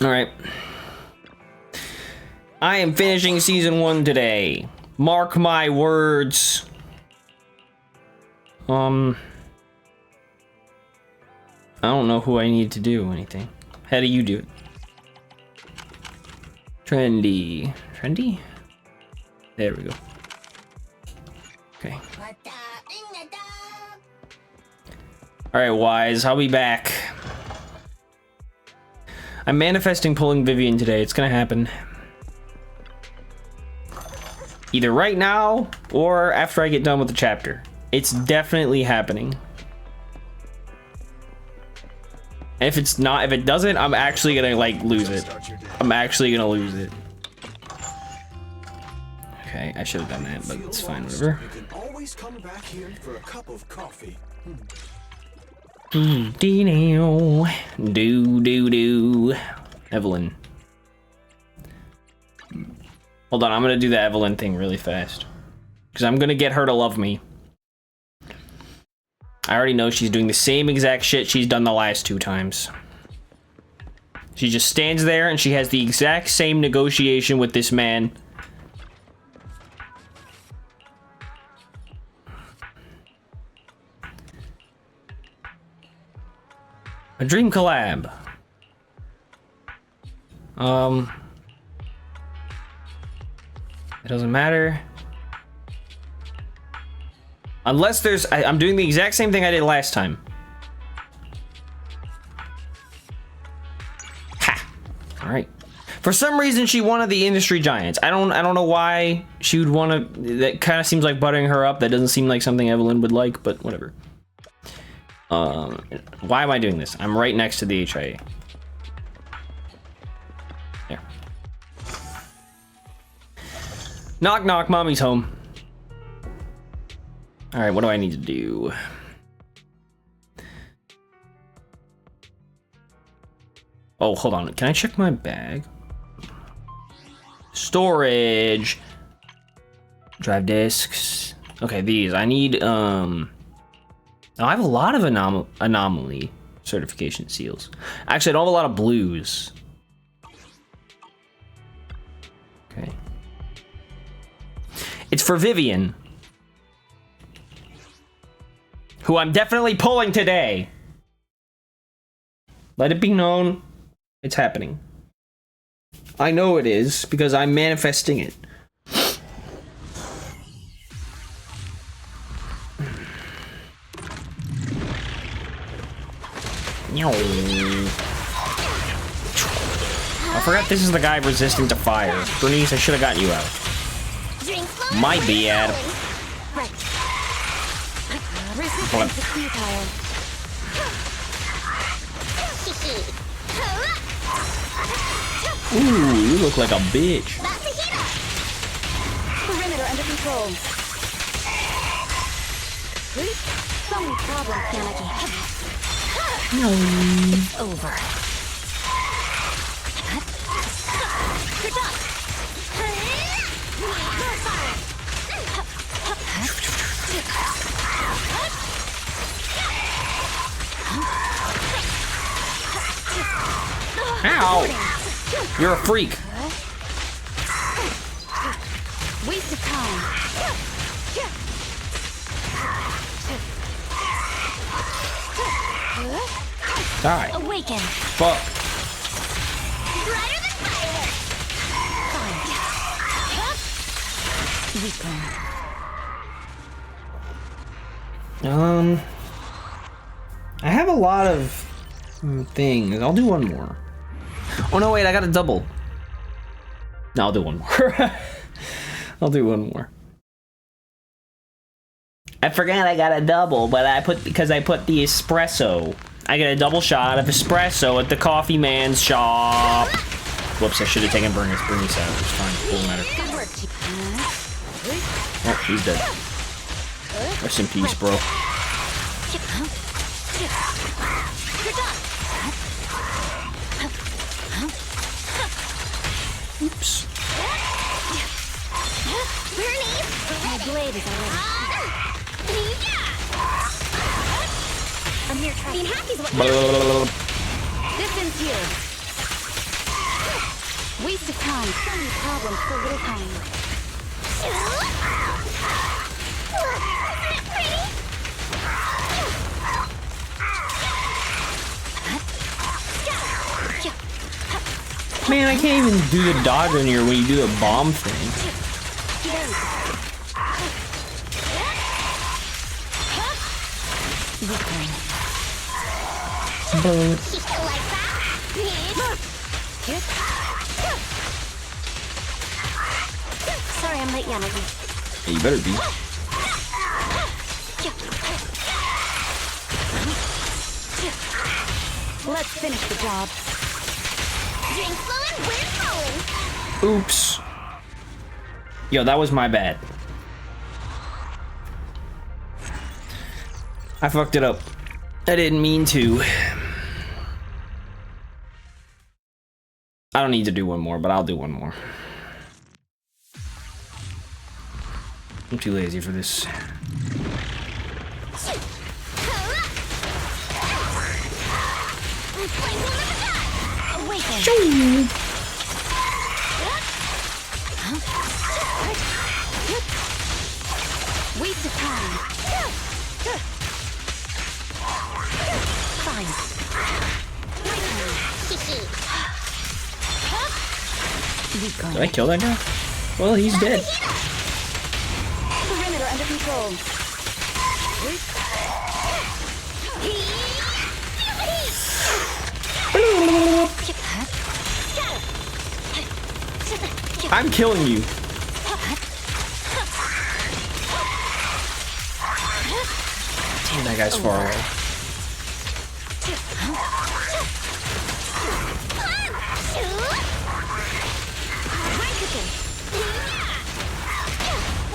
All right. I am finishing season 1 today. Mark my words. I don't know who I need to do anything. How do you do it? Trendy. Trendy? There we go. Okay. Alright, Wise, I'll be back. I'm manifesting pulling Vivian today. It's gonna happen. Either right now or after I get done with the chapter. It's definitely happening. If it's not, if it doesn't, I'm actually gonna like lose it. I'm actually gonna lose it. Okay, I should have done that, but it's fine, whatever. You can always come back here for a cup of coffee. Do Evelyn. Hold on, I'm gonna do the Evelyn thing really fast. Because I'm gonna get her to love me. I already know she's doing the same exact shit she's done the last 2 times. She just stands there and she has the exact same negotiation with this man. A dream collab. It doesn't matter. Unless there's... I'm doing the exact same thing I did last time. Ha! Alright. For some reason, she wanted the industry giants. I don't know why she would want to... That kind of seems like buttering her up. That doesn't seem like something Evelyn would like, but whatever. Why am I doing this? I'm right next to the HIA. There. Knock, knock, mommy's home. All right, what do I need to do? Oh, hold on. Can I check my bag? Storage. Drive discs. Okay, these. I need, I have a lot of anomaly certification seals. Actually, I don't have a lot of blues. Okay. It's for Vivian, who I'm definitely pulling today. Let it be known, it's happening. I know it is because I'm manifesting it. I forgot this is the guy resistant to fire. Bernice, I should have gotten you out. Might be Adam. Ooh, you look like a bitch. Perimeter under control. Some problem, Kaneki. No. It's over. Good job. Ow! You're a freak. Waste of time. Die. Awaken. Fuck. Brighter than fire. I have a lot of things. I'll do one more. Oh no, wait, I got a double. No, I'll do one more. I'll do one more. I forgot I got a double, but because I put the espresso. I get a double shot of espresso at the coffee man's shop. Whoops, I should have taken Bernice out. It's fine. Doesn't matter. Oh, he's dead. Rest in peace, bro. Oops. My blade is already. I'm here trying. Being happy is what. This ends here. Waste of time. So many problems for little time. Isn't it pretty? Man, I can't even do the dodge on here when you do the bomb thing. Sorry, I'm late, Yamaji. Yeah, you better be. Let's finish the job. Drink flowing, wind flowing. Oops. Yo, that was my bad. I fucked it up. I didn't mean to. I don't need to do one more, but I'll do one more. I'm too lazy for this. Waste of time. Fine. Did I kill that guy? Well, he's dead. Perimeter under control. I'm killing you. Damn, that guy's far away.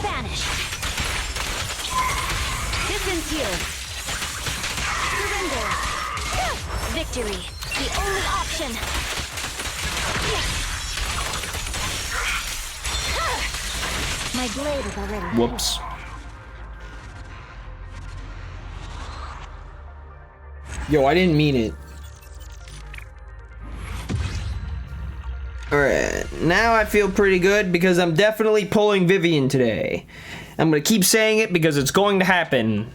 Vanish. Distance here. Surrender. Victory. The only option. My blade is already. Whoops. Yo, I didn't mean it. Alright, now I feel pretty good because I'm definitely pulling Vivian today. I'm gonna keep saying it because it's going to happen.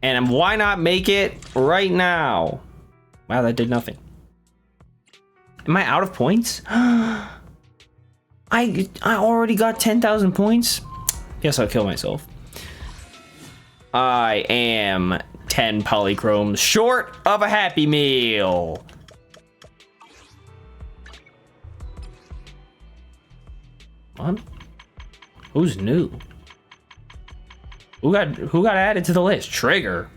And why not make it right now? Wow, that did nothing. Am I out of points? I already got 10,000 points? Guess I'll kill myself. I am 10 polychromes short of a Happy Meal. What? Who's new? Who got added to the list? Trigger.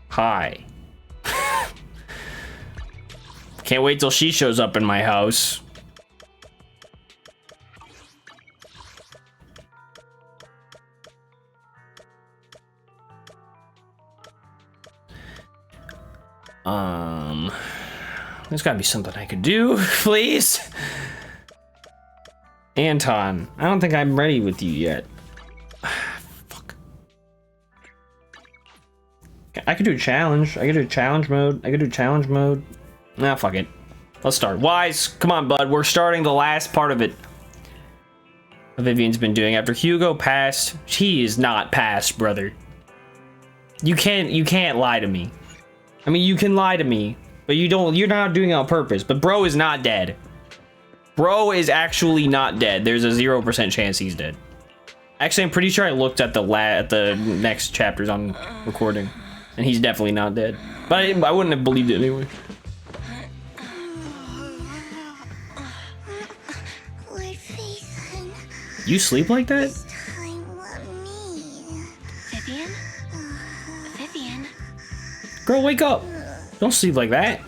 Hi. Can't wait till she shows up in my house. There's gotta be something I could do, please. Anton, I don't think I'm ready with you yet. Fuck. I could do a challenge. I could do challenge mode. Nah, fuck it. Let's start. Wise, come on, bud. We're starting the last part of it. Vivian's been doing after Hugo passed. He is not passed, brother. You can't lie to me. I mean, you can lie to me, but you're not doing it on purpose. But bro is not dead. Bro is actually not dead. There's a 0% chance he's dead. Actually, I'm pretty sure I looked at the next chapters on recording, and he's definitely not dead. But I wouldn't have believed it anyway. You sleep like that? Vivian? Vivian? Girl, wake up. Don't sleep like that.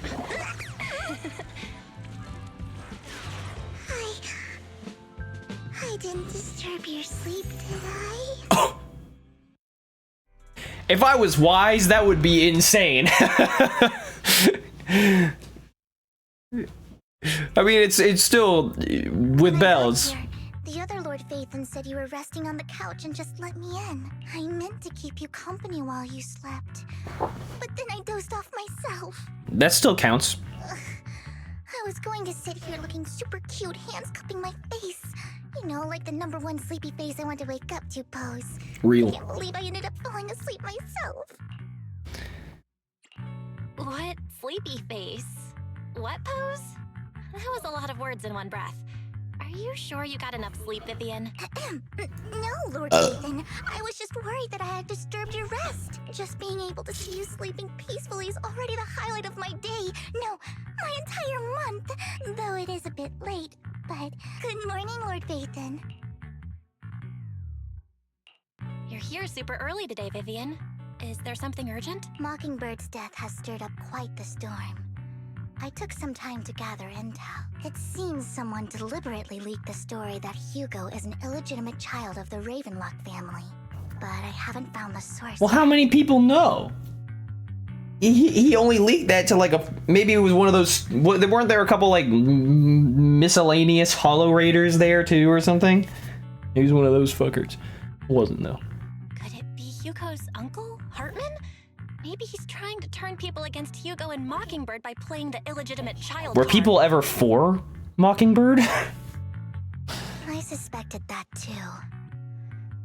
I didn't disturb your sleep, did I? Oh. If I was wise, that would be insane. I mean, it's still with bells. The other Lord Phaethon said you were resting on the couch and just let me in. I meant to keep you company while you slept, but then I dozed off myself. That still counts. I I was going to sit here looking super cute, hands cupping my face. You know, like the #1 sleepy face I want to wake up to pose. Real. I can't believe I ended up falling asleep myself. What sleepy face? What pose? That was a lot of words in one breath. Are you sure you got enough sleep, Vivian? No, Lord Nathan. I was just worried that I had disturbed your rest. Just being able to see you sleeping peacefully is already the highlight of my day. No, my entire month. Though it is a bit late, but good morning, Lord Nathan. You're here super early today, Vivian. Is there something urgent? Mockingbird's death has stirred up quite the storm. I took some time to gather intel. It seems someone deliberately leaked the story that Hugo is an illegitimate child of the Ravenlock family. But I haven't found the source. Well, how many people know? He only leaked that to like maybe it was one of those. Weren't there a couple like miscellaneous Hollow Raiders there too or something? He was one of those fuckers. Wasn't though. Could it be Hugo's uncle, Hartman? Maybe he's trying to turn people against Hugo and Mockingbird by playing the illegitimate child Were card. people ever for Mockingbird? I suspected that too.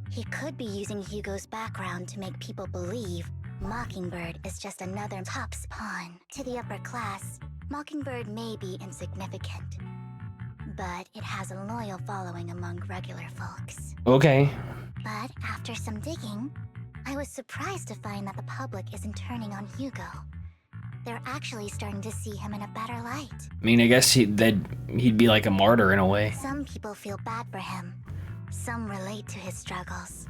He could be using Hugo's background to make people believe Mockingbird is just another Top's pawn. To the upper class, Mockingbird may be insignificant, but it has a loyal following among regular folks. Okay. But after some digging, I was surprised to find that the public isn't turning on Hugo. They're actually starting to see him in a better light. I mean, I guess he'd be like a martyr in a way. Some people feel bad for him. Some relate to his struggles.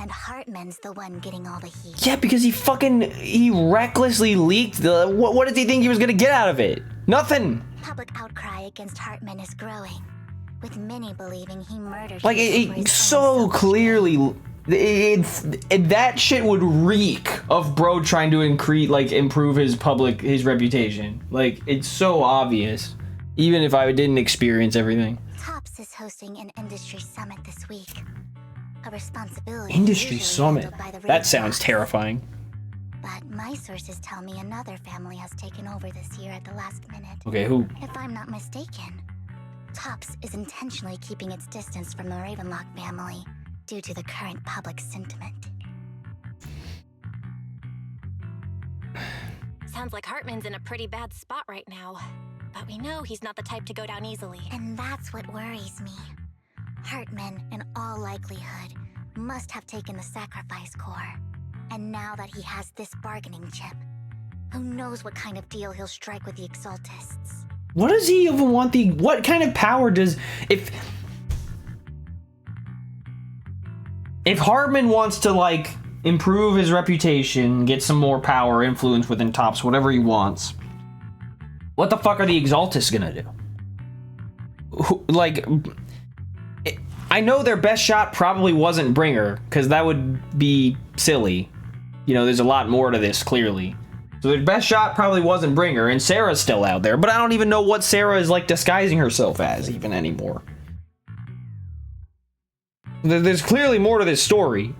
And Hartman's the one getting all the heat. Yeah, because he recklessly leaked the. What did he think he was gonna get out of it? Nothing. Public outcry against Hartman is growing, with many believing he murdered. Like Hugo for his it own so selfish clearly. That shit would reek of bro trying to improve his reputation. Like, it's so obvious, even if I didn't experience everything. Tops is hosting an industry summit this week. A responsibility Industry usually summit. handled by the That sounds Ravenlocks. terrifying. But my sources tell me another family has taken over this year at the last minute. Okay, who? If I'm not mistaken, Tops is intentionally keeping its distance from the Ravenlock family due to the current public sentiment. Sounds like Hartman's in a pretty bad spot right now. But we know he's not the type to go down easily. And that's what worries me. Hartman, in all likelihood, must have taken the sacrifice core. And now that he has this bargaining chip, who knows what kind of deal he'll strike with the Exaltists. What does he even want what kind of power does, if Hartman wants to improve his reputation, get some more power, influence within Tops, whatever he wants, what the fuck are the Exaltists gonna do? I know their best shot probably wasn't Bringer, because that would be silly. You know, there's a lot more to this, clearly. So their best shot probably wasn't Bringer, and Sarah's still out there, but I don't even know what Sarah is disguising herself as even anymore. There's clearly more to this story.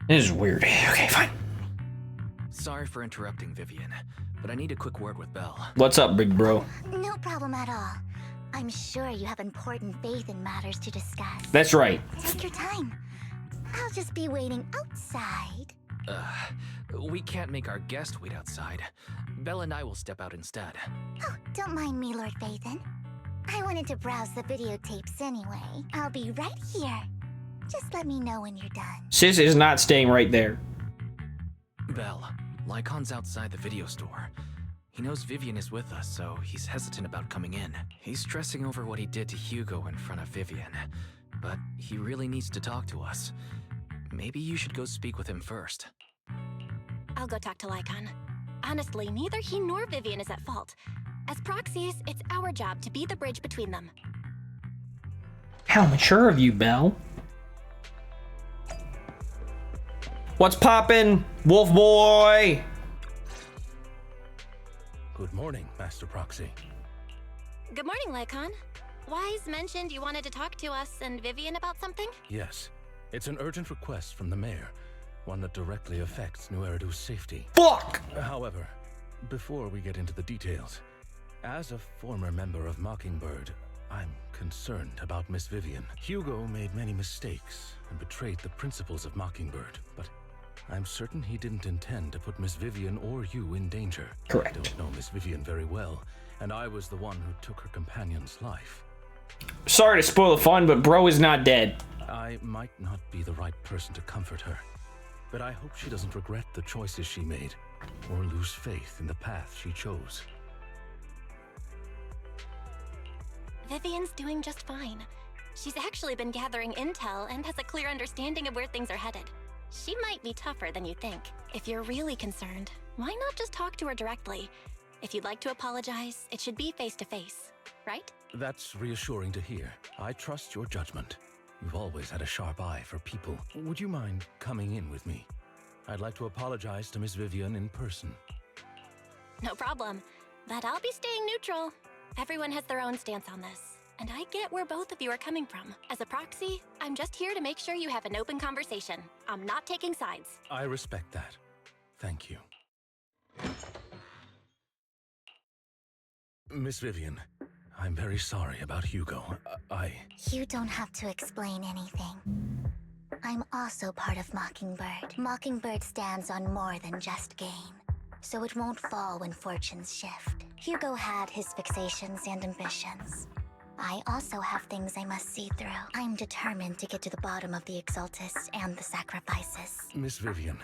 This is weird. Okay, fine. Sorry for interrupting, Vivian, but I need a quick word with Belle. What's up, big bro? No problem at all. I'm sure you have important faith in matters to discuss. That's right. Take your time. I'll just be waiting outside. We can't make our guest wait outside. Belle and I will step out instead. Oh, don't mind me, Lord Phaethon. I wanted to browse the videotapes anyway. I'll be right here. Just let me know when you're done. Sis is not staying right there. Belle, Lycon's outside the video store. He knows Vivian is with us, so he's hesitant about coming in. He's stressing over what he did to Hugo in front of Vivian, but he really needs to talk to us. Maybe you should go speak with him first. I'll go talk to Lycon. Honestly, neither he nor Vivian is at fault. As proxies, it's our job to be the bridge between them. How mature of you, Belle. What's poppin', Wolf Boy? Good morning, Master Proxy. Good morning, Lycon. Wise mentioned you wanted to talk to us and Vivian about something? Yes, it's an urgent request from the mayor, one that directly affects New Eridu's safety. Fuck! However, before we get into the details, as a former member of Mockingbird, I'm concerned about Miss Vivian. Hugo made many mistakes and betrayed the principles of Mockingbird, but I'm certain he didn't intend to put Miss Vivian or you in danger. Correct. I don't know Miss Vivian very well, and I was the one who took her companion's life. Sorry to spoil the fun, but bro is not dead. I might not be the right person to comfort her, but I hope she doesn't regret the choices she made or lose faith in the path she chose. Vivian's doing just fine. She's actually been gathering intel and has a clear understanding of where things are headed. She might be tougher than you think. If you're really concerned, why not just talk to her directly? If you'd like to apologize, it should be face to face, right? That's reassuring to hear. I trust your judgment. You've always had a sharp eye for people. Would you mind coming in with me? I'd like to apologize to Miss Vivian in person. No problem. But I'll be staying neutral. Everyone has their own stance on this, and I get where both of you are coming from. As a proxy, I'm just here to make sure you have an open conversation. I'm not taking sides. I respect that. Thank you. Miss Vivian, I'm very sorry about Hugo. You don't have to explain anything. I'm also part of Mockingbird. Mockingbird stands on more than just gain, so it won't fall when fortunes shift. Hugo had his fixations and ambitions. I also have things I must see through. I'm determined to get to the bottom of the Exaltists and the sacrifices. Miss Vivian,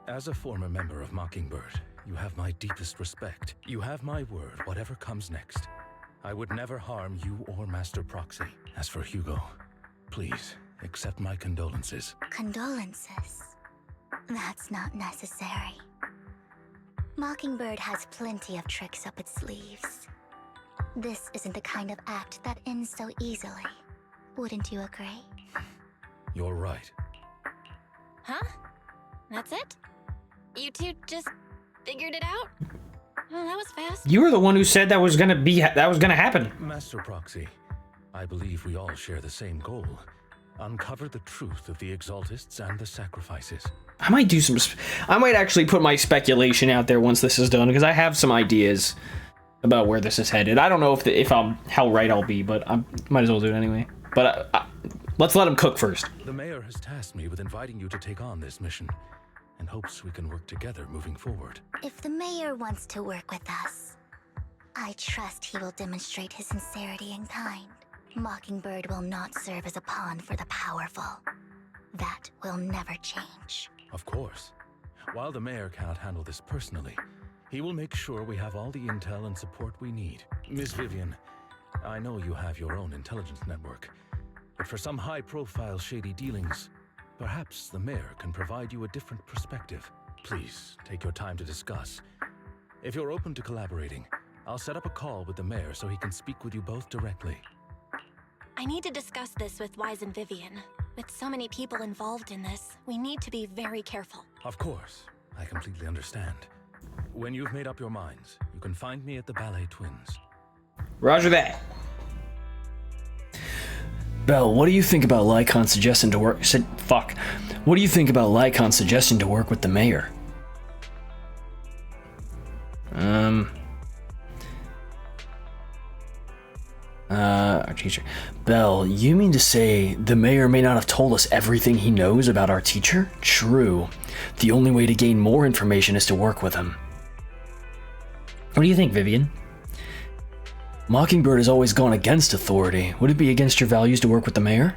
as a former member of Mockingbird, you have my deepest respect. You have my word, whatever comes next. I would never harm you or Master Proxy. As for Hugo, please accept my condolences. Condolences? That's not necessary. Mockingbird has plenty of tricks up its sleeves. This isn't the kind of act that ends so easily. Wouldn't you agree? You're right. Huh? That's it? You two just figured it out? Oh, that was fast. You were the one who said that was gonna happen. Master Proxy, I believe we all share the same goal. Uncover the truth of the Exaltists and the sacrifices. I might do some. I might actually put my speculation out there once this is done, because I have some ideas about where this is headed. I don't know if I'm how right I'll be, but I might as well do it anyway. But let's let him cook first. The mayor has tasked me with inviting you to take on this mission, and hopes we can work together moving forward. If the mayor wants to work with us, I trust he will demonstrate his sincerity and kind. Mockingbird will not serve as a pawn for the powerful. That will never change. Of course. While the mayor cannot handle this personally, he will make sure we have all the intel and support we need. Miss Vivian, I know you have your own intelligence network, but for some high-profile shady dealings, perhaps the mayor can provide you a different perspective. Please, take your time to discuss. If you're open to collaborating, I'll set up a call with the mayor so he can speak with you both directly. I need to discuss this with Wise and Vivian. With so many people involved in this, we need to be very careful. Of course, I completely understand. When you've made up your minds, you can find me at the Ballet Twins. Roger that. Belle, what do you think about Lycon's suggestion to work? What do you think about Lycon's suggestion to work with the mayor? Our teacher. Belle, you mean to say the mayor may not have told us everything he knows about our teacher? True. The only way to gain more information is to work with him. What do you think, Vivian? Mockingbird has always gone against authority. Would it be against your values to work with the mayor?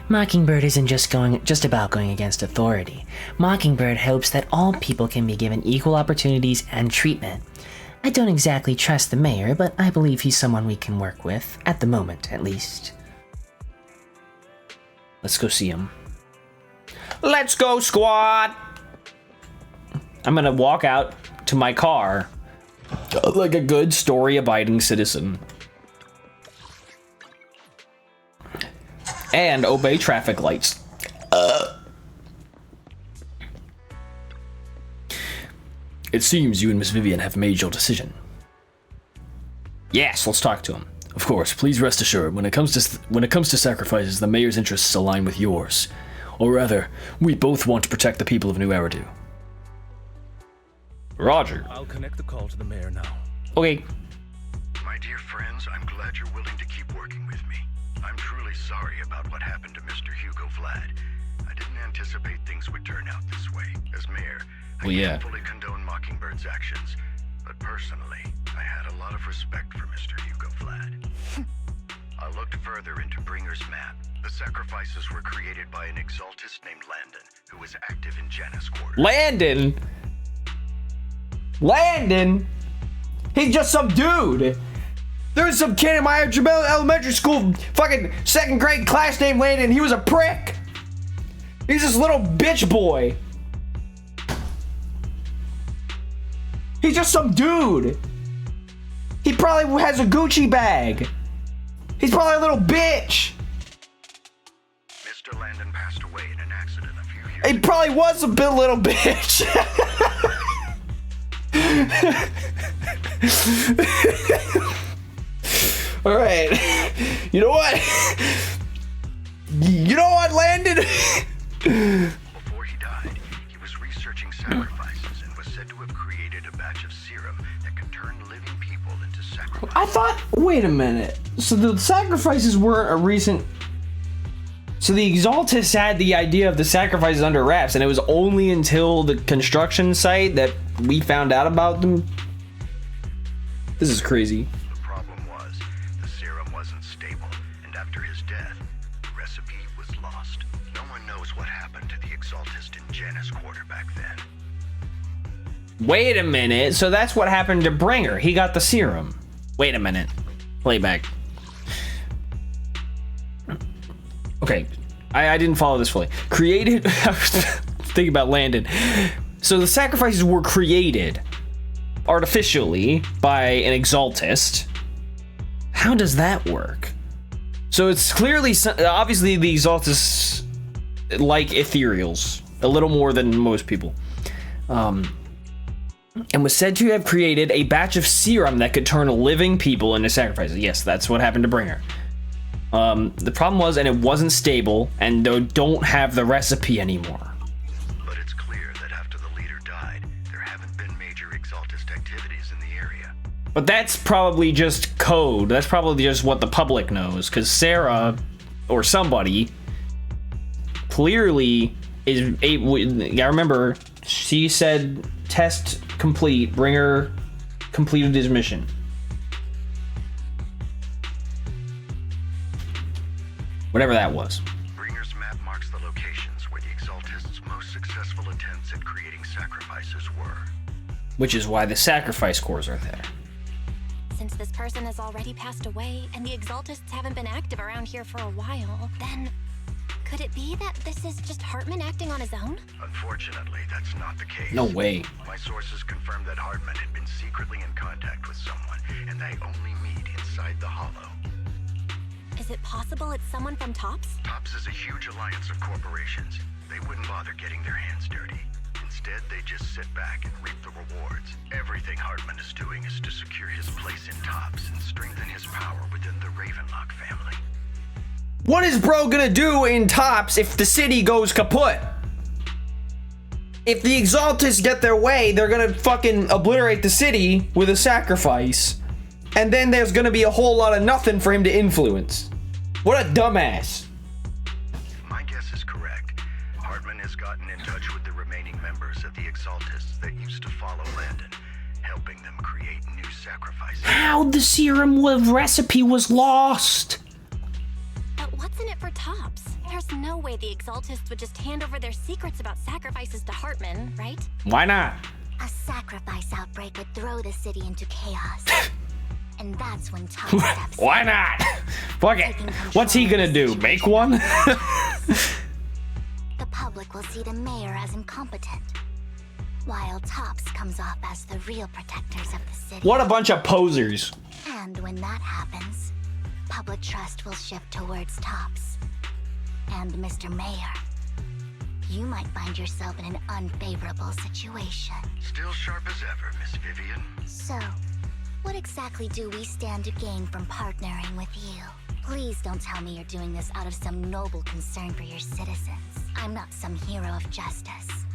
Mockingbird isn't just about going against authority. Mockingbird hopes that all people can be given equal opportunities and treatment. I don't exactly trust the mayor, but I believe he's someone we can work with, at the moment, at least. Let's go see him. Let's go, squad! I'm gonna walk out to my car like a good story-abiding citizen. And obey traffic lights. It seems you and Miss Vivian have made your decision. Yes, let's talk to him. Of course, please rest assured, when it comes to sacrifices, the mayor's interests align with yours. Or rather, we both want to protect the people of New Eridu. Roger. I'll connect the call to the mayor now. Okay. My dear friends, I'm glad you're willing to keep working with me. I'm truly sorry about what happened to Mr. Hugo Vlad. I didn't anticipate things would turn out this way. As mayor, I can't fully condone Mockingbird's actions, but personally, I had a lot of respect for Mr. Hugo Vlad. I looked further into Bringer's map. The sacrifices were created by an exaltist named Landon, who was active in Janus quarters. Landon? He's just some dude. There's some kid in my elementary school, fucking second grade class named Landon. He was a prick. He's this little bitch boy. He's just some dude. He probably has a Gucci bag. He's probably a little bitch. Mr. Landon passed away in an accident a few years He ago. probably was a bit little bitch. All right. You know what? You know what, Landon? Before he died, he was researching sacrifices and was said to have created a batch of serum that could turn living people into sacrifices. I thought, wait a minute. So the sacrifices weren't a recent. So the Exaltists had the idea of the sacrifices under wraps, and it was only until the construction site that we found out about them. This is crazy. The problem was, the serum wasn't stable, and after his death, the recipe was lost. No one knows what happened to the Exaltist in Janus quarter back then. Wait a minute. So that's what happened to Bringer. He got the serum. Wait a minute. Playback. Okay. I didn't follow this fully. Created. I was thinking about Landon. So the sacrifices were created artificially by an Exaltist. How does that work? So it's clearly, obviously the Exaltists like ethereals a little more than most people. And was said to have created a batch of serum that could turn living people into sacrifices. Yes, that's what happened to Bringer. The problem was, and it wasn't stable, and they don't have the recipe anymore. But it's clear that after the leader died, there haven't been major Exaltist activities in the area. But that's probably just code. That's probably just what the public knows, because Sarah, or somebody, clearly is able. I remember she said test complete. Bringer completed his mission. Whatever that was. Bringer's map marks the locations where the Exaltists' most successful attempts at creating sacrifices were. Which is why the sacrifice cores are there. Since this person has already passed away and the Exaltists haven't been active around here for a while, then could it be that this is just Hartman acting on his own? Unfortunately, that's not the case. No way. My sources confirmed that Hartman had been secretly in contact with someone, and they only meet inside the Hollow. Is it possible it's someone from Tops? Tops is a huge alliance of corporations. They wouldn't bother getting their hands dirty. Instead, they just sit back and reap the rewards. Everything Hartman is doing is to secure his place in Tops and strengthen his power within the Ravenlock family. What is bro gonna do in Tops if the city goes kaput? If the Exaltists get their way, they're gonna fucking obliterate the city with a sacrifice. And then there's gonna be a whole lot of nothing for him to influence. What a dumbass. My guess is correct. Hartman has gotten in touch with the remaining members of the Exaltists that used to follow Landon, helping them create new sacrifices. How the serum recipe was lost? But what's in it for Tops? There's no way the Exaltists would just hand over their secrets about sacrifices to Hartman, right? Why not? A sacrifice outbreak would throw the city into chaos. And that's when Tops steps in. Why not? Fuck it. What's he gonna do? Make one? The public will see the mayor as incompetent, while Tops comes off as the real protectors of the city. What a bunch of posers. And when that happens, public trust will shift towards Tops. And Mr. Mayor, you might find yourself in an unfavorable situation. Still sharp as ever, Miss Vivian. So, what exactly do we stand to gain from partnering with you? Please don't tell me you're doing this out of some noble concern for your citizens. I'm not some hero of justice.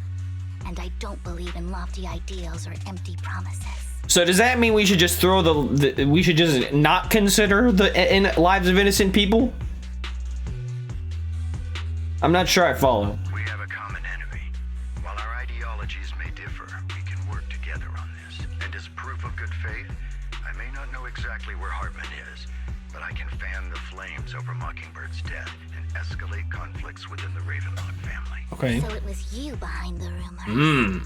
and I don't believe in lofty ideals or empty promises. So does that mean we should just throw we should just not consider the lives of innocent people? I'm not sure I follow. We have a common enemy. While our ideologies may differ, we can work together on this. And as proof of good faith, I may not know exactly where Hartman is, but I can fan the flames over Mockingbird's death and escalate conflicts within the Ravenlock family. Okay. So it was you behind the rumors. Hmm.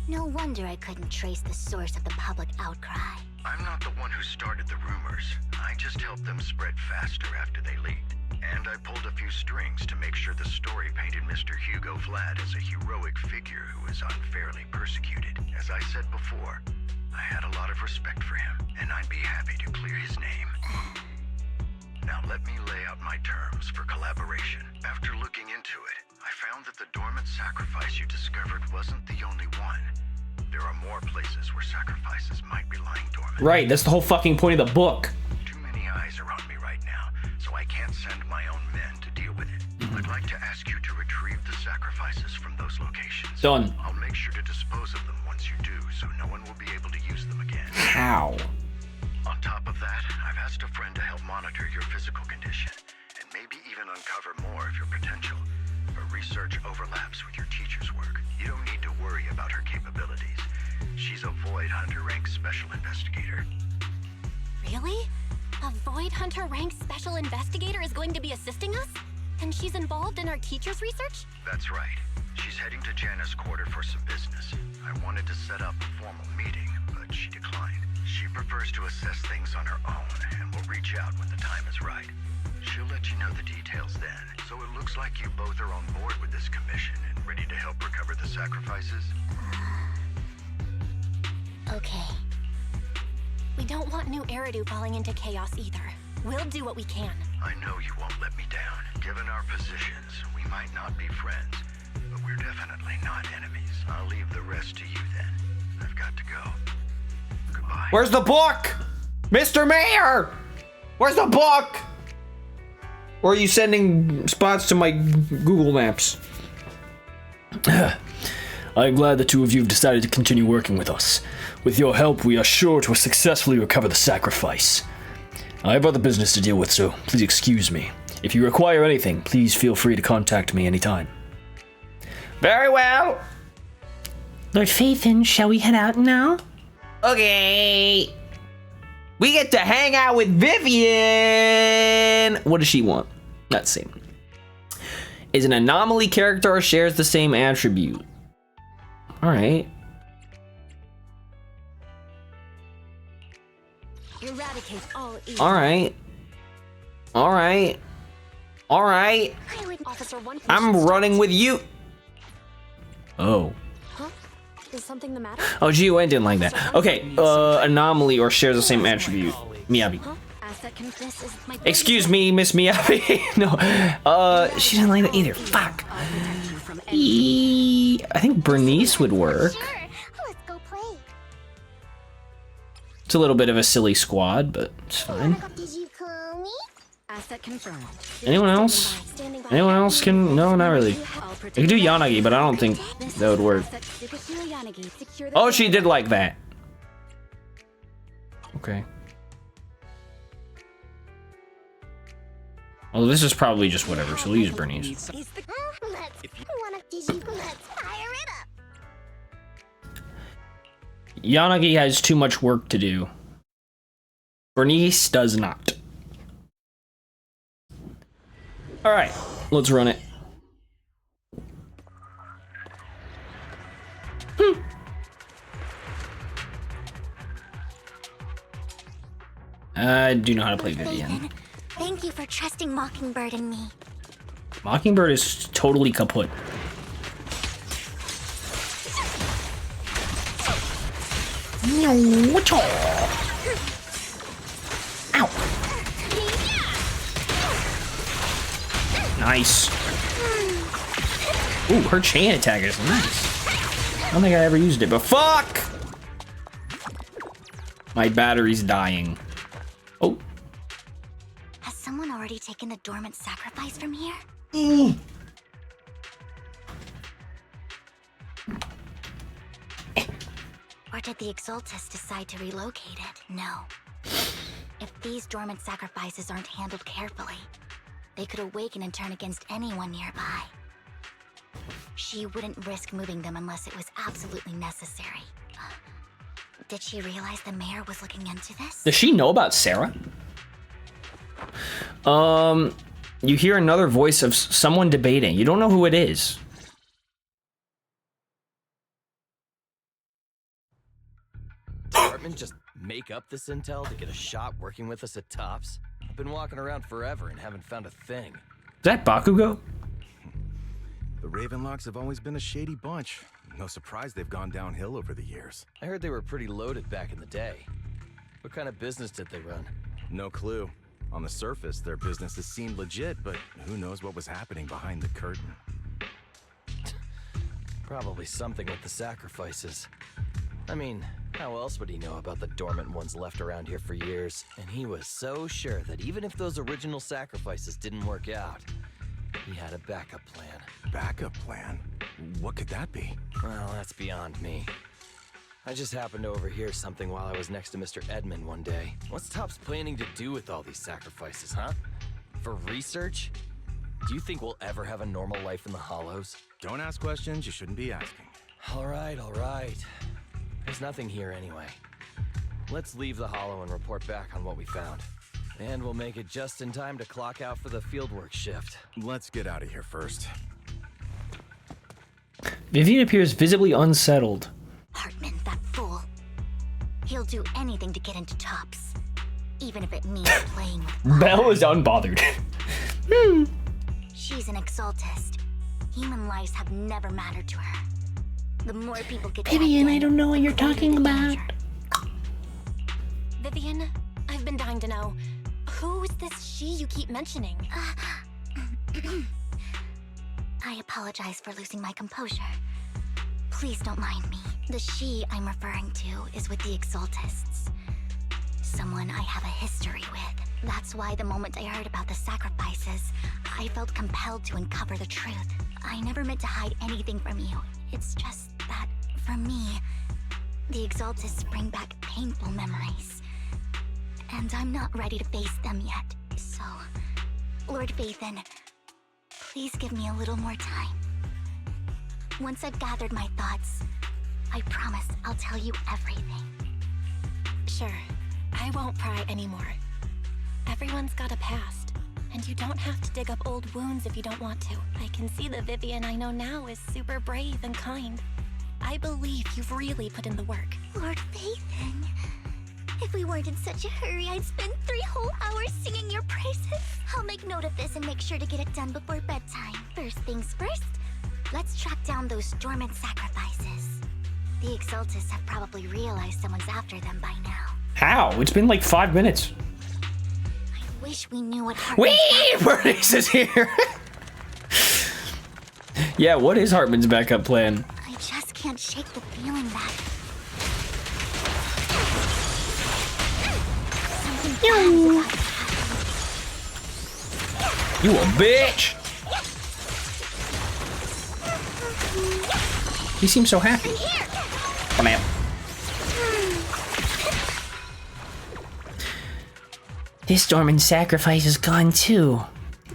No wonder I couldn't trace the source of the public outcry. I'm not the one who started the rumors. I just helped them spread faster after they leaked. And I pulled a few strings to make sure the story painted Mr. Hugo Vlad as a heroic figure who was unfairly persecuted. As I said before, I had a lot of respect for him, and I'd be happy to clear his name. Now let me lay out my terms for collaboration. After looking into it, I found that the dormant sacrifice you discovered wasn't the only one. There are more places where sacrifices might be lying dormant. Right, that's the whole fucking point of the book. Too many eyes are on me right now, so I can't send my own men to deal with it. I'd like to ask you to retrieve the sacrifices from those locations. Done. I'll make sure to dispose of them once you do, so no one will be able to use them again. How? On top of that, I've asked a friend to help monitor your physical condition, and maybe even uncover more of your potential. Her research overlaps with your teacher's work. You don't need to worry about her capabilities. She's a Void Hunter rank special investigator. Really? A Void Hunter rank special investigator is going to be assisting us? And she's involved in our teacher's research? That's right. She's heading to Janna's quarter for some business. I wanted to set up a formal meeting, but she declined. She prefers to assess things on her own, and will reach out when the time is right. She'll let you know the details then. So it looks like you both are on board with this commission and ready to help recover the sacrifices? Okay. We don't want New Eridu falling into chaos either. We'll do what we can. I know you won't let me down. Given our positions, we might not be friends, but we're definitely not enemies. I'll leave the rest to you then. I've got to go. Goodbye. Where's the book? Mr. Mayor! Where's the book? Or are you sending spots to my Google Maps? I'm glad the two of you have decided to continue working with us. With your help, we are sure to successfully recover the sacrifice. I have other business to deal with, so please excuse me. If you require anything, please feel free to contact me anytime. Very well. Lord Phaethon, shall we head out now? Okay. We get to hang out with Vivian. What does she want? Let's see. Is an anomaly character or shares the same attribute? All right. Eradicate all evil. All right. All right. All right. Officer 1. I'm running with you. Oh. Huh? Is something the matter? Oh, GUN didn't like that. Okay. Anomaly or shares the same attribute. Miyabi. Huh? Asset this is my Excuse me, Miss Miyabi. No. She didn't like that either. Fuck. I think Bernice would work. Sure. Let's go play. It's a little bit of a silly squad, but it's fine. Did you call me? asset confirmed. Anyone else? Anyone else can? No, not really. I could do Yanagi, but I don't think that would work. Oh, she did like that. Okay. Well, this is probably just whatever, so we'll use Bernice. Let's fire it up. Yanagi has too much work to do. Bernice does not. Alright, let's run it. I do know how to play Vivian. Thank you for trusting Mockingbird and me. Mockingbird is totally kaput. Ow. Nice. Ooh, her chain attack is nice. I don't think I ever used it, but fuck! My battery's dying. Oh. Has someone already taken the dormant sacrifice from here? Did the Exaltus decide to relocate it? No. If these dormant sacrifices aren't handled carefully, they could awaken and turn against anyone nearby. She wouldn't risk moving them unless it was absolutely necessary. Did she realize the mayor was looking into this? Does she know about Sarah? You hear another voice of someone debating. You don't know who it is. Department just make up this intel to get a shot working with us at Tops? I've been walking around forever and haven't found a thing. Is that Bakugo? The Ravenlocks have always been a shady bunch. No surprise they've gone downhill over the years. I heard they were pretty loaded back in the day. What kind of business did they run? No clue. On the surface, their businesses seemed legit, but who knows what was happening behind the curtain. Probably something with the sacrifices. I mean, how else would he know about the dormant ones left around here for years? And he was so sure that even if those original sacrifices didn't work out, he had a backup plan. Backup plan? What could that be? Well, that's beyond me. I just happened to overhear something while I was next to Mr. Edmund one day. What's Tops planning to do with all these sacrifices, huh? For research? Do you think we'll ever have a normal life in the Hollows? Don't ask questions you shouldn't be asking. All right. There's nothing here anyway. Let's leave the Hollow and report back on what we found. And we'll make it just in time to clock out for the fieldwork shift. Let's get out of here first. Vivian appears visibly unsettled. Hartman, that fool. He'll do anything to get into Tops, even if it means playing with fire. Belle is unbothered. She's an Exaltist. Human lives have never mattered to her. The more people get Vivian, tagged I in, don't know what the you're greater talking the about. danger. Vivian, I've been dying to know. Who's this she you keep mentioning? I apologize for losing my composure. Please don't mind me. The she I'm referring to is with the Exaltists. Someone I have a history with. That's why the moment I heard about the sacrifices, I felt compelled to uncover the truth. I never meant to hide anything from you. It's just that, for me, the Exaltists bring back painful memories. And I'm not ready to face them yet. So, Lord Vathan, please give me a little more time. Once I've gathered my thoughts, I promise I'll tell you everything. Sure, I won't pry anymore. Everyone's got a past, and you don't have to dig up old wounds if you don't want to. I can see the Vivian I know now is super brave and kind. I believe you've really put in the work. Lord Vathan, if we weren't in such a hurry, I'd spend 3 whole hours singing your praises. I'll make note of this and make sure to get it done before bedtime. First things first, let's track down those dormant sacrifices. The Exaltists have probably realized someone's after them by now. How? It's been like 5 minutes. I wish we knew what Wee! Bernice is here. Yeah, what is Hartman's backup plan? I just can't shake the feeling that something bad is about to happen. You a bitch! He seems so happy. Come here. This dormant sacrifice is gone too.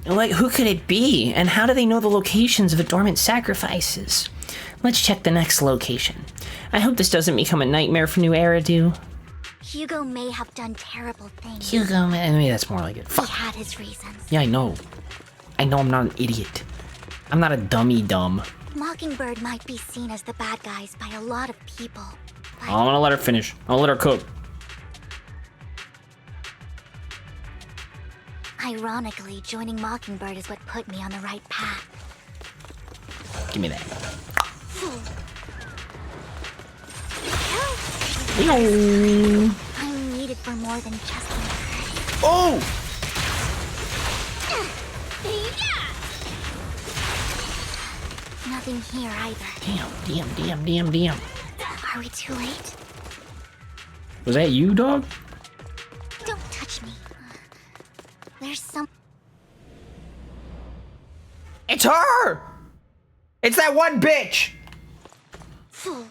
Like, who could it be? And how do they know the locations of the dormant sacrifices? Let's check the next location. I hope this doesn't become a nightmare for New Eridu. Hugo may have done terrible things. Hugo, maybe that's more like it. He Fuck. had his reasons. Yeah, I know. I'm not an idiot. I'm not a dummy dumb. Mockingbird might be seen as the bad guys by a lot of people. But I'm gonna let her finish. I'll let her cook. ironically, joining Mockingbird is what put me on the right path. Give me that. I'm needed for more than just an Oh! Nothing here either. Damn. Are we too late? Was that you, dog? Don't touch me. There's some... It's her! It's that one bitch! Fool.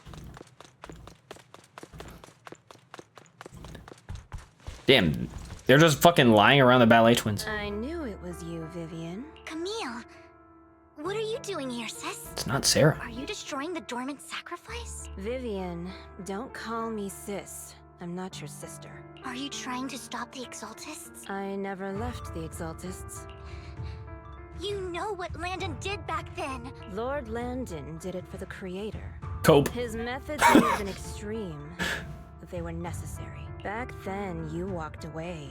Damn, they're just fucking lying around the ballet twins. I knew it was you, Vivian. Camille, what are you doing here, sis? It's not Sarah. Are you destroying the dormant sacrifice? Vivian, don't call me sis. I'm not your sister. Are you trying to stop the Exaltists? I never left the Exaltists. You know what Landon did back then. Lord Landon did it for the Creator. Cope. His methods may have been extreme, but they were necessary. Back then, you walked away.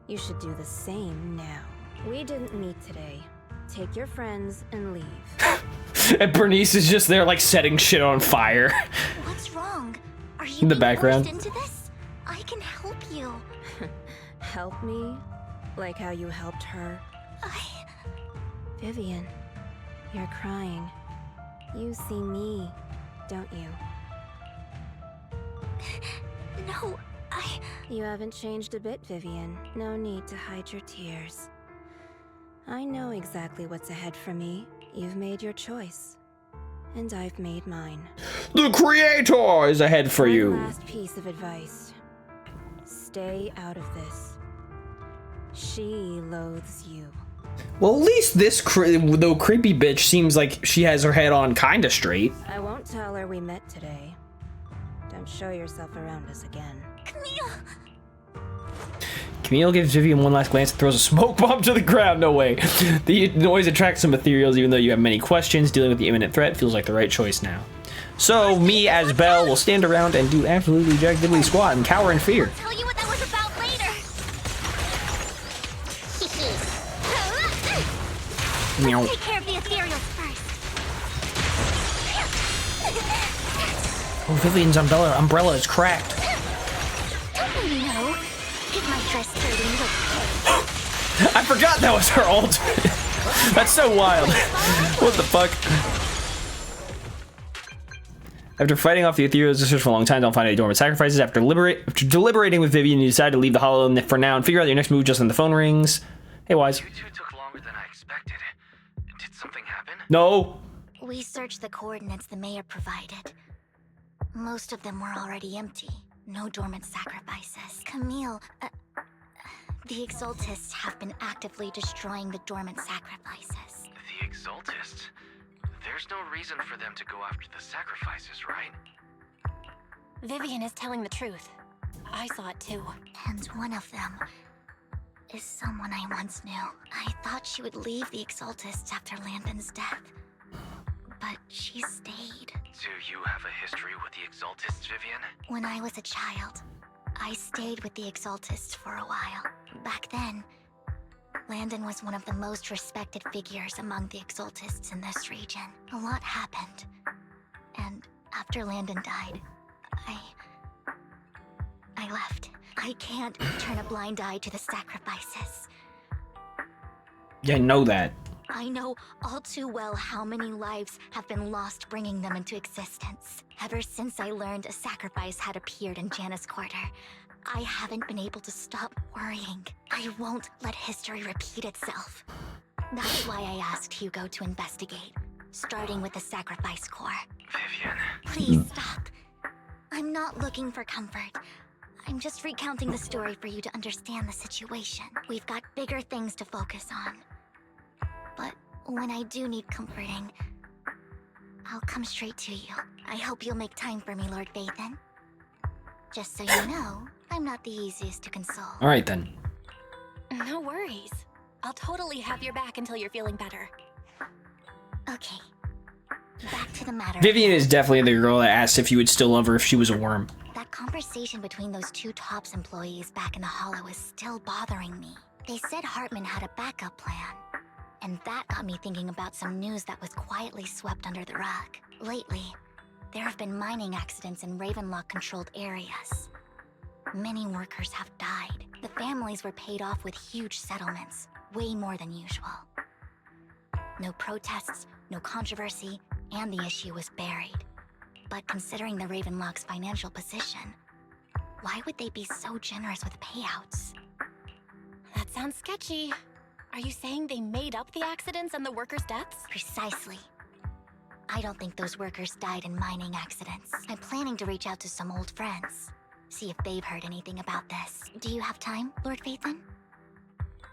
You should do the same now. We didn't meet today. Take your friends and leave. And Bernice is just there, like, setting shit on fire. What's wrong? Are you In the being background. forced into this? I can help you. Help me? Like how you helped her? Vivian, you're crying. You see me, don't you? No, You haven't changed a bit, Vivian. No need to hide your tears. I know exactly what's ahead for me. You've made your choice. And I've made mine. The Creator is ahead for One you. last piece of advice. Stay out of this. She loathes you. Well, at least this though creepy bitch seems like she has her head on kinda straight. I won't tell her we met today. Don't show yourself around us again. Camille! Camille gives Vivian one last glance and throws a smoke bomb to the ground. No way. The noise attracts some ethereals, even though you have many questions. Dealing with the imminent threat feels like the right choice now. So, me as Belle will stand around and do absolutely jack diddly squat and cower in fear. I'll tell you what that was about later. Meow. Take care of the ethereals first. Oh, Vivian's umbrella is cracked. Don't let me know. Get my dress dirty and look. I forgot that was her ult. That's so wild. What the fuck? After fighting off the ethereals for a long time, don't find any dormant sacrifices. After deliberating with Vivian, you decide to leave the hollow for now and figure out your next move just when the phone rings. Hey, Wise. You two took longer than I expected. Did something happen? No. We searched the coordinates the mayor provided. Most of them were already empty. No dormant sacrifices. Camille, the Exaltists have been actively destroying the dormant sacrifices. The Exaltists? There's no reason for them to go after the sacrifices, right? Vivian is telling the truth. I saw it too. And one of them is someone I once knew. I thought she would leave the Exaltists after Landon's death. But she stayed. Do you have a history with the Exaltists, Vivian? When I was a child, I stayed with the Exaltists for a while. Back then, Landon was one of the most respected figures among the Exaltists in this region. A lot happened. And after Landon died, I left. I can't turn a blind eye to the sacrifices. Yeah, I know that. I know all too well how many lives have been lost bringing them into existence. Ever since I learned a sacrifice had appeared in Janus Quarter, I haven't been able to stop worrying. I won't let history repeat itself. That's why I asked Hugo to investigate, starting with the Sacrifice Corps. Vivian. Please stop. I'm not looking for comfort. I'm just recounting the story for you to understand the situation. We've got bigger things to focus on. But when I do need comforting, I'll come straight to you. I hope you'll make time for me, Lord Vathan. Just so you know, I'm not the easiest to console. All right, then. No worries. I'll totally have your back until you're feeling better. Okay. Back to the matter. Vivian is definitely the girl that asked if you would still love her if she was a worm. That conversation between those two TOPS employees back in the Hollow is still bothering me. They said Hartman had a backup plan. And that got me thinking about some news that was quietly swept under the rug. Lately, there have been mining accidents in Ravenlock-controlled areas. Many workers have died. The families were paid off with huge settlements, way more than usual. No protests, no controversy, and the issue was buried. But considering the Ravenlock's financial position, why would they be so generous with payouts? That sounds sketchy. Are you saying they made up the accidents and the workers' deaths? Precisely. I don't think those workers died in mining accidents. I'm planning to reach out to some old friends. See if they've heard anything about this. Do you have time, Lord Phaethon?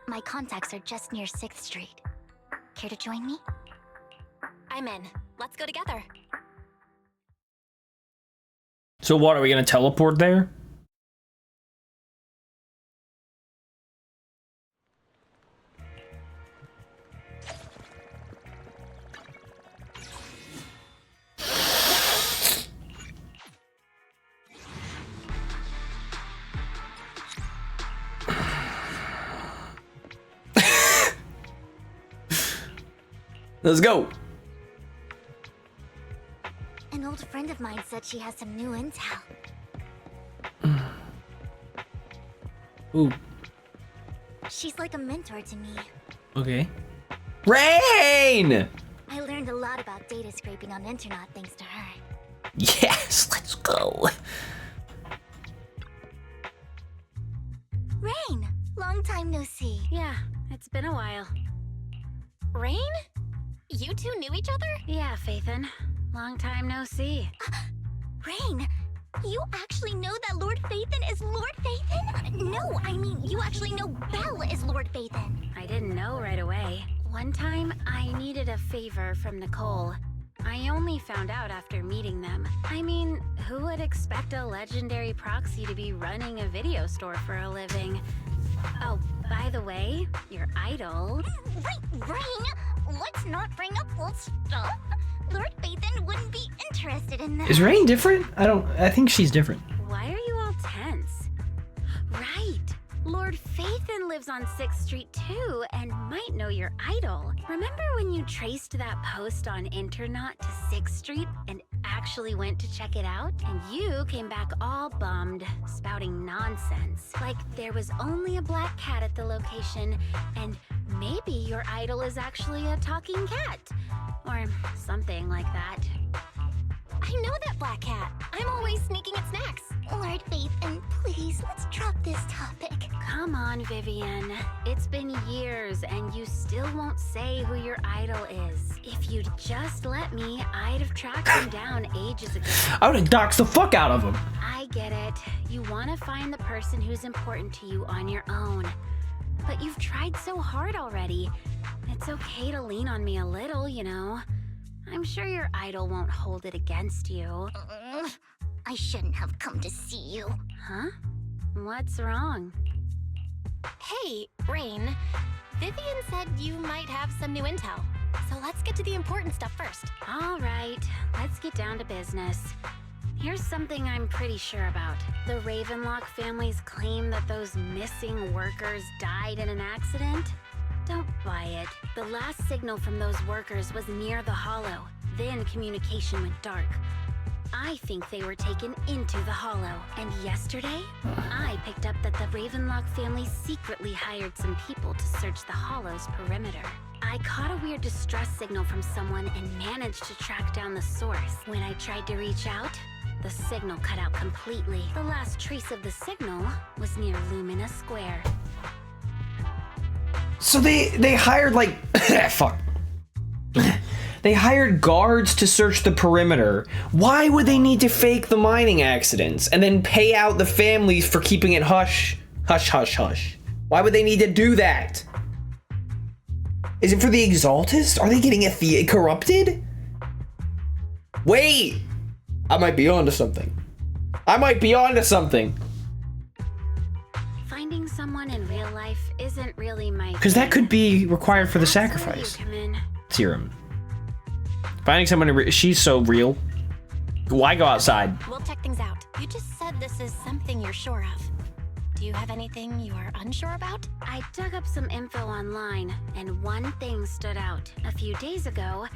My contacts are just near 6th Street. Care to join me? I'm in. Let's go together. So what, are we gonna teleport there? Let's go. An old friend of mine said she has some new intel. Ooh. She's like a mentor to me. Okay. Rain! I learned a lot about data scraping on Internet thanks to her. Yes, let's go. Rain! Long time no see. Yeah, it's been a while. Rain? You two knew each other? Yeah, Phaethon. Long time no see. Rain! You actually know that Lord Phaethon is Lord Phaethon? No, I mean, you actually know Belle is Lord Phaethon. I didn't know right away. One time, I needed a favor from Nicole. I only found out after meeting them. I mean, who would expect a legendary proxy to be running a video store for a living? Oh, by the way, your idol... Wait, Rain! Let's not bring up old stuff. Lord Phaethon wouldn't be interested in that. Is Rain different? I think she's different. Why are you all tense? Right! Lord Phaethon lives on 6th Street too, and might know your idol. Remember when you traced that post on Internet to 6th Street and actually went to check it out? And you came back all bummed, spouting nonsense. Like there was only a black cat at the location, and maybe your idol is actually a talking cat. Or something like that. I know that black cat. I'm always sneaking at snacks. Lord Phaethon, please, let's drop this topic. Come on, Vivian. It's been years and you still won't say who your idol is. If you'd just let me, I'd have tracked him down ages ago. I would have doxed the fuck out of him. I get it. You want to find the person who's important to you on your own. But you've tried so hard already. It's okay to lean on me a little, you know. I'm sure your idol won't hold it against you. I shouldn't have come to see you. Huh? What's wrong? Hey, Rain. Vivian said you might have some new intel. So let's get to the important stuff first. All right, let's get down to business. Here's something I'm pretty sure about. The Ravenlock family's claim that those missing workers died in an accident? Don't buy it. The last signal from those workers was near the Hollow. Then communication went dark. I think they were taken into the Hollow. And yesterday, I picked up that the Ravenlock family secretly hired some people to search the Hollow's perimeter. I caught a weird distress signal from someone and managed to track down the source. When I tried to reach out, the signal cut out completely. The last trace of the signal was near Lumina Square. So they hired like fuck. They hired guards to search the perimeter. Why would they need to fake the mining accidents and then pay out the families for keeping it hush? Hush, hush, hush. Why would they need to do that? Is it for the Exaltist? Are they getting corrupted? Wait! I might be onto something. Finding someone in real life isn't really my Because that could be required for the sacrifice. Come in. Serum. Finding someone, she's so real. Why go outside? We'll check things out. You just said this is something you're sure of. Do you have anything you are unsure about? I dug up some info online, and one thing stood out. A few days ago,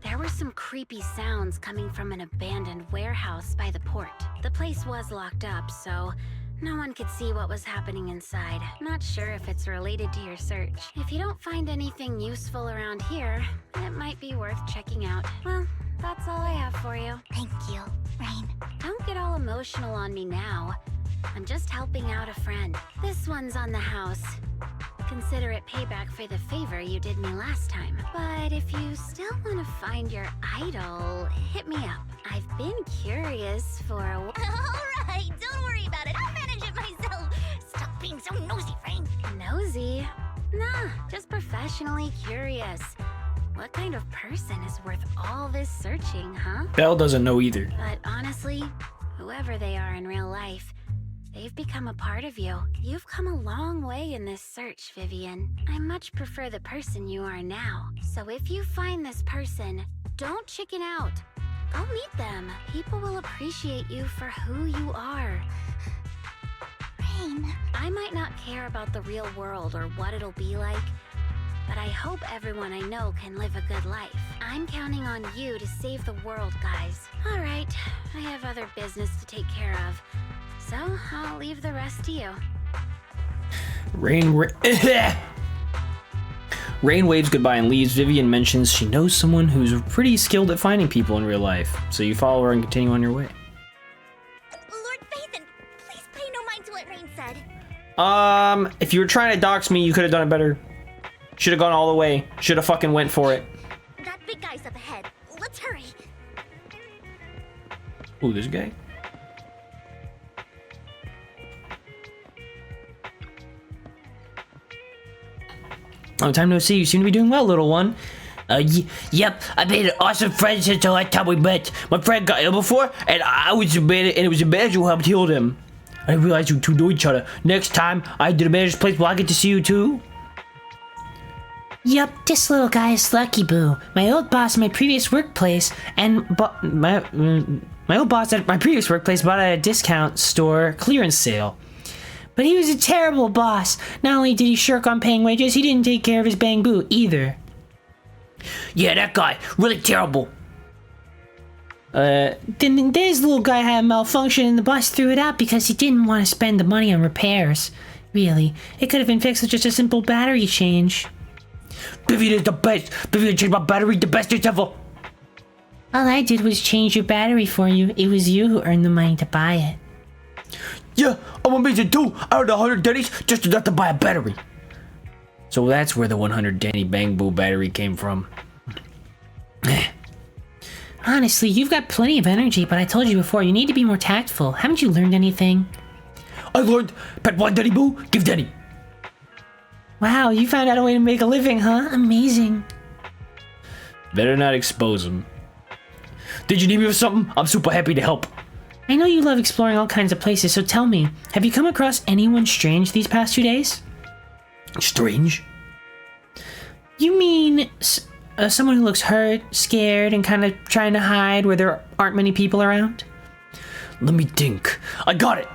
there were some creepy sounds coming from an abandoned warehouse by the port. The place was locked up, so no one could see what was happening inside. Not sure if it's related to your search. If you don't find anything useful around here, it might be worth checking out. Well, that's all I have for you. Thank you, Rain. Don't get all emotional on me now. I'm just helping out a friend. This one's on the house. consider it payback for the favor you did me last time. But if you still want to find your idol, hit me up. I've been curious for a while. Alright, don't worry about it. I'll manage it myself. Stop being so nosy, Frank. Nosy? Nah, just professionally curious. What kind of person is worth all this searching, huh? Belle doesn't know either. But honestly, whoever they are in real life, they've become a part of you. You've come a long way in this search, Vivian. I much prefer the person you are now. So if you find this person, don't chicken out. Go meet them. People will appreciate you for who you are. Rain. I might not care about the real world or what it'll be like, but I hope everyone I know can live a good life. I'm counting on you to save the world, guys. All right, I have other business to take care of, so I'll leave the rest to you. Rain waves goodbye and leaves. Vivian mentions she knows someone who's pretty skilled at finding people in real life, so you follow her and continue on your way. Lord Phaethon, please pay no mind to what Rain said. If you were trying to dox me, you could have done it better. Should have gone all the way. Should have fucking went for it. That big guy's up ahead. Let's hurry. Ooh, this guy. Long time no see. You seem to be doing well, little one. Yep, I've been an awesome friend since the last time we met. My friend got ill before, and I was a man, and it was a manager who helped heal him. I realized you two know each other. Next time I do the manager's place, will I get to see you too? Yup, this little guy is Lucky Boo, my old boss in my previous workplace, and my old boss at my previous workplace bought at a discount store clearance sale. But he was a terrible boss. Not only did he shirk on paying wages, he didn't take care of his bang boo either. Yeah, that guy, really terrible. Then this little guy had a malfunction and the boss threw it out because he didn't want to spend the money on repairs. Really, it could have been fixed with just a simple battery change. Vivian is the best. Vivian changed my battery, the bestest ever. All I did was change your battery for you. It was you who earned the money to buy it. Yeah, I'm amazing too. I earned 100 Denny's just enough to buy a battery. So that's where the 100 Denny Bang Boo battery came from. Honestly, you've got plenty of energy, but I told you before, you need to be more tactful. Haven't you learned anything? I learned, pet one Denny Boo, give Denny. Wow, you found out a way to make a living, huh? Amazing. Better not expose him. Did you need me for something? I'm super happy to help. I know you love exploring all kinds of places, so tell me, have you come across anyone strange these past 2 days? Strange? You mean someone who looks hurt, scared, and kind of trying to hide where there aren't many people around? Let me think. I got it.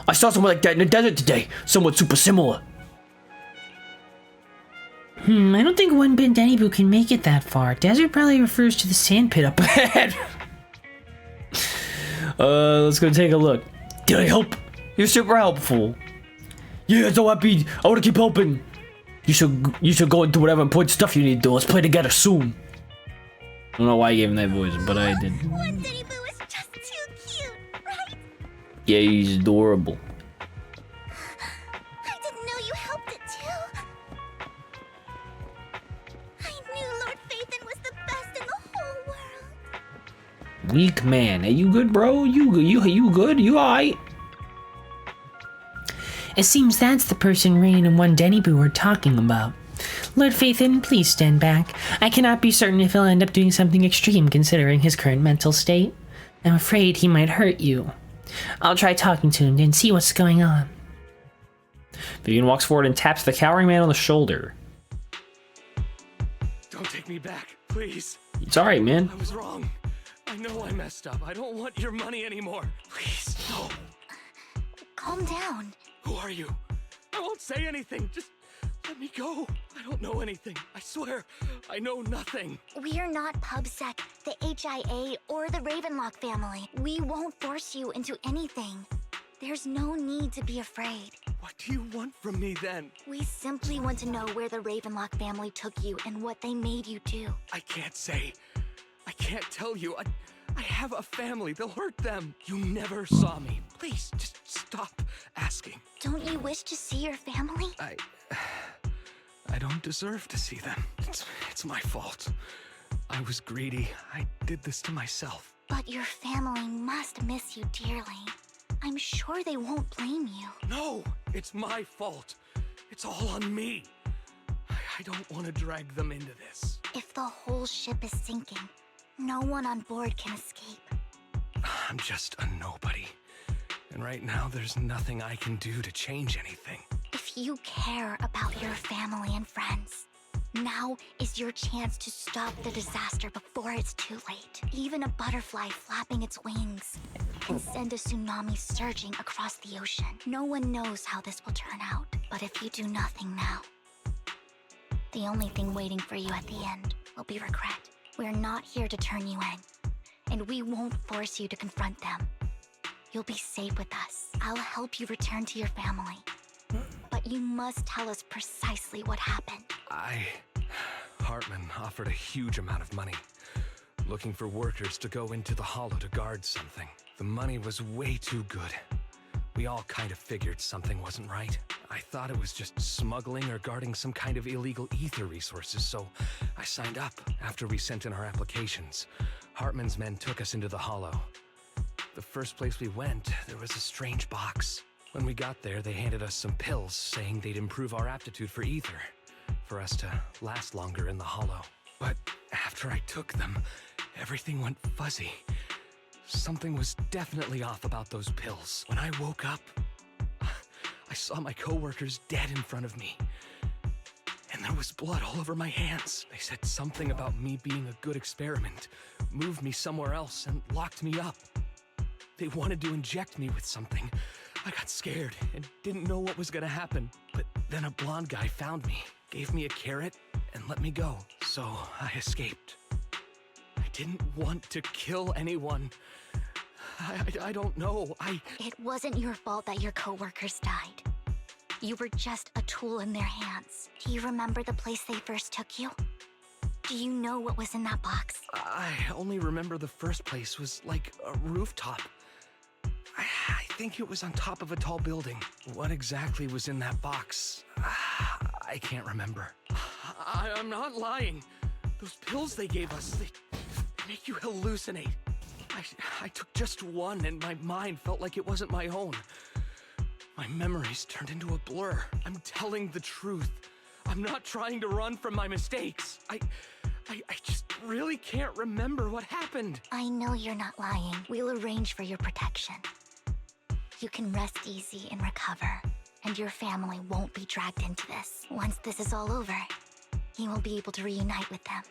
I saw someone like that in the desert today. Someone super similar. I don't think one Ben Denny Boo can make it that far. Desert probably refers to the sand pit up ahead. Let's go take a look. Did I help? You're super helpful. Yeah, so happy. I want to keep helping. You should go and do whatever important stuff you need to do. Let's play together soon. I don't know why I gave him that voice, but I did. One Denny Boo is just too cute, right? Yeah, he's adorable. I didn't know you helped it too. I knew Lord Phaethon was the best in the whole world. Weak man. Hey, you good, bro? You good? You alright? It seems that's the person Rain and one Denny Boo are talking about. Lord Phaethon, please stand back. I cannot be certain if he'll end up doing something extreme considering his current mental state. I'm afraid he might hurt you. I'll try talking to him and see what's going on. Vivian walks forward and taps the cowering man on the shoulder. Don't take me back, please. It's alright, man. I was wrong. I know I messed up. I don't want your money anymore. Please, no. Calm down. Who are you? I won't say anything. Just let me go. I don't know anything. I swear, I know nothing. We are not PubSec, the HIA, or the Ravenlock family. We won't force you into anything. There's no need to be afraid. What do you want from me then? We simply want to know where the Ravenlock family took you and what they made you do. I can't say. I can't tell you. I have a family. They'll hurt them. You never saw me. Please, just stop asking. Don't you wish to see your family? I don't deserve to see them. It's my fault. I was greedy. I did this to myself. But your family must miss you dearly. I'm sure they won't blame you. No, it's my fault. It's all on me. I don't want to drag them into this. If the whole ship is sinking, no one on board can escape. I'm just a nobody. And right now, there's nothing I can do to change anything. If you care about your family and friends, now is your chance to stop the disaster before it's too late. Even a butterfly flapping its wings can send a tsunami surging across the ocean. No one knows how this will turn out, but if you do nothing now, the only thing waiting for you at the end will be regret. We're not here to turn you in, and we won't force you to confront them. You'll be safe with us. I'll help you return to your family. But you must tell us precisely what happened. Hartman offered a huge amount of money, looking for workers to go into the hollow to guard something. The money was way too good. We all kind of figured something wasn't right. I thought it was just smuggling or guarding some kind of illegal ether resources, so I signed up after we sent in our applications. Hartman's men took us into the hollow. The first place we went, there was a strange box. When we got there, they handed us some pills, saying they'd improve our aptitude for ether, for us to last longer in the hollow. But after I took them, everything went fuzzy. Something was definitely off about those pills. When I woke up, I saw my coworkers dead in front of me. And there was blood all over my hands. They said something about me being a good experiment, moved me somewhere else, and locked me up. They wanted to inject me with something. I got scared and didn't know what was gonna happen. But then a blonde guy found me, gave me a carrot, and let me go. So I escaped. I didn't want to kill anyone. I don't know. It wasn't your fault that your coworkers died. You were just a tool in their hands. Do you remember the place they first took you? Do you know what was in that box? I only remember the first place was like a rooftop. I think it was on top of a tall building. What exactly was in that box? I can't remember. I'm not lying. Those pills they gave us, they make you hallucinate. I took just one and my mind felt like it wasn't my own. My memories turned into a blur. I'm telling the truth. I'm not trying to run from my mistakes. I just really can't remember what happened. I know you're not lying. We'll arrange for your protection. You can rest easy and recover, and your family won't be dragged into this. Once this is all over, you will be able to reunite with them.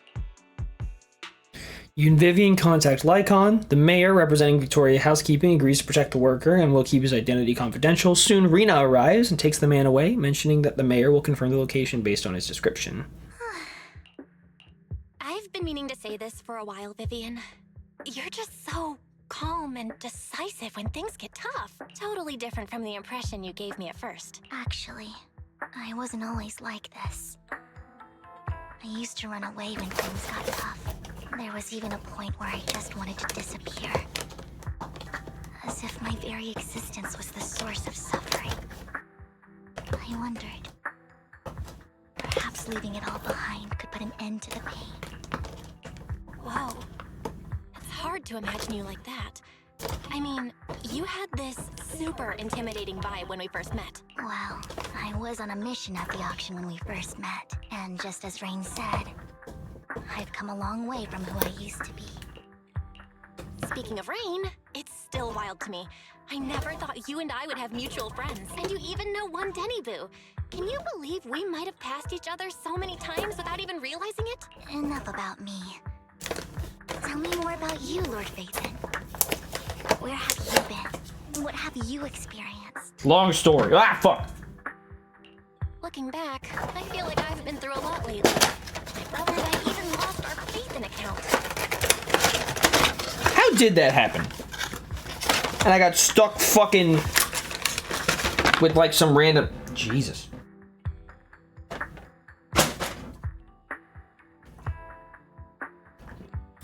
You and Vivian contact Lycon. The mayor, representing Victoria Housekeeping, agrees to protect the worker and will keep his identity confidential. Soon, Rena arrives and takes the man away, mentioning that the mayor will confirm the location based on his description. I've been meaning to say this for a while, Vivian. You're just so calm and decisive when things get tough. Totally different from the impression you gave me at first. Actually, I wasn't always like this. I used to run away when things got tough. There was even a point where I just wanted to disappear. As if my very existence was the source of suffering. I wondered. Perhaps leaving it all behind could put an end to the pain. Whoa. It's hard to imagine you like that. I mean, you had this super intimidating vibe when we first met. Well, I was on a mission at the auction when we first met. And just as Rain said, I've come a long way from who I used to be. Speaking of Rain, it's still wild to me. I never thought you and I would have mutual friends. And you even know one Denny Boo. Can you believe we might have passed each other so many times without even realizing it? Enough about me. Tell me more about you, Lord Phaethon. Where have you been? What have you experienced? Long story. Ah, fuck! Looking back, I feel like I've been through a lot lately. My brother and I even lost our Phaethon account. How did that happen? And I got stuck fucking with like some random... Jesus.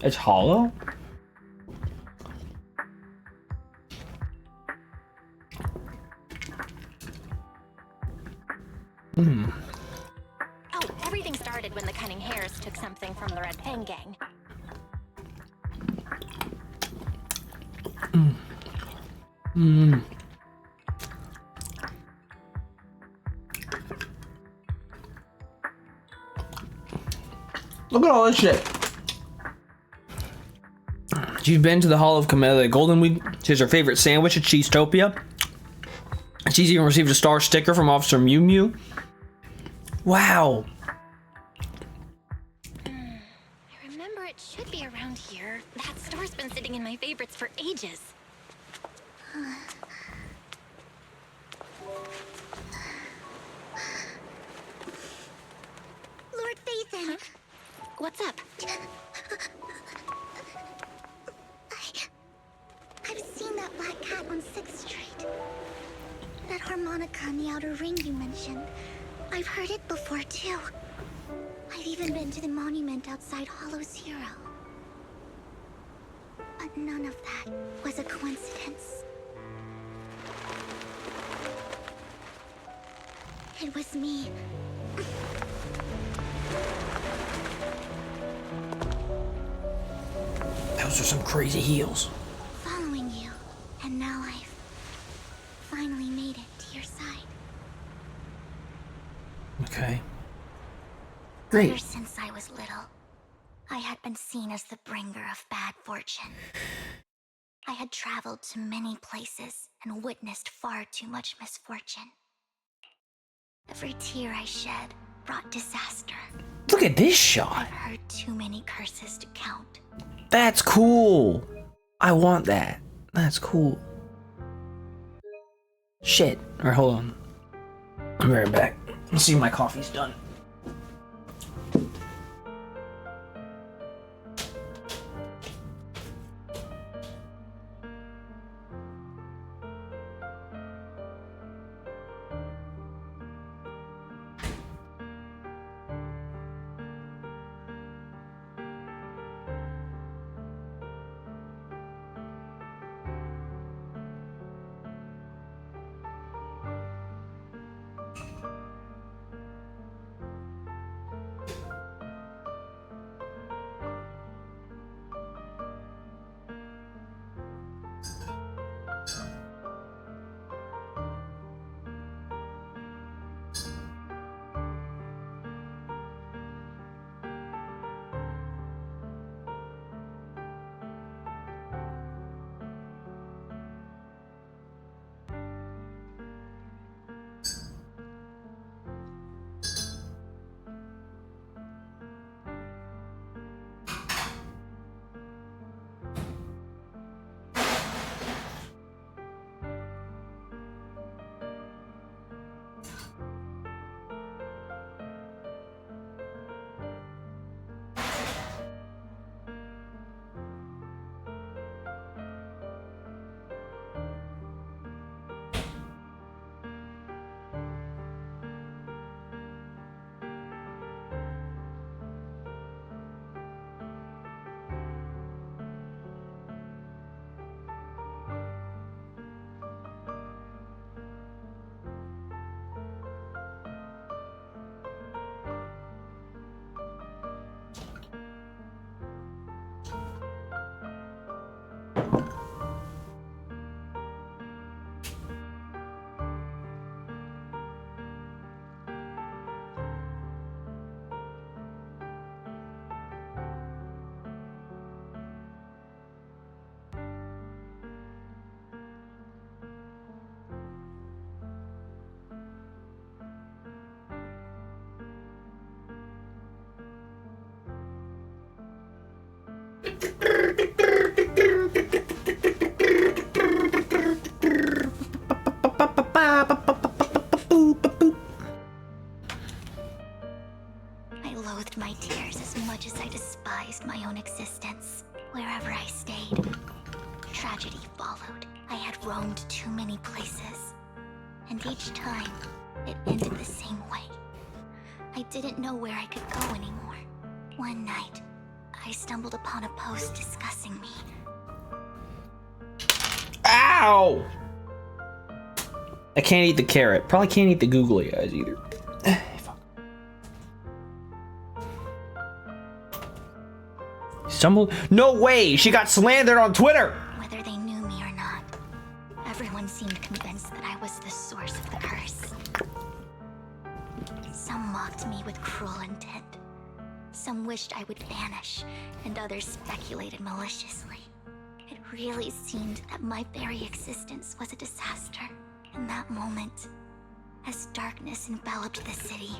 It's hollow? Oh, took something from the Red Fang gang. Look at all this shit. She's been to the Hall of Camellia Golden Week. She has her favorite sandwich at Cheesetopia. She's even received a star sticker from Officer Mew Mew. Wow. I remember it should be around here. That store's been sitting in my favorites for ages. Lord Phaethon! What's up? I've seen that black cat on 6th Street. That harmonica in the outer ring you mentioned. I've heard it before, too. I've even been to the monument outside Hollow Zero. But none of that was a coincidence. It was me. Those are some crazy heels. Following you. And now I've finally made it to your side. Okay. Ever Great. since I was little, I had been seen as the bringer of bad fortune. I had traveled to many places and witnessed far too much misfortune. Every tear I shed brought disaster. Look at this shot. I've heard too many curses to count. That's cool. I want that. That's cool. Shit. Alright, hold on. I'll be right back. Let's see if my coffee's done. I loathed my tears as much as I despised my own existence. Wherever I stayed, tragedy followed. I had roamed too many places, and each time, it ended the same way. I didn't know where I could go anymore. One night, I stumbled upon a post discussing me. Ow! I can't eat the carrot. Probably can't eat the googly eyes either. Fuck. No way! She got slandered on Twitter! Whether they knew me or not, everyone seemed convinced that I was the source of the curse. Some mocked me with cruel intent. Some wished I would vanish, and others speculated maliciously. It really seemed that my very existence was a disaster. In that moment, as darkness enveloped the city,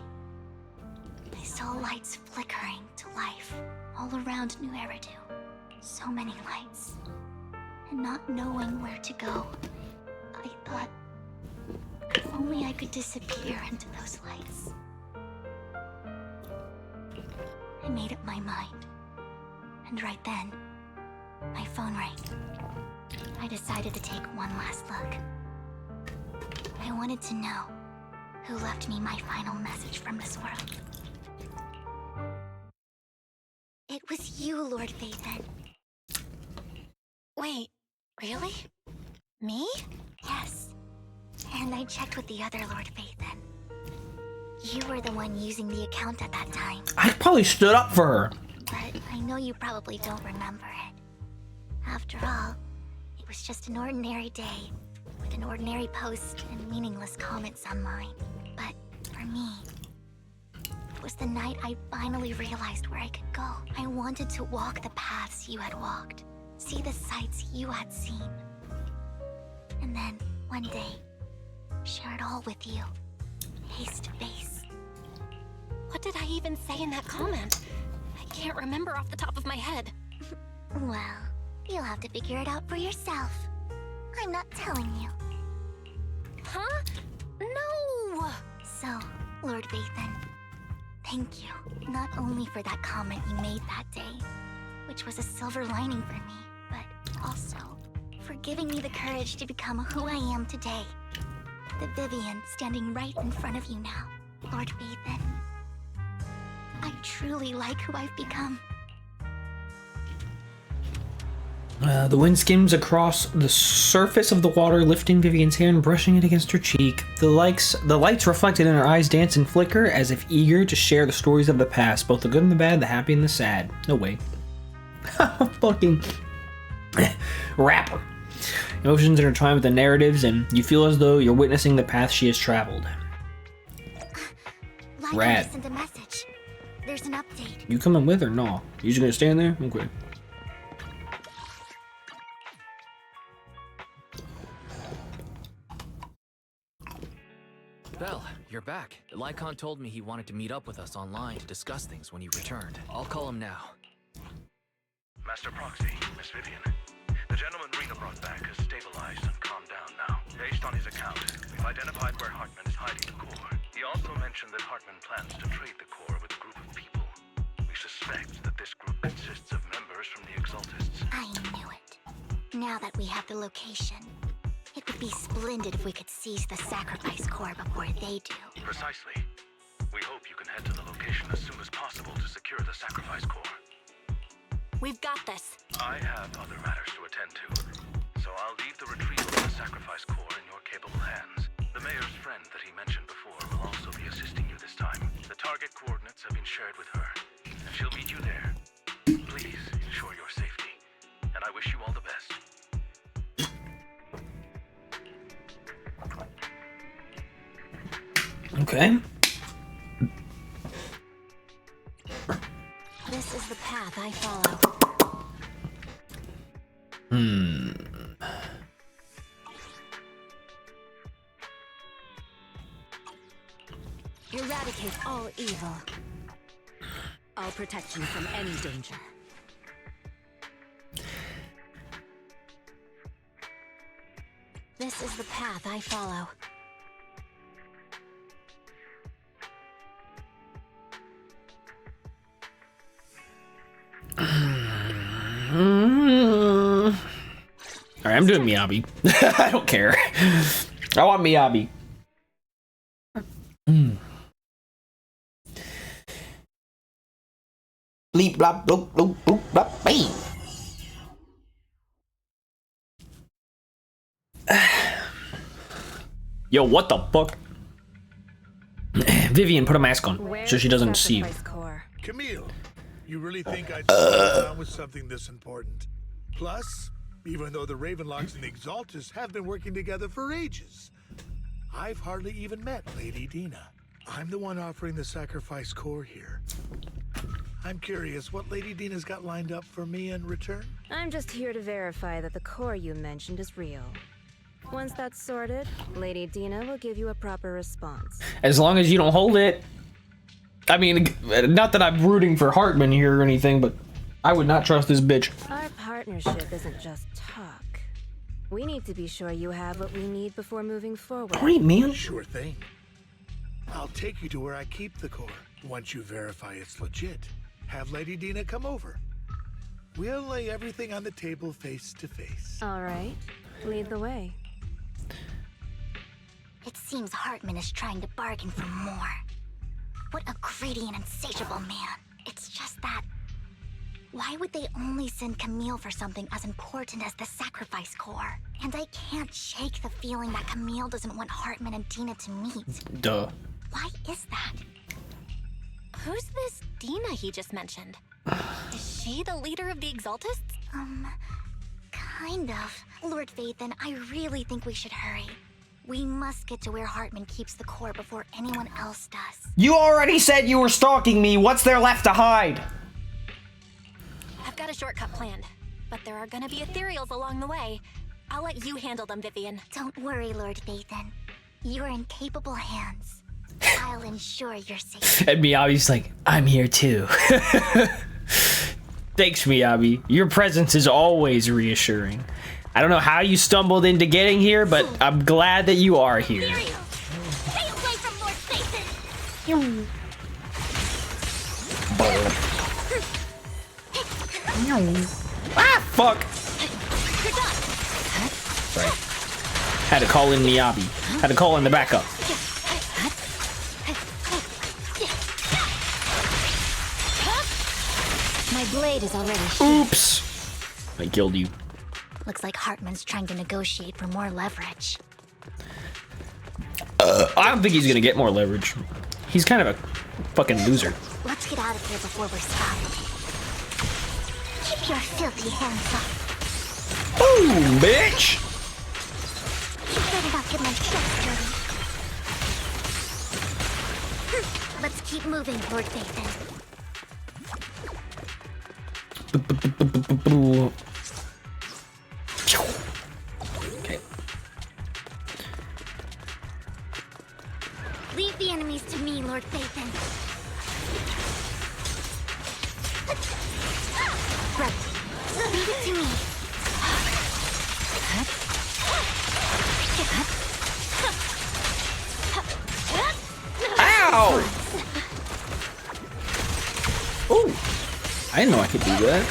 I saw lights flickering to life all around New Eridu. So many lights. And not knowing where to go, I thought, if only I could disappear into those lights. I made up my mind. And right then, my phone rang. I decided to take one last look. I wanted to know who left me my final message from this world. It was you, Lord Phaethon. Wait, really? Me? Yes. And I checked with the other Lord Phaethon. You were the one using the account at that time. I probably stood up for her. But I know you probably don't remember it. After all, it was just an ordinary day, with an ordinary post and meaningless comments online. But for me, it was the night I finally realized where I could go. I wanted to walk the paths you had walked, see the sights you had seen. And then, one day, share it all with you, face to face. What did I even say in that comment? I can't remember off the top of my head. Well, you'll have to figure it out for yourself. I'm not telling you. Huh? No! So, Lord Phaethon, thank you. Not only for that comment you made that day, which was a silver lining for me, but also for giving me the courage to become who I am today. The Vivian standing right in front of you now, Lord Phaethon. I truly like who I've become. The wind skims across the surface of the water, lifting Vivian's hair and brushing it against her cheek. The lights reflected in her eyes dance and flicker as if eager to share the stories of the past, both the good and the bad, the happy and the sad. No way. Fucking rapper. Emotions intertwine with the narratives, and you feel as though you're witnessing the path she has traveled. Rad. Sent a message. There's an update. You coming with or no? You just gonna stand there? Okay. Belle, you're back. Lycon told me he wanted to meet up with us online to discuss things when you returned. I'll call him now. Master Proxy, Miss Vivian. The gentleman Rena brought back has stabilized and calmed down now. Based on his account, we've identified where Hartman is hiding the core. He also mentioned that Hartman plans to trade the core with a group of people. We suspect that this group consists of members from the Exaltists. I knew it. Now that we have the location, it would be splendid if we could seize the sacrifice core before they do. Precisely. We hope you can head to the location as soon as possible to secure the sacrifice core. We've got this. I have other matters to attend to, so I'll leave the retrieval of the sacrifice core in your capable hands. The mayor's friend that he mentioned before will also be assisting you this time. The target coordinates have been shared with her, and she'll meet you there. Please ensure your safety, and I wish you all the best. Okay. This is the path I follow. Eradicate all evil. I'll protect you from any danger. This is the path I follow. Alright, I'm doing Miyabi. I don't care. I want Miyabi. Bleep, blop, bloop, bloop, bloop, blop, bang. Yo, what the fuck? Vivian, put a mask on so she doesn't see you. Camille, You really think I'd slow down with something this important? Plus, even though the Ravenlocks and the Exaltus have been working together for ages, I've hardly even met Lady Dina. I'm the one offering the sacrifice core here. I'm curious what Lady Dina's got lined up for me in return? I'm just here to verify that the core you mentioned is real. Once that's sorted, Lady Dina will give you a proper response. As long as you don't hold it. I mean, not that I'm rooting for Hartman here or anything, but I would not trust this bitch. Our partnership isn't just talk. We need to be sure you have what we need before moving forward. Great, man. Sure thing. I'll take you to where I keep the core. Once you verify it's legit, have Lady Dina come over. We'll lay everything on the table face to face. All right. Lead the way. It seems Hartman is trying to bargain for more. What a greedy and insatiable man. It's just that... why would they only send Camille for something as important as the sacrifice core? And I can't shake the feeling that Camille doesn't want Hartman and Dina to meet. Duh. Why is that? Who's this Dina he just mentioned? Is she the leader of the Exaltists? Kind of. Lord Phaethon, I really think we should hurry. We must get to where Hartman keeps the core before anyone else does. You already said you were stalking me. What's there left to hide? I've got a shortcut planned, but there are gonna be ethereals along the way. I'll let you handle them, Vivian. Don't worry, Lord Phaethon. You're in capable hands. I'll ensure your safety. And Miyabi's like, I'm here too. Thanks, Miyabi. Your presence is always reassuring. I don't know how you stumbled into getting here, but I'm glad that you are here. Stay away from Lord Phaethon! Ah, fuck! Right. Had to call in Miyabi. Had to call in the backup. My blade is already sheathed. Oops! I killed you. Looks like Hartman's trying to negotiate for more leverage. I don't think he's gonna get more leverage. He's kind of a fucking loser. Let's get out of here before we're spotted. Keep your filthy hands off. Boom, bitch! You better not get my tricks dirty. Let's keep moving, Lord Phaethon. Okay. Leave the enemies to me, Lord Phaethon. Right. Leave it to me. Ow! Ooh. I didn't know I could do that.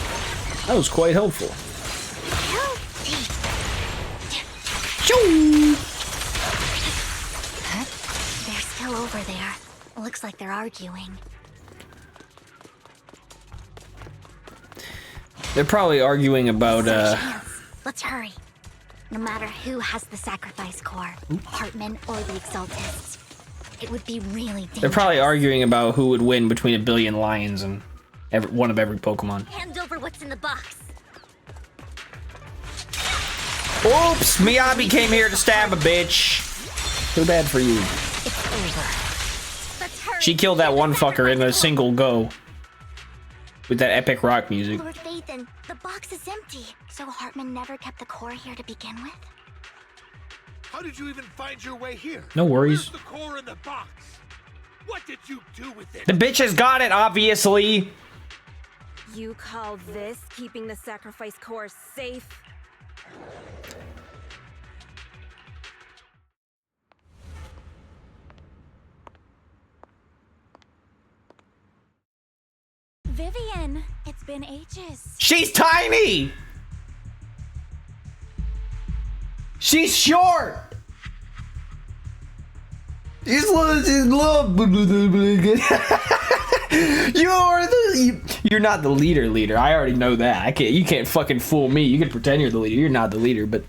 That was quite helpful. They're still over there. Looks like they're arguing. They're probably arguing about, Let's hurry. No matter who has the sacrifice core, Hartman or the Exaltists, it would be really dangerous. They're probably arguing about who would win between a billion lions and one of every Pokemon. Hand over what's in the box. Oops! Miyabi came here to stab a bitch. Too bad for you. It's over. Let's hurry. She killed that one fucker in a single go. With that epic rock music. Lord Phaethon, the box is empty. So Hartman never kept the core here to begin with? How did you even find your way here? No worries. Where's the core in the box? What did you do with it? The bitch has got it, obviously. You call this keeping the sacrifice core safe? Vivian, it's been ages. She's tiny! She's short! She's little. You're not the leader. I already know that. You can't fucking fool me. You can pretend you're the leader. You're not the leader, but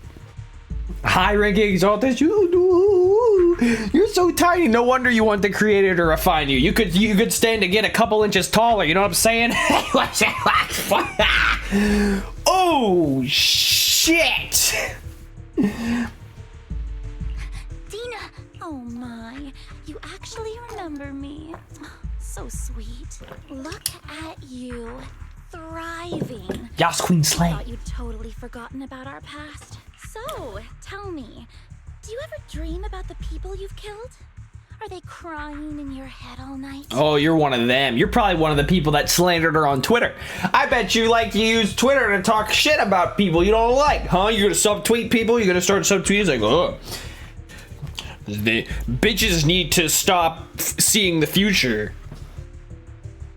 high ranking Exaltus, you do. You're so tiny. No wonder you want the creator to refine you. You could stand to get a couple inches taller. You know what I'm saying? Oh shit! Dina! Oh my, you actually remember me. So sweet. Look at you, thriving. Yas, Queen Slay. I thought you'd totally forgotten about our past. So, tell me, do you ever dream about the people you've killed? Are they crying in your head all night? Oh, you're one of them. You're probably one of the people that slandered her on Twitter. I bet you like to use Twitter to talk shit about people you don't like, huh? You're gonna subtweet people? You're gonna start subtweets like, oh, the bitches need to stop seeing the future.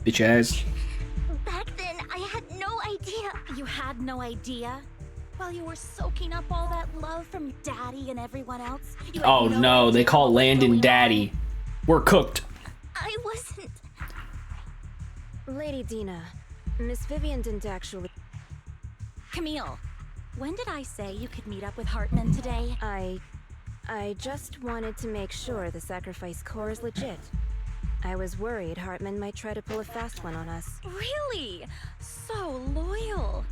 Bitch ass. Back then, I had no idea. You had no idea? While you were soaking up all that love from Daddy and everyone else? Oh no, they call Landon Daddy. We're cooked. I wasn't. Lady Dina, Miss Vivian didn't actually... Camille, when did I say you could meet up with Hartman today? I just wanted to make sure the sacrifice core is legit. I was worried Hartman might try to pull a fast one on us. Really? So loyal.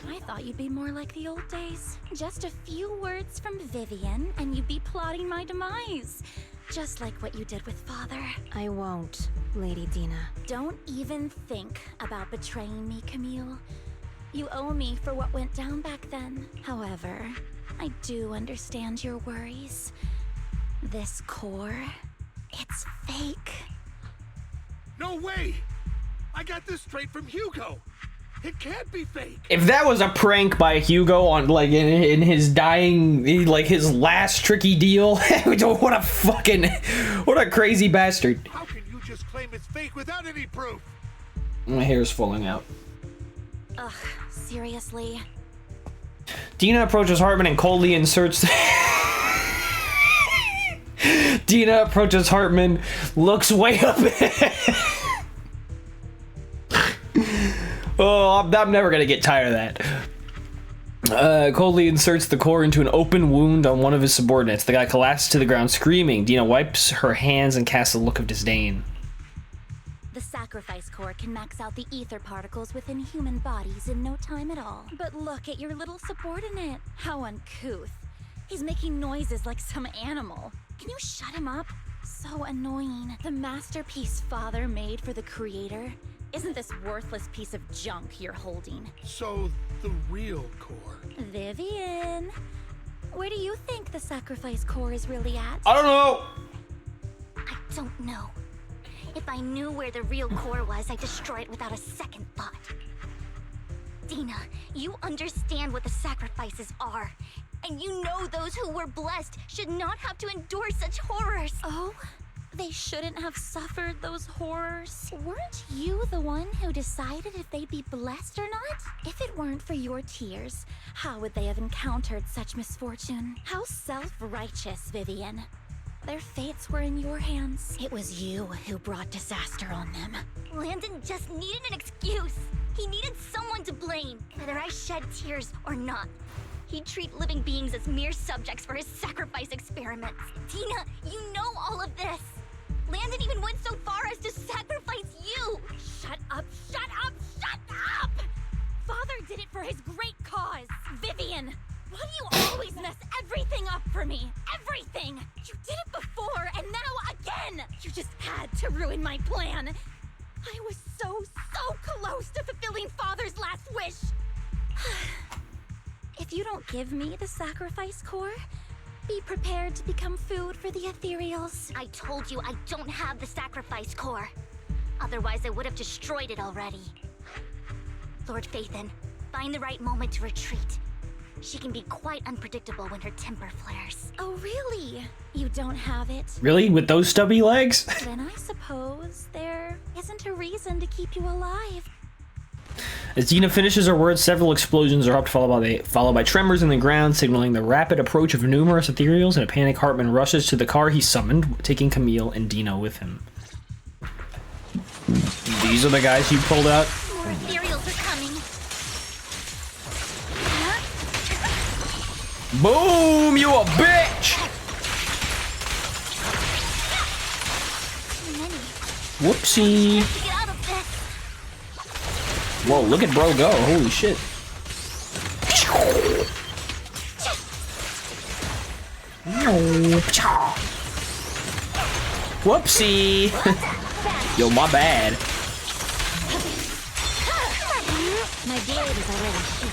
I thought you'd be more like the old days. Just a few words from Vivian, and you'd be plotting my demise. Just like what you did with Father. I won't, Lady Dina. Don't even think about betraying me, Camille. You owe me for what went down back then. However, I do understand your worries. This core, it's fake. No way! I got this straight from Hugo. It can't be fake. If that was a prank by Hugo on like in his dying, like his last tricky deal, what a crazy bastard. How can you just claim it's fake without any proof? My hair's falling out. Ugh, seriously? Dina approaches Hartman and coldly inserts... Dina approaches Hartman, looks way up. Oh, I'm never gonna get tired of that. Coldly inserts the core into an open wound on one of his subordinates. The guy collapses to the ground screaming. Dina wipes her hands and casts a look of disdain. The sacrifice core can max out the ether particles within human bodies in no time at all. But look at your little subordinate. How uncouth. He's making noises like some animal. Can you shut him up? So annoying. The masterpiece Father made for the creator isn't this worthless piece of junk you're holding. So, the real core. Vivian, where do you think the sacrifice core is really at? I don't know. I don't know. If I knew where the real core was, I'd destroy it without a second thought. Dina, you understand what the sacrifices are. And you know those who were blessed should not have to endure such horrors. Oh? They shouldn't have suffered those horrors. Weren't you the one who decided if they'd be blessed or not? If it weren't for your tears, how would they have encountered such misfortune? How self-righteous, Vivian. Their fates were in your hands. It was you who brought disaster on them. Landon just needed an excuse. He needed someone to blame, whether I shed tears or not. He'd treat living beings as mere subjects for his sacrifice experiments. Dina, you know all of this. Landon even went so far as to sacrifice you! Shut up, shut up, shut up! Father did it for his great cause. Vivian, why do you always mess everything up for me? Everything! You did it before, and now again! You just had to ruin my plan. I was so close to fulfilling Father's last wish. If you don't give me the sacrifice core, be prepared to become food for the ethereals. I told you I don't have the sacrifice core. Otherwise, I would have destroyed it already. Lord Phaethon, find the right moment to retreat. She can be quite unpredictable when her temper flares. Oh, really? You don't have it? Really? With those stubby legs? Then I suppose there isn't a reason to keep you alive. As Dina finishes her words, several explosions erupt, followed by tremors in the ground, signaling the rapid approach of numerous ethereals. In a panic, Hartman rushes to the car he summoned, taking Camille and Dina with him. These are the guys you pulled out? More ethereals are coming. Boom! You a bitch! Whoopsie. Get out of this. Whoa, look at bro go. Holy shit. Whoopsie. Yo, my bad. My blade is already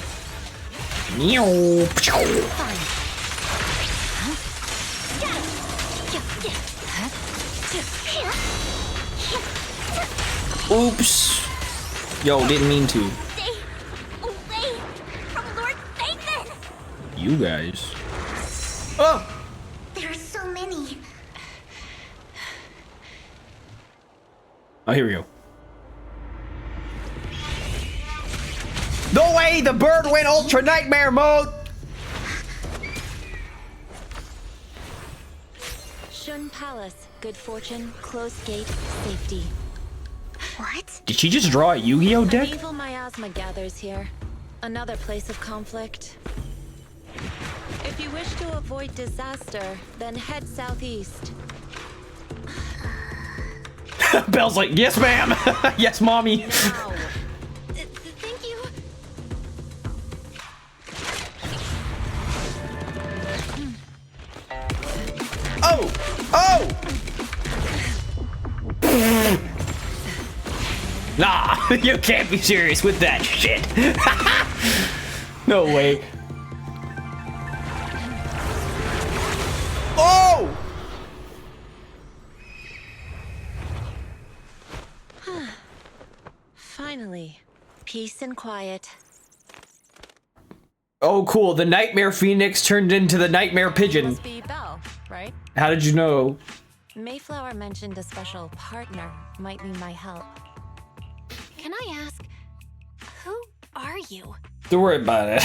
Oops. Yo, didn't mean to. Stay away from Lord Nathan. You guys. Oh! There are so many. Oh, here we go. No way! The bird went ultra nightmare mode! Shun Palace. Good fortune, closed gate, safety. What? Did she just draw a Yu-Gi-Oh An deck? evil miasma gathers here. Another place of conflict. If you wish to avoid disaster, then head southeast. Belle's like, yes ma'am! Yes mommy! Now. Thank you. Oh! Oh! Nah, you can't be serious with that shit. No way. Oh! Finally, peace and quiet. Oh, cool. The Nightmare Phoenix turned into the Nightmare Pigeon. Must be Belle, right? How did you know? Mayflower mentioned a special partner might need my help. Can I ask, who are you? Don't worry about it.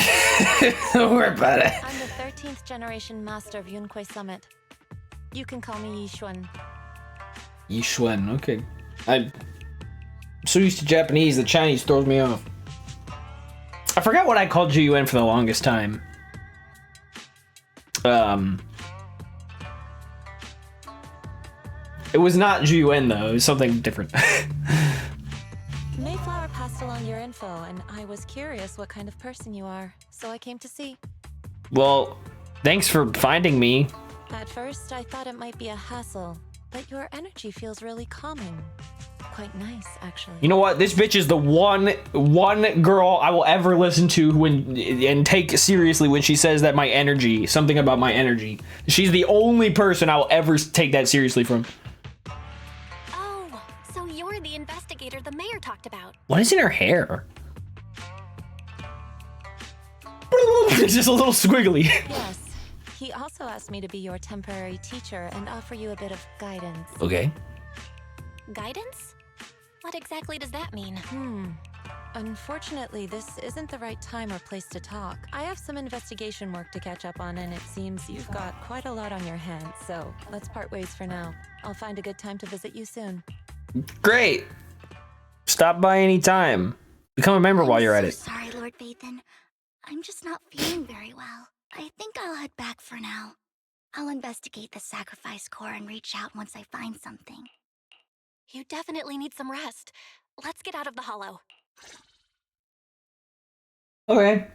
Don't worry about it. I'm the 13th generation master of Yunquei Summit. You can call me Yishuan. Yishuan, okay. I'm so used to Japanese, the Chinese throws me off. I forgot what I called Jun for the longest time. It was not Jun though, it was something different. Mayflower passed along your info, and I was curious what kind of person you are, so I came to see. Well, thanks for finding me. At first, I thought it might be a hassle, but your energy feels really calming. Quite nice, actually. You know what? This bitch is the one girl I will ever listen to and take seriously when she says that my energy, something about my energy. She's the only person I will ever take that seriously from. Oh, so you're the investigator the mayor talked about. What is in her hair? It's just a little squiggly. Yes. He also asked me to be your temporary teacher and offer you a bit of guidance. Okay. Guidance? What exactly does that mean? Unfortunately, this isn't the right time or place to talk. I have some investigation work to catch up on, and it seems you've got quite a lot on your hands, so let's part ways for now. I'll find a good time to visit you soon. Great. Stop by any time. Become a member while you're at it. Sorry, Lord Vathan. I'm just not feeling very well. I think I'll head back for now. I'll investigate the sacrifice core and reach out once I find something. You definitely need some rest. Let's get out of the hollow. Okay.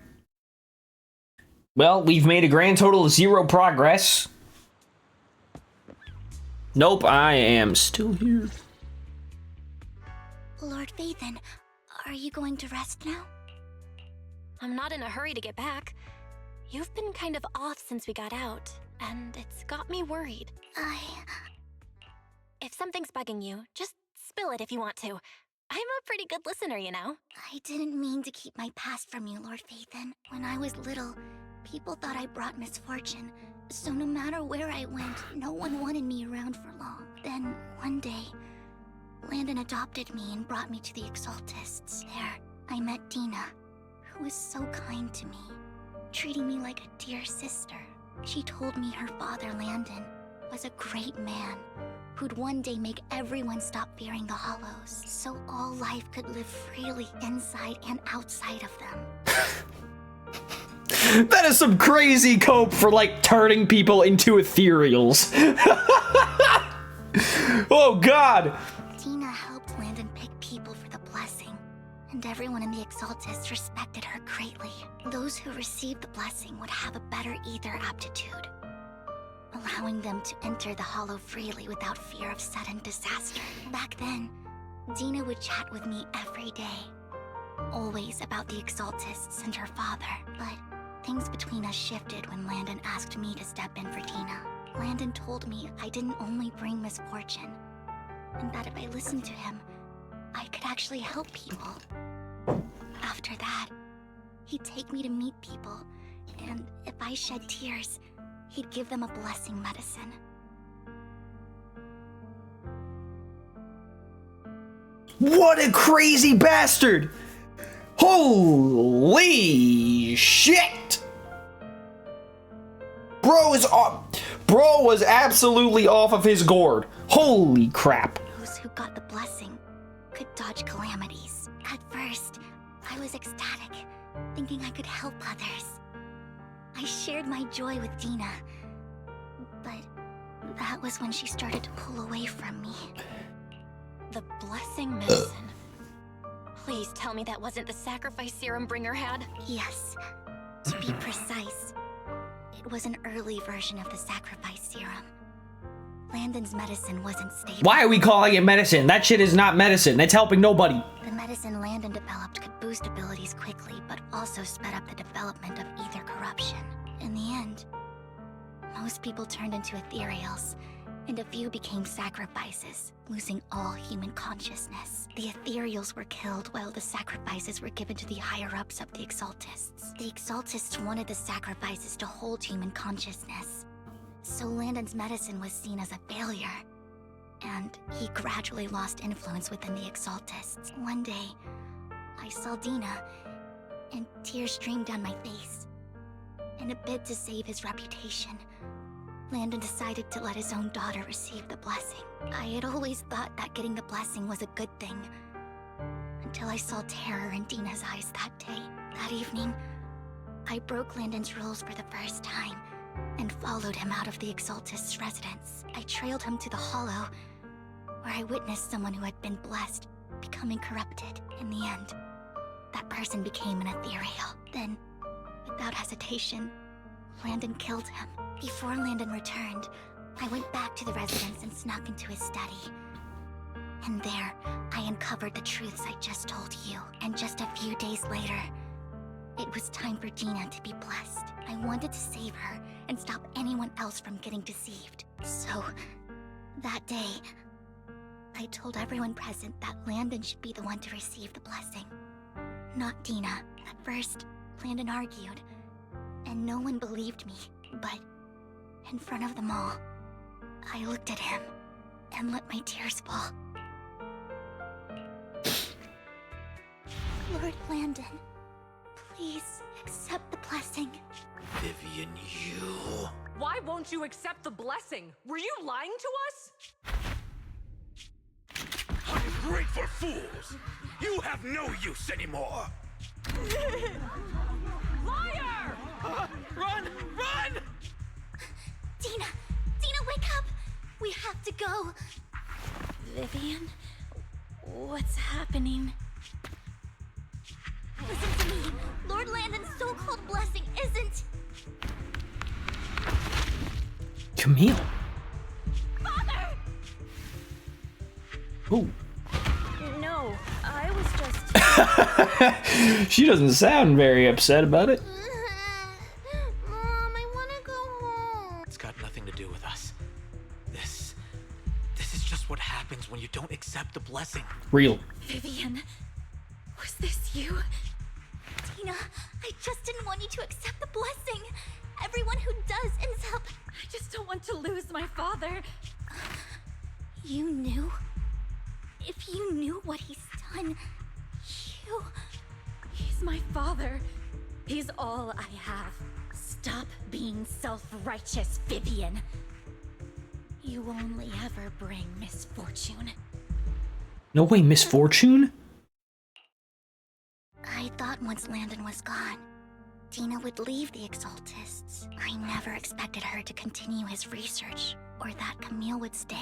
Well, we've made a grand total of 0 progress. Nope, I am still here. Lord Vathan, are you going to rest now? I'm not in a hurry to get back. You've been kind of off since we got out, and it's got me worried. If something's bugging you, just spill it if you want to. I'm a pretty good listener, you know. I didn't mean to keep my past from you, Lord Vathan. When I was little, people thought I brought misfortune. So no matter where I went, no one wanted me around for long. Then, one day, Landon adopted me and brought me to the Exaltists. There, I met Dina, who was so kind to me, treating me like a dear sister. She told me her father, Landon, was a great man who'd one day make everyone stop fearing the Hollows, so all life could live freely inside and outside of them. That is some crazy cope for, like, turning people into ethereals. Oh, God! Dina helped Landon pick people for the blessing, and everyone in the Exaltists respected her greatly. Those who received the blessing would have a better ether aptitude, allowing them to enter the Hollow freely without fear of sudden disaster. Back then, Dina would chat with me every day, always about the Exaltists and her father. But things between us shifted when Landon asked me to step in for Dina. Landon told me I didn't only bring misfortune, and that if I listened to him, I could actually help people. After that, he'd take me to meet people, and if I shed tears, he'd give them a blessing medicine. What a crazy bastard! Holy shit! Bro was absolutely off of his gourd. Holy crap. Those who got the blessing could dodge calamities. At first, I was ecstatic, thinking I could help others. I shared my joy with Dina, but that was when she started to pull away from me. The blessing medicine. Please tell me that wasn't the sacrifice serum Bringer had? Yes. To be precise, it was an early version of the sacrifice serum. Landon's medicine wasn't stable. Why are we calling it medicine? That shit is not medicine. That's helping nobody. The medicine Landon developed could boost abilities quickly, but also sped up the development of ether corruption. In the end, most people turned into ethereals, and a few became sacrifices, losing all human consciousness. The ethereals were killed while the sacrifices were given to the higher-ups of the Exaltists. The Exaltists wanted the sacrifices to hold human consciousness, so Landon's medicine was seen as a failure, and he gradually lost influence within the Exaltists. One day, I saw Dina, and tears streamed down my face. In a bid to save his reputation, Landon decided to let his own daughter receive the blessing. I had always thought that getting the blessing was a good thing, until I saw terror in Dina's eyes that day. That evening, I broke Landon's rules for the first time, and followed him out of the Exaltist's residence. I trailed him to the Hollow, where I witnessed someone who had been blessed becoming corrupted. In the end, that person became an ethereal. Then, without hesitation, Landon killed him. Before Landon returned, I went back to the residence and snuck into his study. And there, I uncovered the truths I just told you. And just a few days later, it was time for Dina to be blessed. I wanted to save her and stop anyone else from getting deceived. So, that day, I told everyone present that Landon should be the one to receive the blessing, not Dina. At first, Landon argued, and no one believed me, but in front of them all, I looked at him and let my tears fall. Lord Landon, please accept the blessing. Vivian, you... Why won't you accept the blessing? Were you lying to us? Ungrateful fools! You have no use anymore! Liar! Run! Run! Dina! Dina, wake up! We have to go! Vivian? What's happening? Listen to me! Lord Landon's so-called blessing isn't... Camille. Father! Ooh. No, I was just... She doesn't sound very upset about it. Mom, I want to go home. It's got nothing to do with us. This is just what happens when you don't accept the blessing. Real. Vivian, was this you? Dina, I just didn't want you to accept the blessing. Everyone who does ends up... I just don't want to lose my father. You knew? If you knew what he's done, you... He's my father. He's all I have. Stop being self-righteous, Vivian. You only ever bring misfortune. No way, misfortune? I thought once Landon was gone, Dina would leave the Exaltists. I never expected her to continue his research, or that Camille would stay.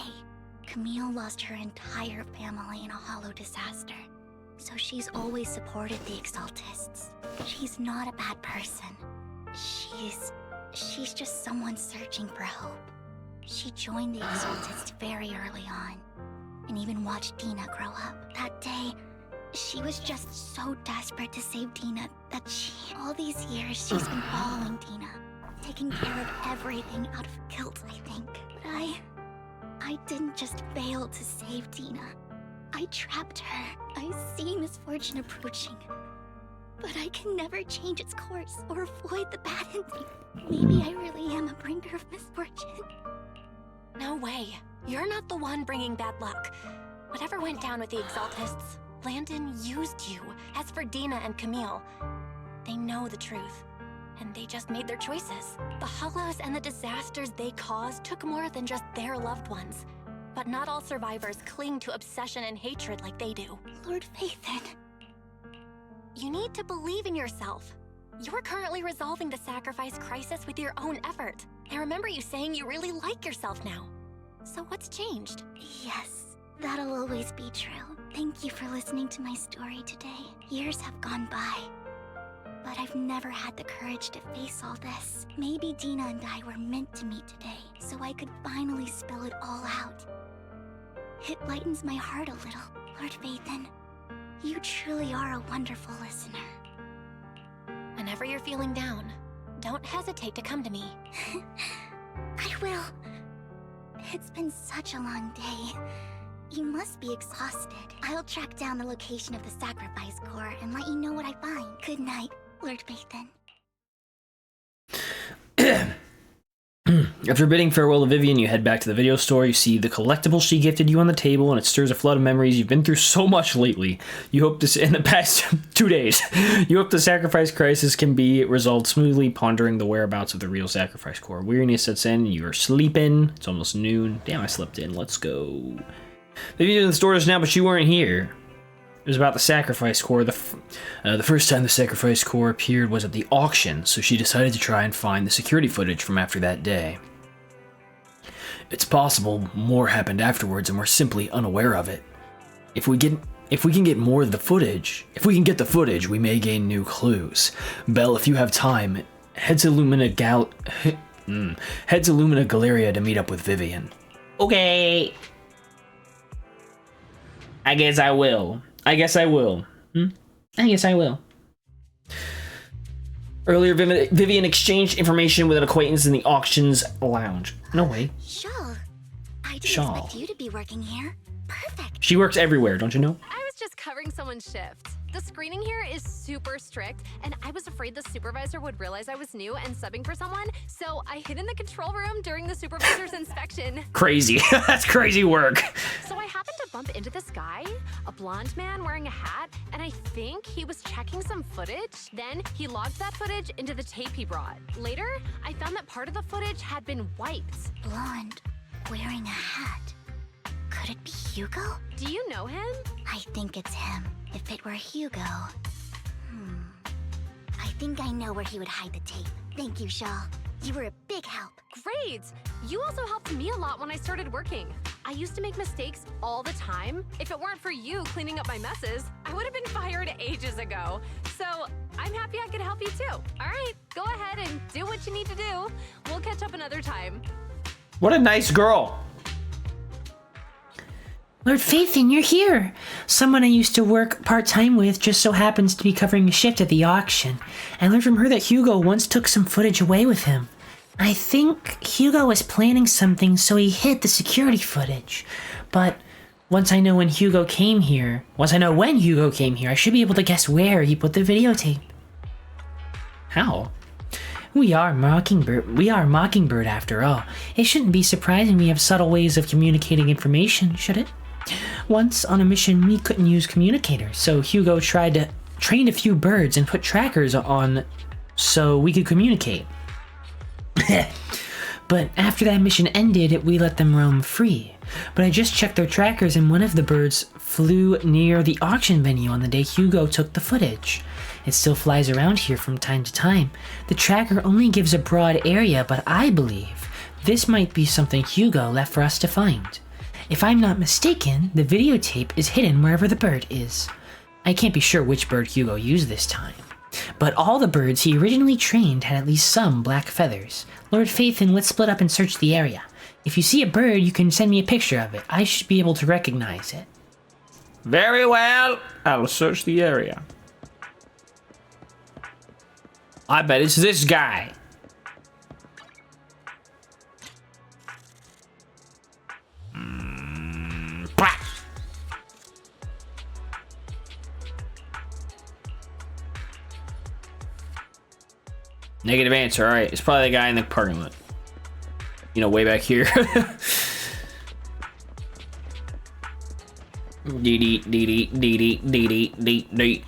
Camille lost her entire family in a hollow disaster, so she's always supported the Exaltists. She's not a bad person. She's just someone searching for hope. She joined the Exaltists very early on, and even watched Dina grow up. That day, she was just so desperate to save Dina that all these years, she's been following Dina, taking care of everything out of guilt, I think. But I didn't just fail to save Dina. I trapped her. I see misfortune approaching, but I can never change its course or avoid the bad ending. Maybe I really am a bringer of misfortune. No way. You're not the one bringing bad luck. Whatever went down with the Exaltists, Landon used you. As for Dina and Camille, they know the truth, and they just made their choices. The Hollows and the disasters they caused took more than just their loved ones. But not all survivors cling to obsession and hatred like they do. Lord Phaethon. You need to believe in yourself. You're currently resolving the sacrifice crisis with your own effort. I remember you saying you really like yourself now. So what's changed? Yes, that'll always be true. Thank you for listening to my story today. Years have gone by, but I've never had the courage to face all this. Maybe Dina and I were meant to meet today, so I could finally spill it all out. It lightens my heart a little. Lord Phaethon, you truly are a wonderful listener. Whenever you're feeling down, don't hesitate to come to me. I will. It's been such a long day. You must be exhausted. I'll track down the location of the sacrifice core and let you know what I find. Good night, Lord Phaethon. After bidding farewell to Vivian, you head back to the video store. You see the collectible she gifted you on the table, and it stirs a flood of memories. You've been through so much lately. You hope this in the past 2 days. You hope the sacrifice crisis can be resolved smoothly, pondering the whereabouts of the real sacrifice core. Weariness sets in. You are sleeping. It's almost noon. Damn, I slept in. Let's go. Vivian's in the store just now, but you weren't here. It was about the sacrifice core. The first time the sacrifice core appeared was at the auction, so she decided to try and find the security footage from after that day. It's possible more happened afterwards and we're simply unaware of it. If we can get more of the footage, we may gain new clues. Belle, if you have time, head to Lumina Galeria to meet up with Vivian. Okay. I guess I will. I guess I will. Earlier, Vivian exchanged information with an acquaintance in the auctions lounge. No way. Shaw, I didn't expect you to be working here. Perfect. She works everywhere, don't you know? I was just covering someone's shift. The screening here is super strict, and I was afraid the supervisor would realize I was new and subbing for someone, so I hid in the control room during the supervisor's inspection. Crazy. That's crazy work. So I happened to bump into this guy, a blonde man wearing a hat, and I think he was checking some footage. Then he logged that footage into the tape he brought. Later, I found that part of the footage had been wiped. Blonde, wearing a hat. Could it be Hugo? Do you know him? I think it's him. If it were Hugo... I think I know where he would hide the tape. Thank you, Shaw. You were a big help. Great! You also helped me a lot when I started working. I used to make mistakes all the time. If it weren't for you cleaning up my messes, I would have been fired ages ago. So I'm happy I could help you too. All right, go ahead and do what you need to do. We'll catch up another time. What a nice girl. Lord Phaethon, you're here. Someone I used to work part-time with just so happens to be covering a shift at the auction. I learned from her that Hugo once took some footage away with him. I think Hugo was planning something, so he hid the security footage. But once I know when Hugo came here, I should be able to guess where he put the videotape. How? We are Mockingbird after all. It shouldn't be surprising we have subtle ways of communicating information, should it? Once on a mission, we couldn't use communicators, so Hugo tried to train a few birds and put trackers on so we could communicate. But after that mission ended, we let them roam free. But I just checked their trackers and one of the birds flew near the auction venue on the day Hugo took the footage. It still flies around here from time to time. The tracker only gives a broad area, but I believe this might be something Hugo left for us to find. If I'm not mistaken, the videotape is hidden wherever the bird is. I can't be sure which bird Hugo used this time, but all the birds he originally trained had at least some black feathers. Lord Phaethon, let's split up and search the area. If you see a bird, you can send me a picture of it. I should be able to recognize it. Very well. I'll search the area. I bet it's this guy. Negative answer. All right, it's probably the guy in the parking lot. You know, way back here. Dee dee dee dee dee dee dee dee dee.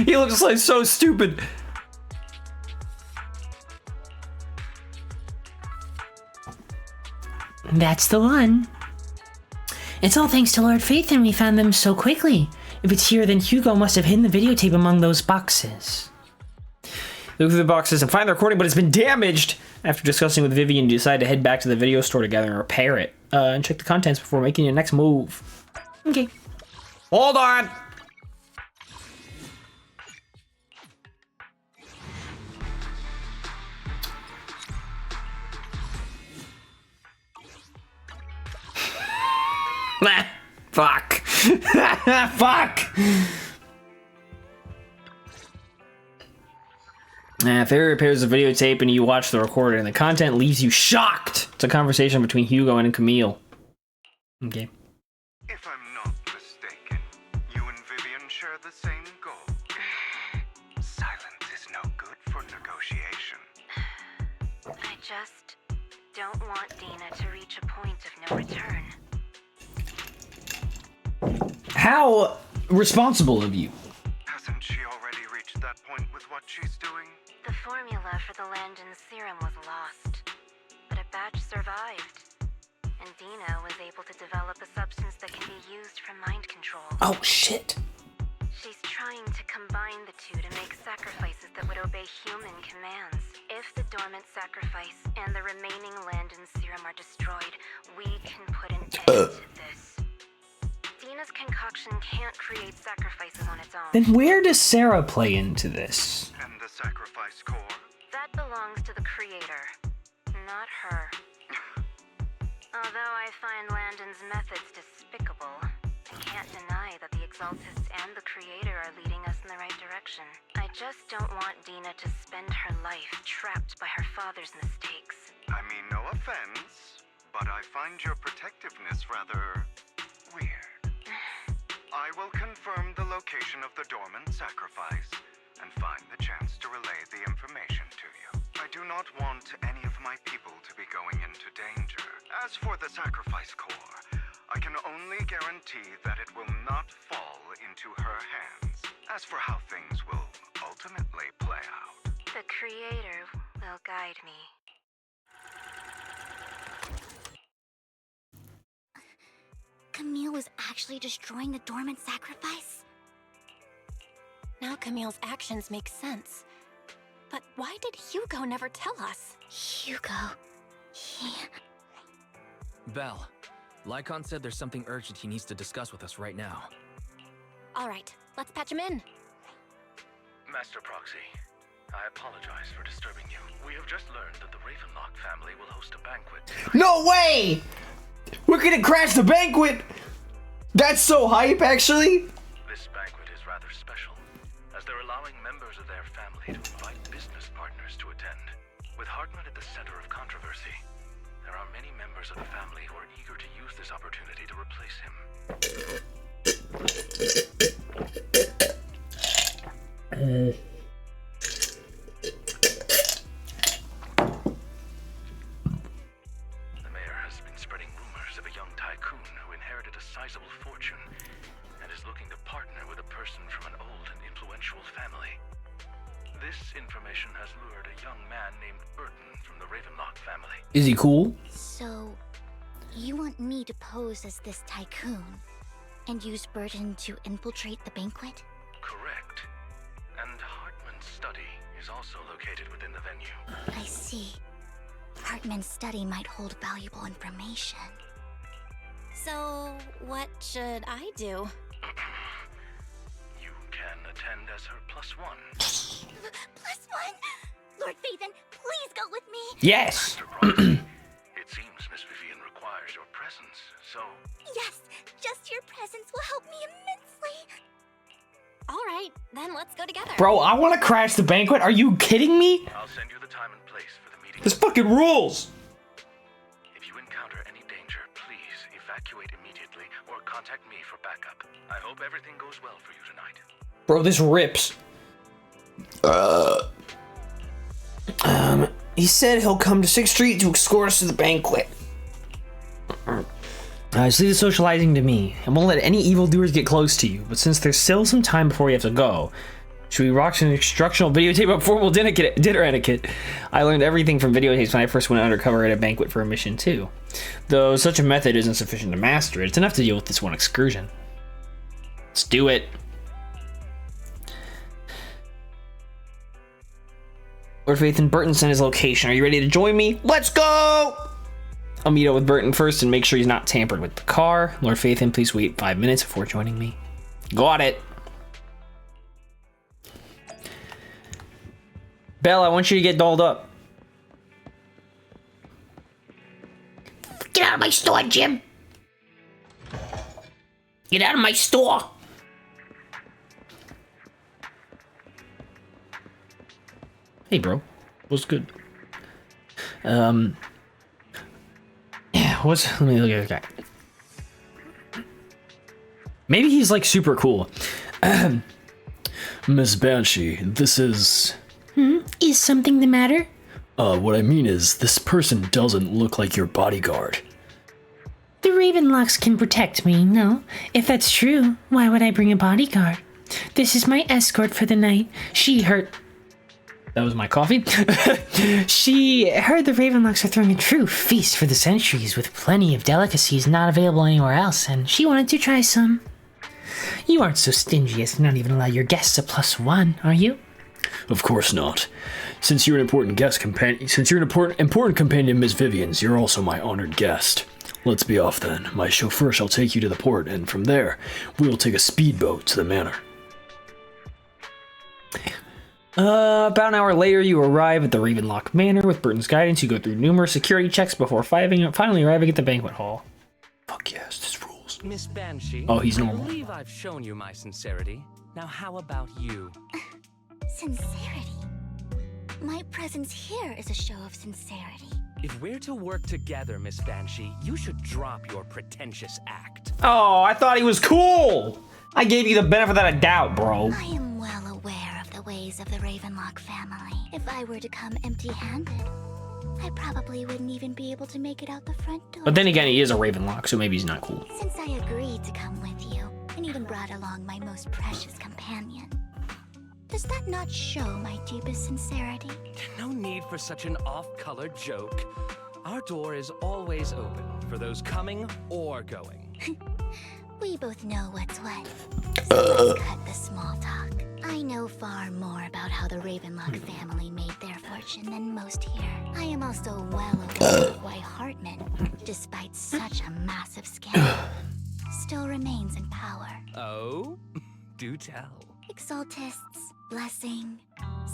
He looks like so stupid. That's the one. It's all thanks to Lord Phaethon we found them so quickly. If it's here, then Hugo must have hidden the videotape among those boxes. Look through the boxes and find the recording, but it's been damaged. After discussing with Vivian, you decide to head back to the video store together and repair it. And check the contents before making your next move. Okay. Hold on! Fuck. Fuck! If Harry repairs the videotape and you watch the recording, the content leaves you shocked. It's a conversation between Hugo and Camille. Okay. If I'm not mistaken, you and Vivian share the same goal. Silence is no good for negotiation. I just don't want Dina to reach a point of no return. How responsible of you. Hasn't she already reached that point with what she's doing? The formula for the Landon serum was lost, but a batch survived, and Dina was able to develop a substance that can be used for mind control. Oh, shit. She's trying to combine the two to make sacrifices that would obey human commands. If the dormant sacrifice and the remaining Landon serum are destroyed, we can put an end to this. Dina's concoction can't create sacrifices on its own. Then where does Sarah play into this? And the sacrifice core? That belongs to the creator, not her. Although I find Landon's methods despicable, I can't deny that the Exaltists and the creator are leading us in the right direction. I just don't want Dina to spend her life trapped by her father's mistakes. I mean, no offense, but I find your protectiveness rather weird. I will confirm the location of the dormant sacrifice and find the chance to relay the information to you. I do not want any of my people to be going into danger. As for the sacrifice core, I can only guarantee that it will not fall into her hands. As for how things will ultimately play out, The creator will guide me. Camille was actually destroying the dormant sacrifice? Now Camille's actions make sense. But why did Hugo never tell us? Hugo... he... Belle, Lycon said there's something urgent he needs to discuss with us right now. All right, let's patch him in. Master Proxy, I apologize for disturbing you. We have just learned that the Ravenlock family will host a banquet. No way! We're gonna crash the banquet! That's so hype, actually! This banquet is rather special, as they're allowing members of their family to invite business partners to attend. With Hartman at the center of controversy, there are many members of the family who are eager to use this opportunity to replace him. The mayor has been spreading rumors of a young tycoon who inherited a sizable fortune and is looking to partner with a person from an old and influential family. This information has lured a young man named Burton from the Ravenlock family. Is he cool? So, you want me to pose as this tycoon and use Burton to infiltrate the banquet? Correct. And is also located within the venue. I see. Hartman's study might hold valuable information. So, what should I do? You can attend as her +1. +1? Lord Phaethon, please go with me. Yes. It seems Miss Vivian requires your presence, so... Yes, just your presence will help me immensely. All right, then let's go together. Bro, I want to crash the banquet. Are you kidding me? I'll send you the time and place for the meeting. This fucking rules. If you encounter any danger, please evacuate immediately or contact me for backup. I hope everything goes well for you tonight. Bro, this rips. He said he'll come to 6th Street to escort us to the banquet. Just leave the socializing to me, and won't let any evildoers get close to you. But since there's still some time before we have to go, should we rock some instructional videotape about formal dinner etiquette? I learned everything from videotapes when I first went undercover at a banquet for a mission too. Though such a method isn't sufficient to master it, it's enough to deal with this one excursion. Let's do it. Lord Phaethon, Burton sent his location. Are you ready to join me? Let's go! I'll meet up with Burton first and make sure he's not tampered with the car. Lord Phaethon, please wait 5 minutes before joining me. Got it. Belle, I want you to get dolled up. Get out of my store, Jim. Get out of my store. Hey, bro. What's good? Let me look at this guy. Maybe he's like super cool. Miss Banshee, this is... Is something the matter? What I mean is, this person doesn't look like your bodyguard. The Ravenlocks can protect me, no? If that's true, why would I bring a bodyguard? This is my escort for the night. That was my coffee. She heard the Ravenlocks are throwing a true feast for the centuries with plenty of delicacies not available anywhere else, and she wanted to try some. You aren't so stingy as to not even allow your guests a +1, are you? Of course not. Since you're an important important companion, Miss Vivian's, you're also my honored guest. Let's be off then. My chauffeur shall take you to the port, and from there, we'll take a speedboat to the manor. About an hour later, you arrive at the Ravenlock Manor. With Burton's guidance, you go through numerous security checks before finally arriving at the banquet hall. Fuck yes, this rules. Miss Banshee. Oh, he's normal. I believe I've shown you my sincerity. Now how about you? Sincerity? My presence here is a show of sincerity. If we're to work together, Miss Banshee, you should drop your pretentious act. Oh, I thought he was cool! I gave you the benefit of the doubt, bro. I am well aware of the ways of the Ravenlock family. If I were to come empty-handed, I probably wouldn't even be able to make it out the front door. But then again, he is a Ravenlock, so maybe he's not cool. Since I agreed to come with you, and even brought along my most precious companion, does that not show my deepest sincerity? No need for such an off-color joke. Our door is always open for those coming or going. We both know what's what. So let's cut the small talk. I know far more about how the Ravenlock family made their fortune than most here. I am also well aware of why Hartman, despite such a massive scandal, still remains in power. Oh? Do tell. Exaltists, blessing,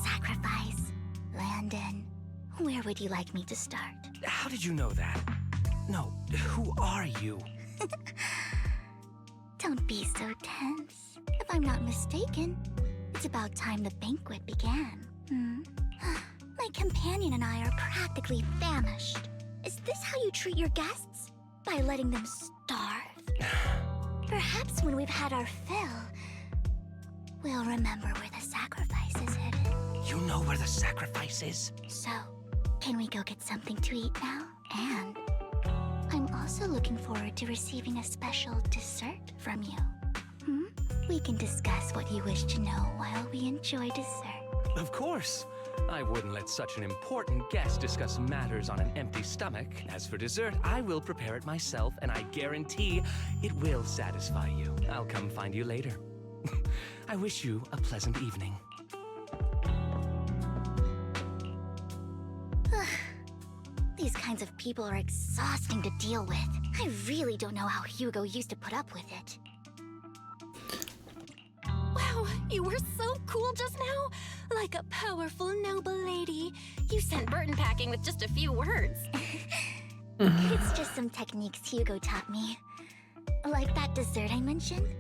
sacrifice, Landon. Where would you like me to start? How did you know that? No, who are you? Don't be so tense. If I'm not mistaken, it's about time the banquet began. My companion and I are practically famished. Is this how you treat your guests? By letting them starve? Perhaps when we've had our fill, we'll remember where the sacrifice is hidden. You know where the sacrifice is? So, can we go get something to eat now? And I'm also looking forward to receiving a special dessert from you. We can discuss what you wish to know while we enjoy dessert. Of course. I wouldn't let such an important guest discuss matters on an empty stomach. As for dessert, I will prepare it myself, and I guarantee it will satisfy you. I'll come find you later. I wish you a pleasant evening. These kinds of people are exhausting to deal with. I really don't know how Hugo used to put up with it. Wow, you were so cool just now. Like a powerful, noble lady. You sent Burton packing with just a few words. It's just some techniques Hugo taught me. Like that dessert I mentioned.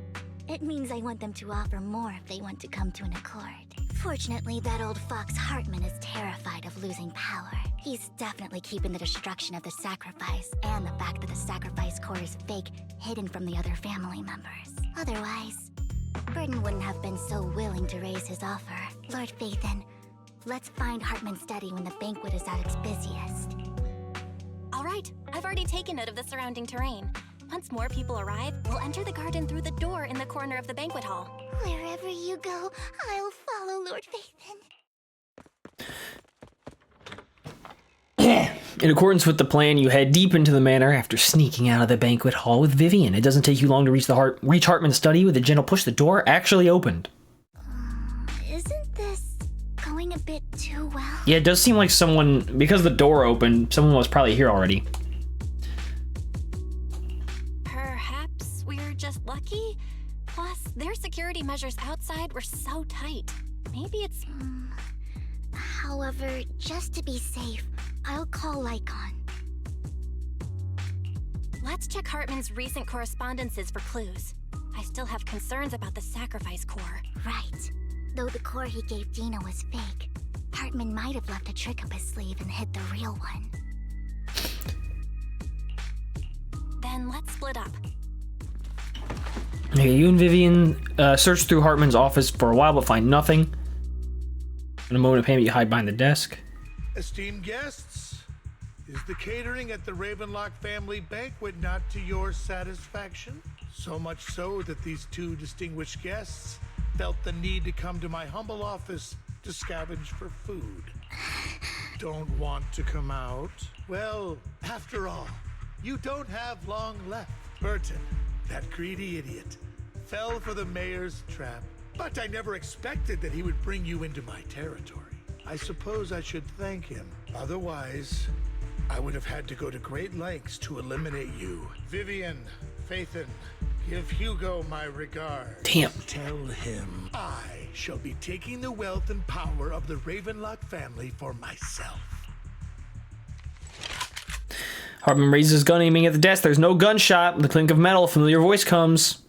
It means I want them to offer more if they want to come to an accord. Fortunately, that old fox Hartman is terrified of losing power. He's definitely keeping the destruction of the sacrifice and the fact that the sacrifice core is fake hidden from the other family members. Otherwise, Burton wouldn't have been so willing to raise his offer. Lord Phaethon, let's find Hartman's study when the banquet is at its busiest. All right, I've already taken note of the surrounding terrain. Once more people arrive, we'll enter the garden through the door in the corner of the banquet hall. Wherever you go, I'll follow, Lord Phaethon. In accordance with the plan, you head deep into the manor after sneaking out of the banquet hall with Vivian. It doesn't take you long to reach Hartman's study. With a gentle push, the door actually opened. Isn't this going a bit too well? Yeah, it does seem like someone, because the door opened, someone was probably here already. Perhaps we're just lucky? Plus, their security measures outside were so tight. Maybe it's... However, just to be safe, I'll call Lycon. Let's check Hartman's recent correspondences for clues. I still have concerns about the sacrifice core. Right. Though the core he gave Dina was fake, Hartman might have left a trick up his sleeve and hid the real one. Then let's split up. Okay, you and Vivian search through Hartman's office for a while but find nothing. In a moment of payment, you hide behind the desk. Esteemed guests, is the catering at the Ravenlock family banquet not to your satisfaction? So much so that these two distinguished guests felt the need to come to my humble office to scavenge for food. Don't want to come out? Well, after all, you don't have long left. Burton, that greedy idiot, fell for the mayor's trap. But I never expected that he would bring you into my territory. I suppose I should thank him. Otherwise, I would have had to go to great lengths to eliminate you. Vivian, Phaethon, give Hugo my regards. Damn. Tell him I shall be taking the wealth and power of the Ravenlock family for myself. Hartman raises his gun, aiming at the desk. There's no gunshot. With the clink of metal, a familiar voice comes.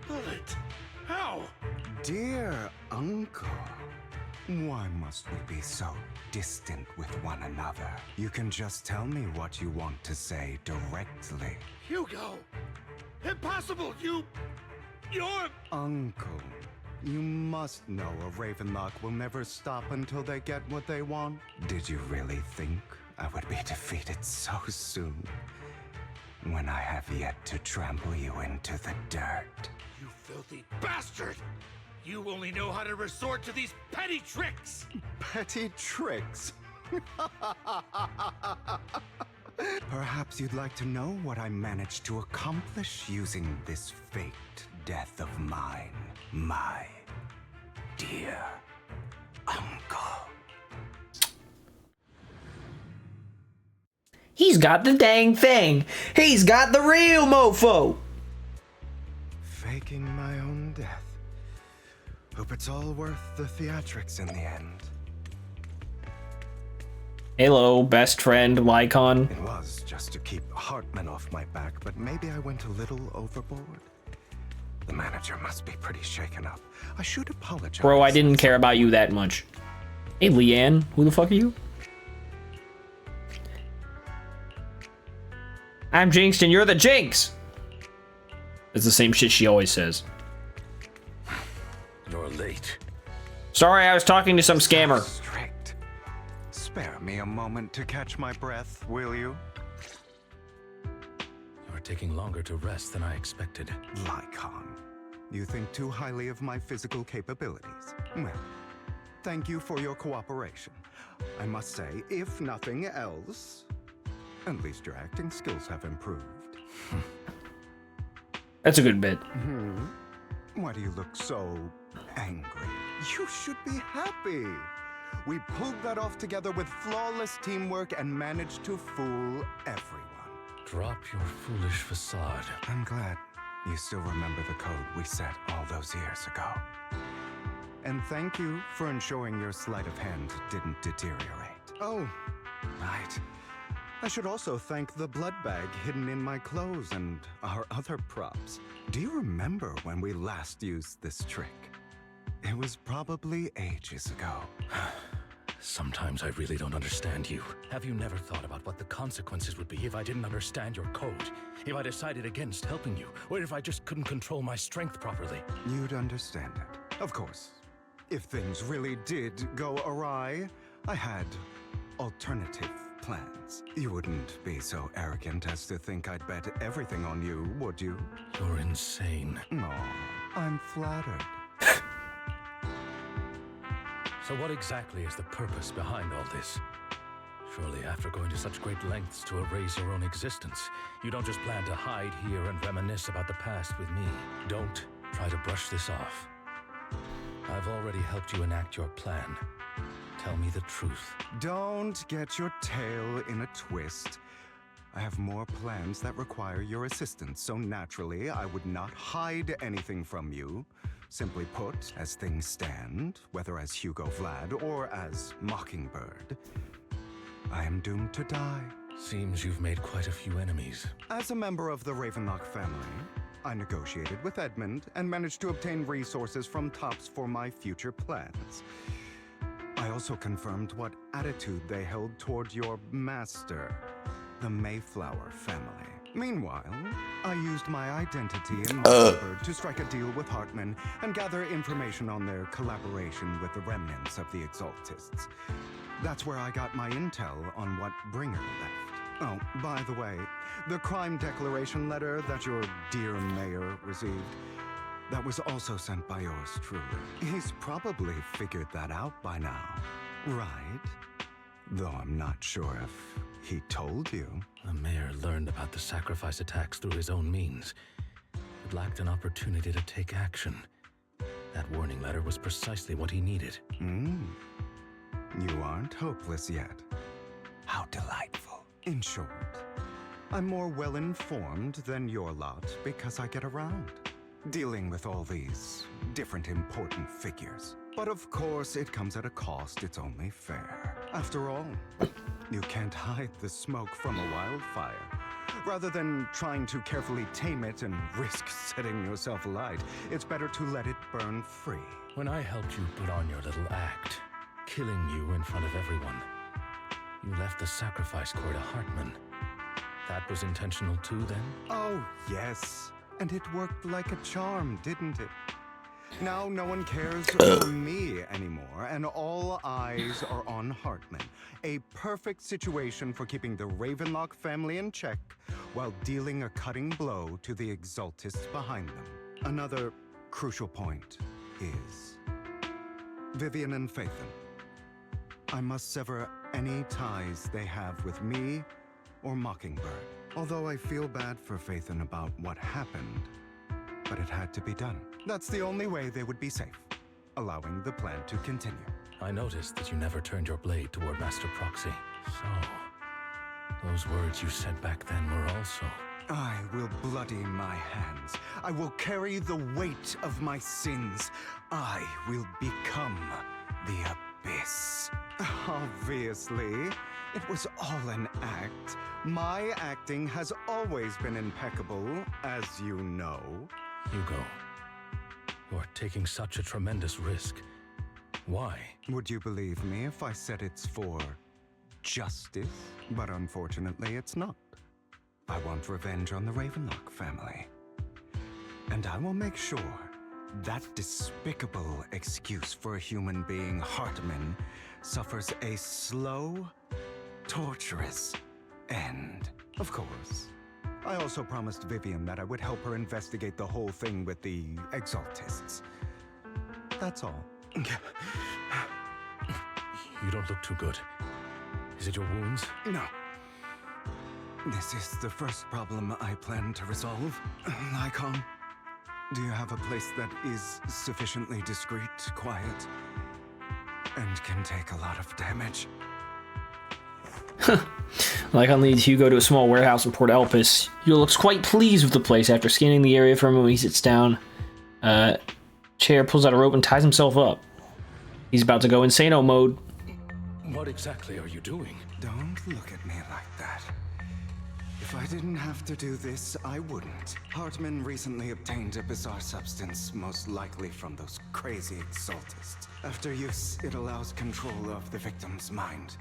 Bullet. How? Dear uncle, why must we be so distant with one another? You can just tell me what you want to say directly. Hugo! Impossible! You're... Uncle, you must know a Ravenlock will never stop until they get what they want. Did you really think I would be defeated so soon? When I have yet to trample you into the dirt. You filthy bastard! You only know how to resort to these petty tricks! Petty tricks? Perhaps you'd like to know what I managed to accomplish using this faked death of mine, my dear uncle. He's got the dang thing. He's got the real mofo. Faking my own death. Hope it's all worth the theatrics in the end. Hello, best friend, Lycon. It was just to keep Hartman off my back, but maybe I went a little overboard. The manager must be pretty shaken up. I should apologize. Bro, I didn't care about you that much. Hey, Leanne, who the fuck are you? I'm Jinxed and you're the Jinx. It's the same shit she always says. You're late. Sorry, I was talking to some scammer. Strict. Spare me a moment to catch my breath, will you? You're taking longer to rest than I expected. Lycon, you think too highly of my physical capabilities. Well, thank you for your cooperation. I must say, if nothing else, at least your acting skills have improved. That's a good bit. Why do you look so angry? You should be happy. We pulled that off together with flawless teamwork and managed to fool everyone. Drop your foolish facade. I'm glad you still remember the code we set all those years ago. And thank you for ensuring your sleight of hand didn't deteriorate. Oh, right. I should also thank the blood bag hidden in my clothes and our other props. Do you remember when we last used this trick? It was probably ages ago. Sometimes I really don't understand you. Have you never thought about what the consequences would be if I didn't understand your code? If I decided against helping you? Or if I just couldn't control my strength properly? You'd understand it. Of course. If things really did go awry, I had alternative plans. You wouldn't be so arrogant as to think I'd bet everything on you, would you? You're insane. No, I'm flattered. So what exactly is the purpose behind all this? Surely after going to such great lengths to erase your own existence, you don't just plan to hide here and reminisce about the past with me. Don't try to brush this off. I've already helped you enact your plan. Tell me the truth. Don't get your tail in a twist. I have more plans that require your assistance, so naturally I would not hide anything from you. Simply put, as things stand, whether as Hugo Vlad or as Mockingbird, I am doomed to die. Seems you've made quite a few enemies. As a member of the Ravenlock family, I negotiated with Edmund and managed to obtain resources from Tops for my future plans. I also confirmed what attitude they held toward your master, the Mayflower family. Meanwhile, I used my identity in Mockingbird to strike a deal with Hartman and gather information on their collaboration with the remnants of the Exaltists. That's where I got my intel on what Bringer left. Oh, by the way, the crime declaration letter that your dear mayor received, that was also sent by yours truly. He's probably figured that out by now, right? Though I'm not sure if he told you. The mayor learned about the sacrifice attacks through his own means, but lacked an opportunity to take action. That warning letter was precisely what he needed. You aren't hopeless yet. How delightful. In short, I'm more well-informed than your lot because I get around, dealing with all these different important figures. But of course, it comes at a cost. It's only fair. After all, you can't hide the smoke from a wildfire. Rather than trying to carefully tame it and risk setting yourself alight, it's better to let it burn free. When I helped you put on your little act, killing you in front of everyone, you left the sacrifice core to Hartman. That was intentional too, then? Oh, yes. And it worked like a charm, didn't it? Now no one cares for me anymore, and all eyes are on Hartman. A perfect situation for keeping the Ravenlock family in check while dealing a cutting blow to the Exaltists behind them. Another crucial point is Vivian and Phaethon. I must sever any ties they have with me or Mockingbird. Although I feel bad for Phaethon about what happened, but it had to be done. That's the only way they would be safe, allowing the plan to continue. I noticed that you never turned your blade toward Master Proxy. So, those words you said back then were also... I will bloody my hands. I will carry the weight of my sins. I will become the Abyss. Obviously, it was all an act. My acting has always been impeccable, as you know. Hugo, you're taking such a tremendous risk. Why? Would you believe me if I said it's for justice? But unfortunately, it's not. I want revenge on the Ravenlock family. And I will make sure that despicable excuse for a human being, Hartman, suffers a slow, torturous end. Of course. I also promised Vivian that I would help her investigate the whole thing with the Exaltists. That's all. You don't look too good. Is it your wounds? No. This is the first problem I plan to resolve. Lycon, do you have a place that is sufficiently discreet, quiet, and can take a lot of damage. Lycon leads Hugo to a small warehouse in Port Elpis. Hugo looks quite pleased with the place after scanning the area for a moment. He sits down, chair, pulls out a rope, and ties himself up. He's about to go insano mode. What exactly are you doing? Don't look at me like that. If I didn't have to do this, I wouldn't. Hartman recently obtained a bizarre substance, most likely from those crazy exaltists. After use, it allows control of the victim's mind.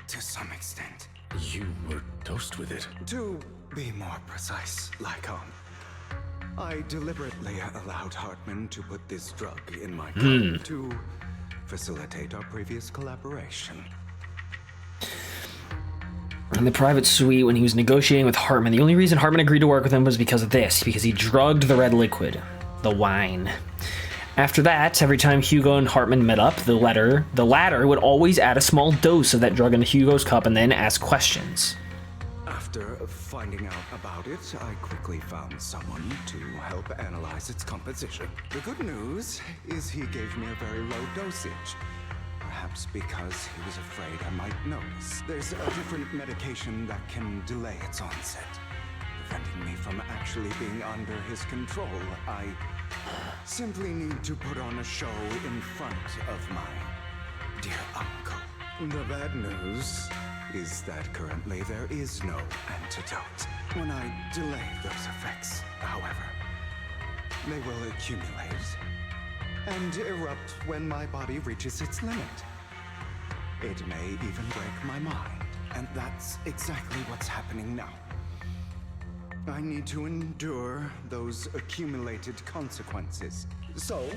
To some extent. You were dosed with it. To be more precise, Lycon, I deliberately allowed Hartman to put this drug in my cup to facilitate our previous collaboration. In the private suite, when he was negotiating with Hartman, the only reason Hartman agreed to work with him was because of this, because he drugged the red liquid, the wine. After that, every time Hugo and Hartman met up, the latter would always add a small dose of that drug into Hugo's cup and then ask questions. After finding out about it, I quickly found someone to help analyze its composition. The good news is he gave me a very low dosage. Perhaps because he was afraid I might notice. There's a different medication that can delay its onset, preventing me from actually being under his control. I simply need to put on a show in front of my dear uncle. The bad news is that currently there is no antidote. When I delay those effects, however, they will accumulate and erupt when my body reaches its limit. It may even break my mind, and that's exactly what's happening now. I need to endure those accumulated consequences. So,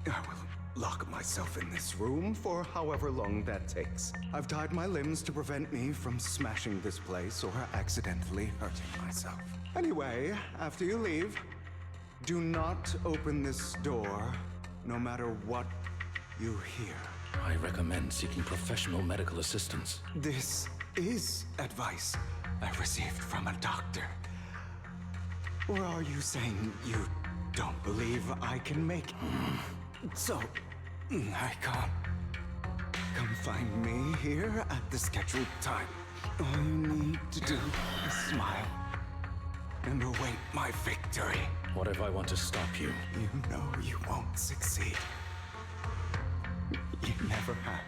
I will lock myself in this room for however long that takes. I've tied my limbs to prevent me from smashing this place or accidentally hurting myself. Anyway, after you leave, do not open this door, no matter what you hear. I recommend seeking professional medical assistance. This is advice I received from a doctor. Or are you saying you don't believe I can make it? So, I can't. Come find me here at the scheduled time. All you need to do is smile and await my victory. What if I want to stop you? You know you won't succeed. You never have.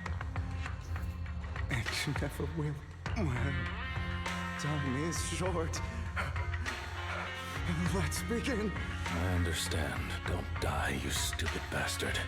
And you never will. Time is short. Let's begin. I understand. Don't die, you stupid bastard.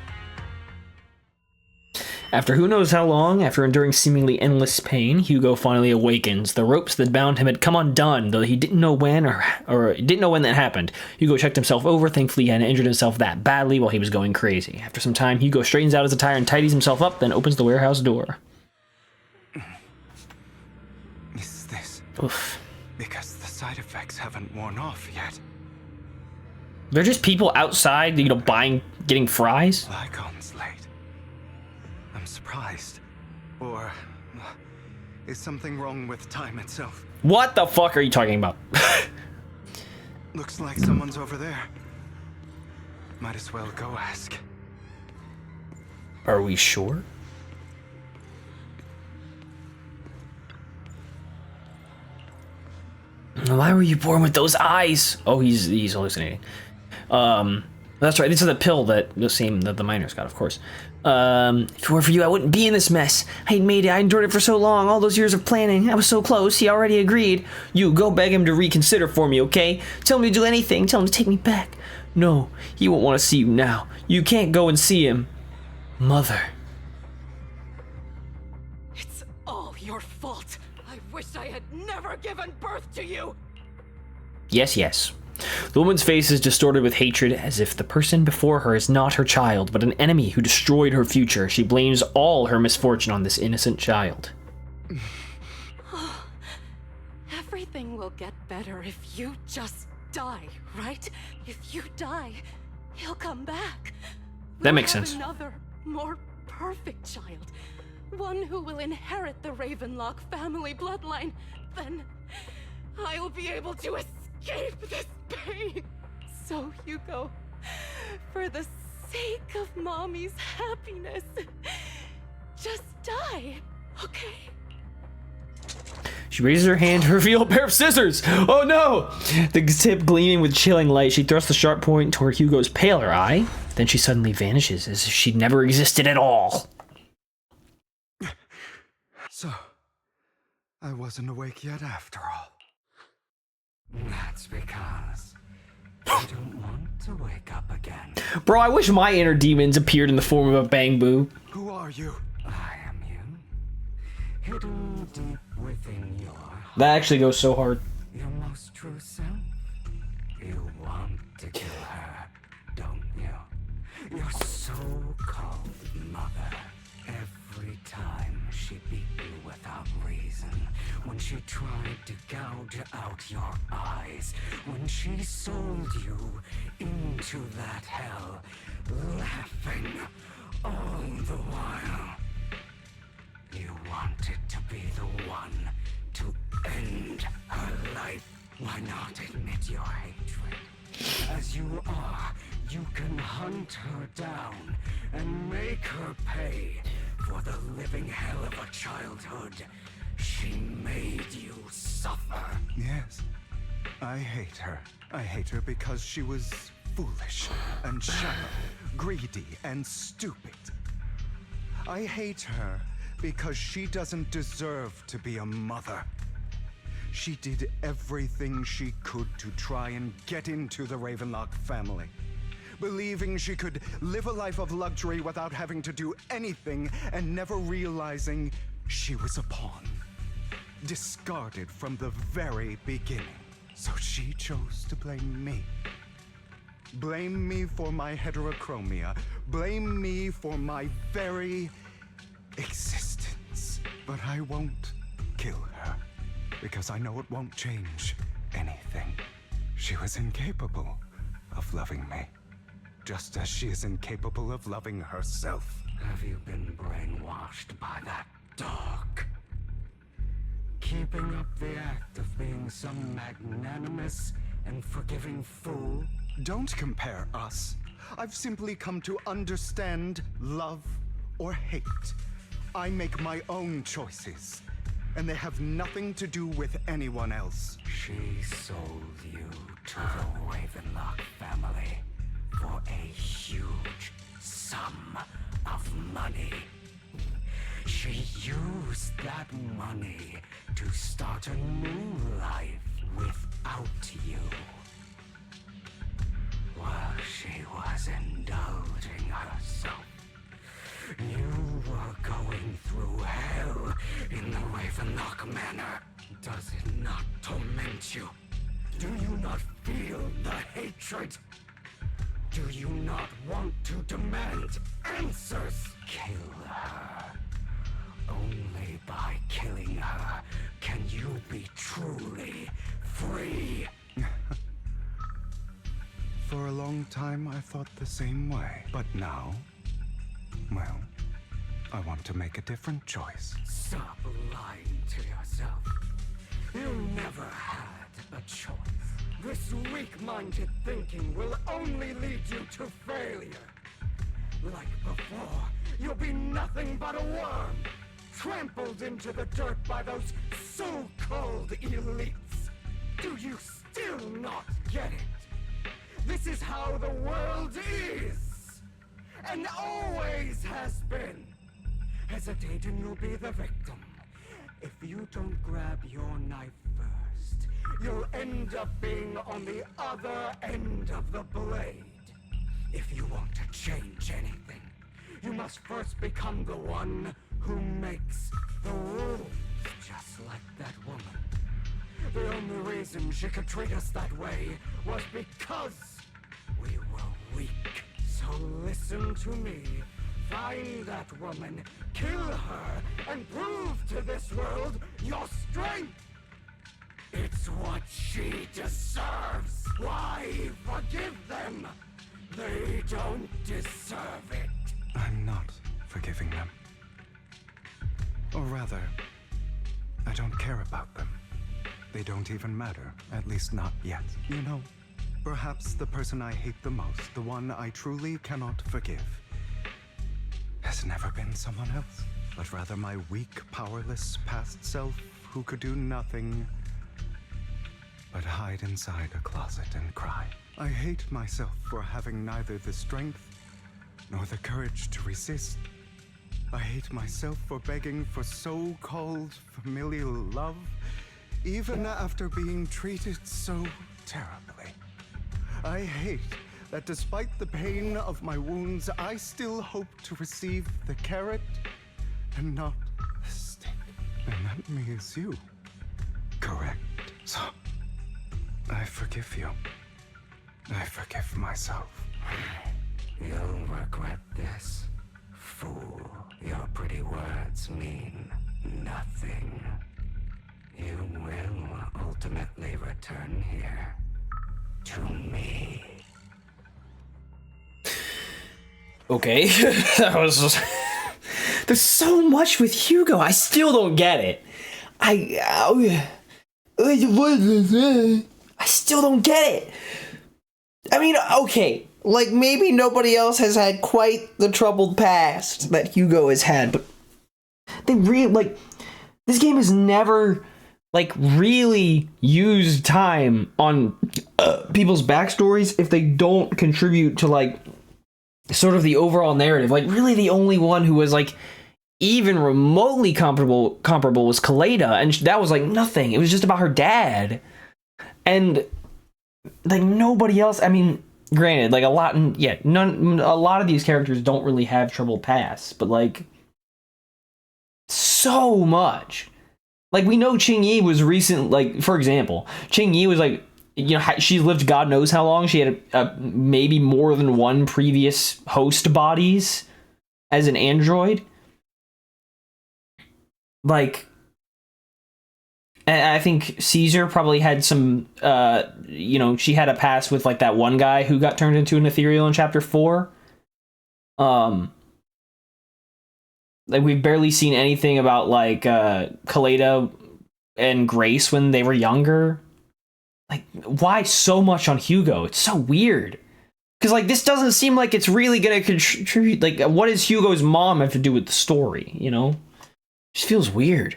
After who knows how long, after enduring seemingly endless pain, Hugo finally awakens. The ropes that bound him had come undone, though he didn't know when or didn't know when that happened. Hugo checked himself over. Thankfully, he hadn't injured himself that badly while he was going crazy. After some time, Hugo straightens out his attire and tidies himself up, then opens the warehouse door. Is this? Oof. Because the side effects haven't worn off yet. They're just people outside, getting fries? Lycon's late. I'm surprised. Or is something wrong with time itself? What the fuck are you talking about? Looks like someone's over there. Might as well go ask. Are we sure? Why were you born with those eyes? Oh, he's hallucinating. That's right. These are the pill that the miners got, of course. If it were for you, I wouldn't be in this mess. I made it. I endured it for so long. All those years of planning. I was so close. He already agreed. You go beg him to reconsider for me, okay? Tell him to do anything. Tell him to take me back. No, he won't want to see you now. You can't go and see him. Mother. It's all your fault. I wish I had never given birth to you. Yes, yes. The woman's face is distorted with hatred, as if the person before her is not her child, but an enemy who destroyed her future. She blames all her misfortune on this innocent child. Everything will get better if you just die, right? If you die, he'll come back. That makes sense. Another, more perfect child. One who will inherit the Ravenlock family bloodline. Then I'll be able to escape this pain. So, Hugo, for the sake of Mommy's happiness, just die, okay? She raises her hand to reveal a pair of scissors. Oh no! The tip gleaming with chilling light, she thrusts the sharp point toward Hugo's paler eye. Then she suddenly vanishes as if she'd never existed at all. So, I wasn't awake yet after all. That's because I don't want to wake up again. Bro, I wish my inner demons appeared in the form of a bang boo. Who are you? I am you. Hidden deep within your heart. That actually goes so hard. Your most true self. You want to kill her, don't you? Your so-called mother. Every time she beat you without reason, when she tried to gouge out your eyes, when she sold you into that hell, laughing all the while. You wanted to be the one to end her life. Why not admit your hatred? As you are, you can hunt her down and make her pay for the living hell of a childhood she made you suffer. Yes, I hate her. I hate her because she was foolish and shallow, greedy and stupid. I hate her because she doesn't deserve to be a mother. She did everything she could to try and get into the Ravenlock family, believing she could live a life of luxury without having to do anything and never realizing she was a pawn, discarded from the very beginning. So she chose to blame me. Blame me for my heterochromia. Blame me for my very existence. But I won't kill her, because I know it won't change anything. She was incapable of loving me, just as she is incapable of loving herself. Have you been brainwashed by that dog? Keeping up the act of being some magnanimous and forgiving fool? Don't compare us. I've simply come to understand love or hate. I make my own choices, and they have nothing to do with anyone else. She sold you to the Ravenlock family for a huge sum of money. She used that money to start a new life without you. While she was indulging herself, you were going through hell in the Ravenlock Manor. Does it not torment you? Do you not feel the hatred? Do you not want to demand answers? Kill her. Only by killing her can you be truly free. For a long time, I thought the same way. But now, well, I want to make a different choice. Stop lying to yourself. You never had a choice. This weak-minded thinking will only lead you to failure. Like before, you'll be nothing but a worm, trampled into the dirt by those so-called elites. Do you still not get it? This is how the world is, and always has been. Hesitate and you'll be the victim. If you don't grab your knife first, you'll end up being on the other end of the blade. If you want to change anything, you must first become the one who makes the rules. Just like that woman. The only reason she could treat us that way was because we were weak. So listen to me. Find that woman, kill her, and prove to this world your strength! It's what she deserves! Why forgive them? They don't deserve it! I'm not forgiving them. Or rather, I don't care about them. They don't even matter, at least not yet. You know, perhaps the person I hate the most, the one I truly cannot forgive, has never been someone else. but rather my weak, powerless past self who could do nothing but hide inside a closet and cry. I hate myself for having neither the strength nor the courage to resist. I hate myself for begging for so-called familial love, even after being treated so terribly. I hate that despite the pain of my wounds, I still hope to receive the carrot and not the stick. And that means you. Correct. So, I forgive you. I forgive myself. You'll regret this, fool. Your pretty words mean nothing. You will ultimately return here to me. Okay, that was just... There's so much with Hugo. I still don't get it. I still don't get it. I mean, okay, like maybe nobody else has had quite the troubled past that Hugo has had, but they really, like, this game has never, like, really used time on people's backstories if they don't contribute to, like, sort of the overall narrative. Like, really the only one who was, like, even remotely comparable was Kaleda, and that was, like, nothing. It was just about her dad. And, like, nobody else, I mean, granted, like, a lot of these characters don't really have troubled pasts, but, like, so much. Like, we know Qingyi was recent, like, for example, Qingyi was, like, you know, she lived God knows how long. She had maybe more than one previous host bodies as an android. Like, and I think Caesar probably had some, you know, she had a past with, like, that one guy who got turned into an ethereal in chapter 4. Like, we've barely seen anything about, like, Kaleda and Grace when they were younger. Like, why so much on Hugo? It's so weird. Because, like, this doesn't seem like it's really going to contribute. Like, what does Hugo's mom have to do with the story, you know? It just feels weird.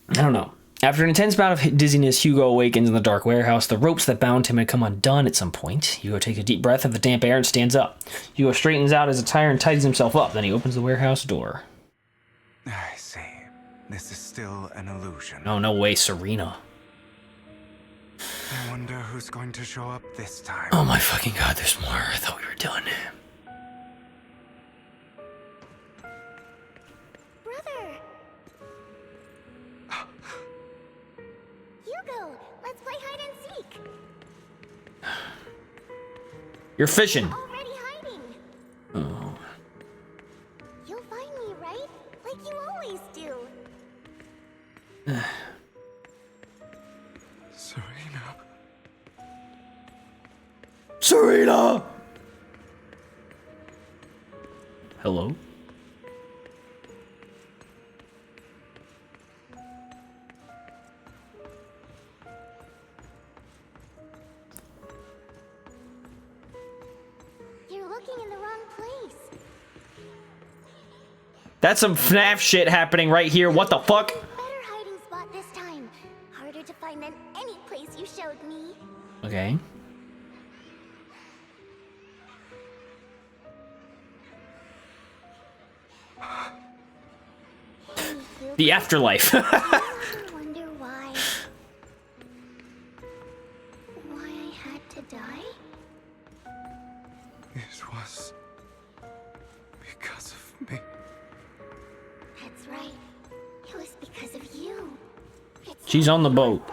I don't know. After an intense bout of dizziness, Hugo awakens in the dark warehouse. The ropes that bound him had come undone at some point. Hugo takes a deep breath of the damp air and stands up. Hugo straightens out his attire and tightens himself up. Then he opens the warehouse door. I see. This is still an illusion. Oh, no way, Serena. I wonder who's going to show up this time. Oh my fucking god, there's more. I thought we were done. Brother! Hugo, let's play hide and seek. You're fishing. Already hiding. Oh. You'll find me, right? Like you always do. Serena! Hello? You're looking in the wrong place. That's some FNAF shit happening right here. What the fuck? Better hiding spot this time. Harder to find than any place you showed me. Okay. The afterlife. I wonder why I had to die? It was because of me. That's right. It was because of you. She's on the boat.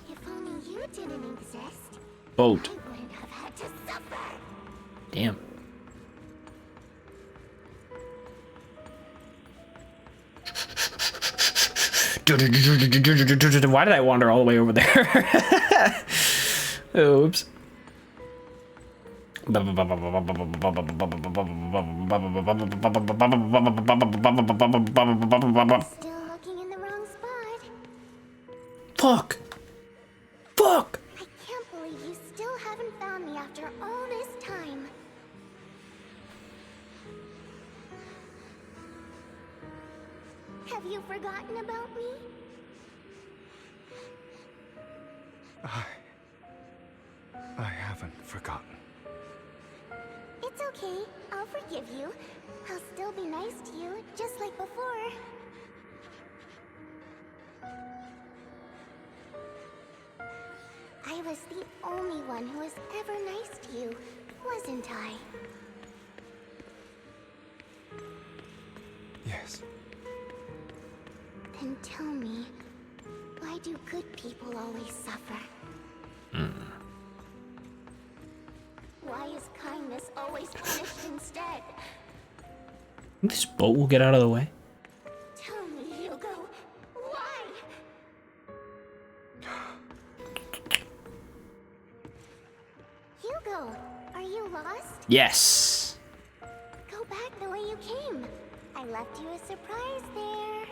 If only you didn't exist, Boat. I wouldn't have had to suffer. Damn. Why did I wander all the way over there? Oops. Still looking in the wrong spot. Fuck. Fuck. I can't believe you still haven't found me after all this time. Have you forgotten about me? I haven't forgotten. It's okay. I'll forgive you. I'll still be nice to you, just like before. I was the only one who was ever nice to you, wasn't I? Yes. Then tell me, why do good people always suffer? Why is kindness always punished instead? This boat will get out of the way. Tell me, Hugo, why? Hugo, are you lost? Yes. Go back the way you came. I left you a surprise there.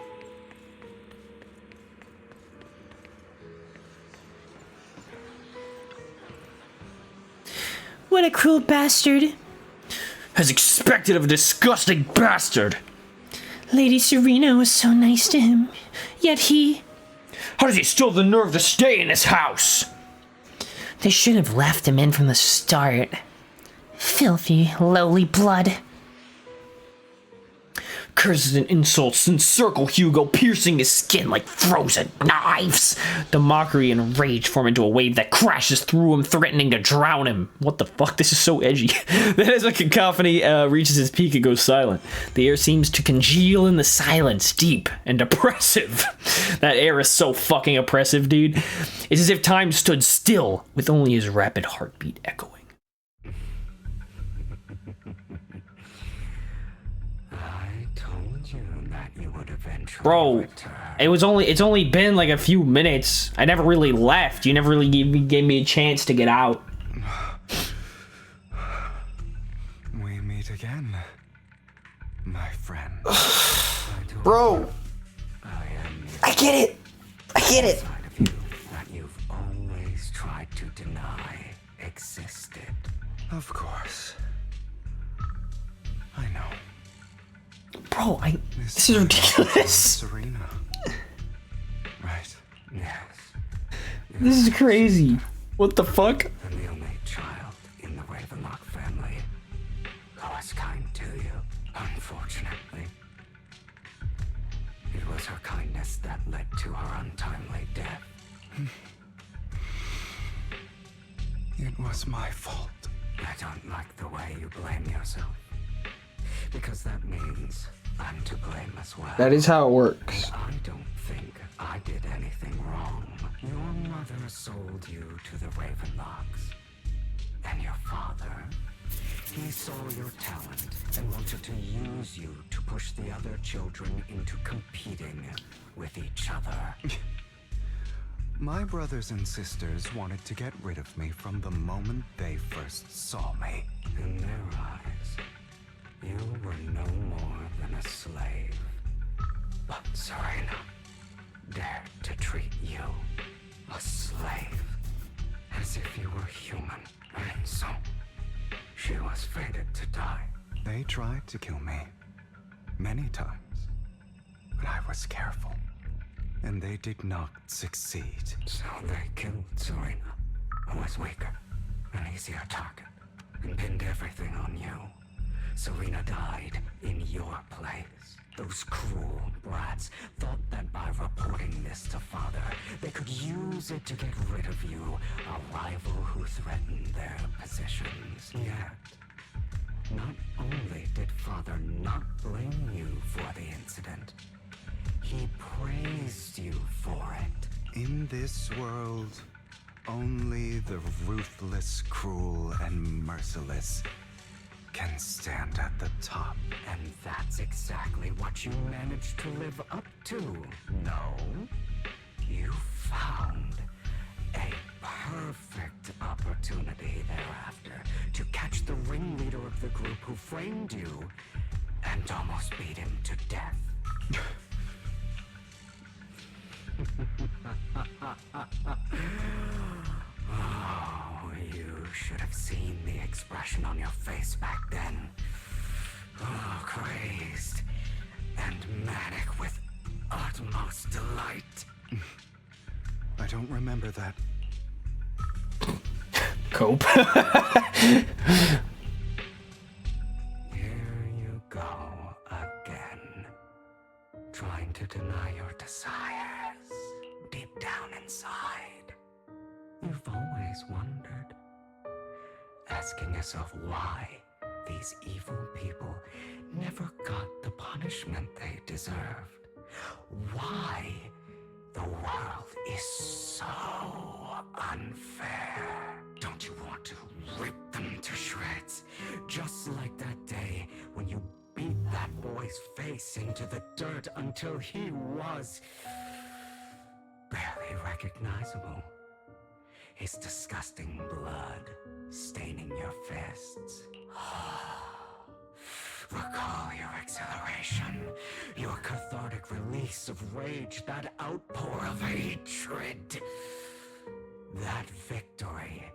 What a cruel bastard. As expected of a disgusting bastard. Lady Serena was so nice to him, yet he... How does he still have the nerve to stay in this house? They should have left him in from the start. Filthy, lowly blood. Curses and insults encircle Hugo, piercing his skin like frozen knives. The mockery and rage form into a wave that crashes through him, threatening to drown him. What the fuck? This is so edgy. Then as a cacophony reaches its peak, it goes silent. The air seems to congeal in the silence, deep and oppressive. That air is so fucking oppressive, dude. It's as if time stood still, with only his rapid heartbeat echoing. Bro, it's only been like a few minutes. I never really left. You never really gave me a chance to get out. We meet again, my friend. Bro, I get it. I get it. That you've always tried to deny existed. Of course. I know. Bro, this is ridiculous. Serena. Right. Yes. This is crazy. What the fuck? I'm the only child in the Ravenlock family who was kind to you, unfortunately. It was her kindness that led to her untimely death. It was my fault. I don't like the way you blame yourself. Because that means I'm to blame as well. That is how it works. And I don't think I did anything wrong. Your mother sold you to the Ravenlocks. And your father, he saw your talent and wanted to use you to push the other children into competing with each other. My brothers and sisters wanted to get rid of me from the moment they first saw me. In their eyes, you were no more than a slave. But Serena dared to treat you, a slave, as if you were human. And so, she was fated to die. They tried to kill me many times, but I was careful, and they did not succeed. So they killed Serena, who was weaker, an easier target, and pinned everything on you. Serena died in your place. Those cruel brats thought that by reporting this to Father, they could use it to get rid of you, a rival who threatened their positions. Yet, not only did Father not blame you for the incident, he praised you for it. In this world, only the ruthless, cruel, and merciless can stand at the top. And that's exactly what you managed to live up to. No, you found a perfect opportunity thereafter to catch the ringleader of the group who framed you and almost beat him to death. Oh, you should have seen the expression on your face back then. Oh, crazed and manic with delight. I don't remember that. Cope. Here you go again. Trying to deny your desires deep down inside. You've always wondered. Asking yourself why these evil people never got the punishment they deserved. Why the world is so unfair. Don't you want to rip them to shreds? Just like that day when you beat that boy's face into the dirt until he was barely recognizable. His disgusting blood staining your fists. Recall your exhilaration, your cathartic release of rage, that outpour of hatred. That victory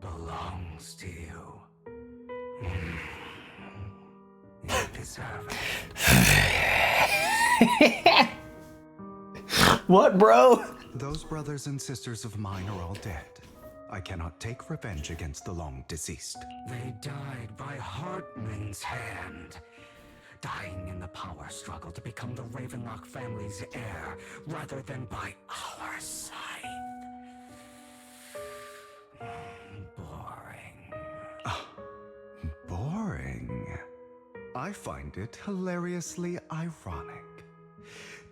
belongs to you. You deserve it. What, bro? Those brothers and sisters of mine are all dead. I cannot take revenge against the long deceased. They died by Hartman's hand. Dying in the power struggle to become the Ravenlock family's heir, rather than by our side. Boring. Boring? I find it hilariously ironic.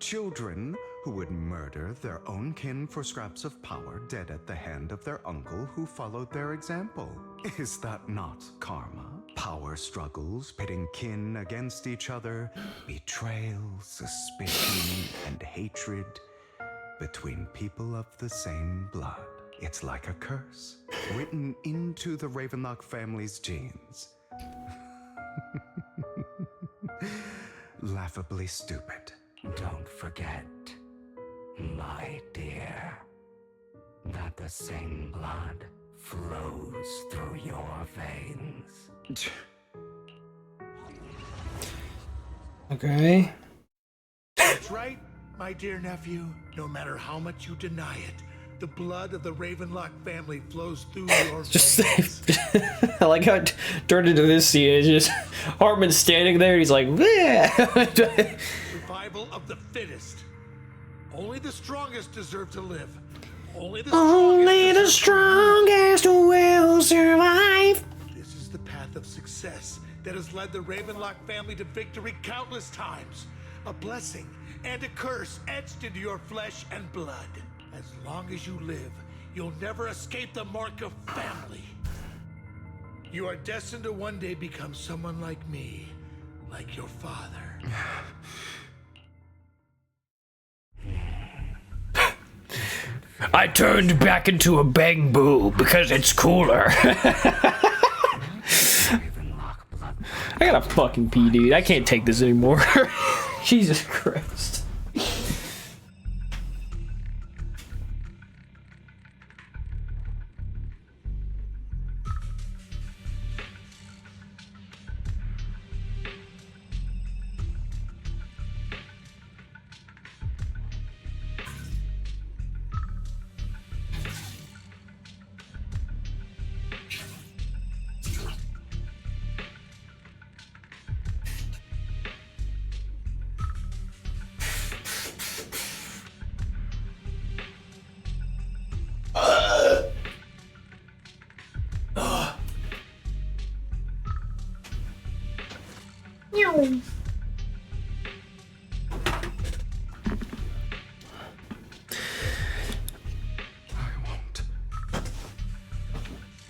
Children who would murder their own kin for scraps of power dead at the hand of their uncle who followed their example. Is that not karma? Power struggles pitting kin against each other, betrayal, suspicion, and hatred between people of the same blood. It's like a curse, written into the Ravenlock family's genes. Laughably stupid. Don't forget, my dear, that the same blood flows through your veins. Okay. That's right, my dear nephew. No matter how much you deny it, the blood of the Ravenlock family flows through your veins. I like how it turned into this scene. It's just Hartman's standing there and he's like, bleh. Survival of the fittest. Only the strongest deserve to live. Only the strongest will survive. This is the path of success that has led the Ravenlock family to victory countless times. A blessing and a curse etched into your flesh and blood. As long as you live, you'll never escape the mark of family. You are destined to one day become someone like me, like your father. I turned back into a bang boo because it's cooler. I gotta fucking pee, dude. I can't take this anymore. Jesus Christ.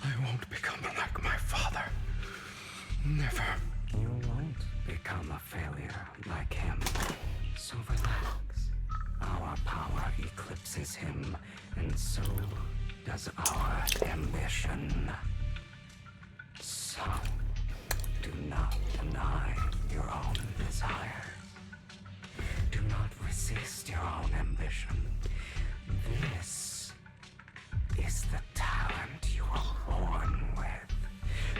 I won't become like my father. Never. You won't become a failure like him. So relax. Our power eclipses him, and so does our ambition. So, do not deny your own desires. Do not resist your own ambition. This is the talent you were born with.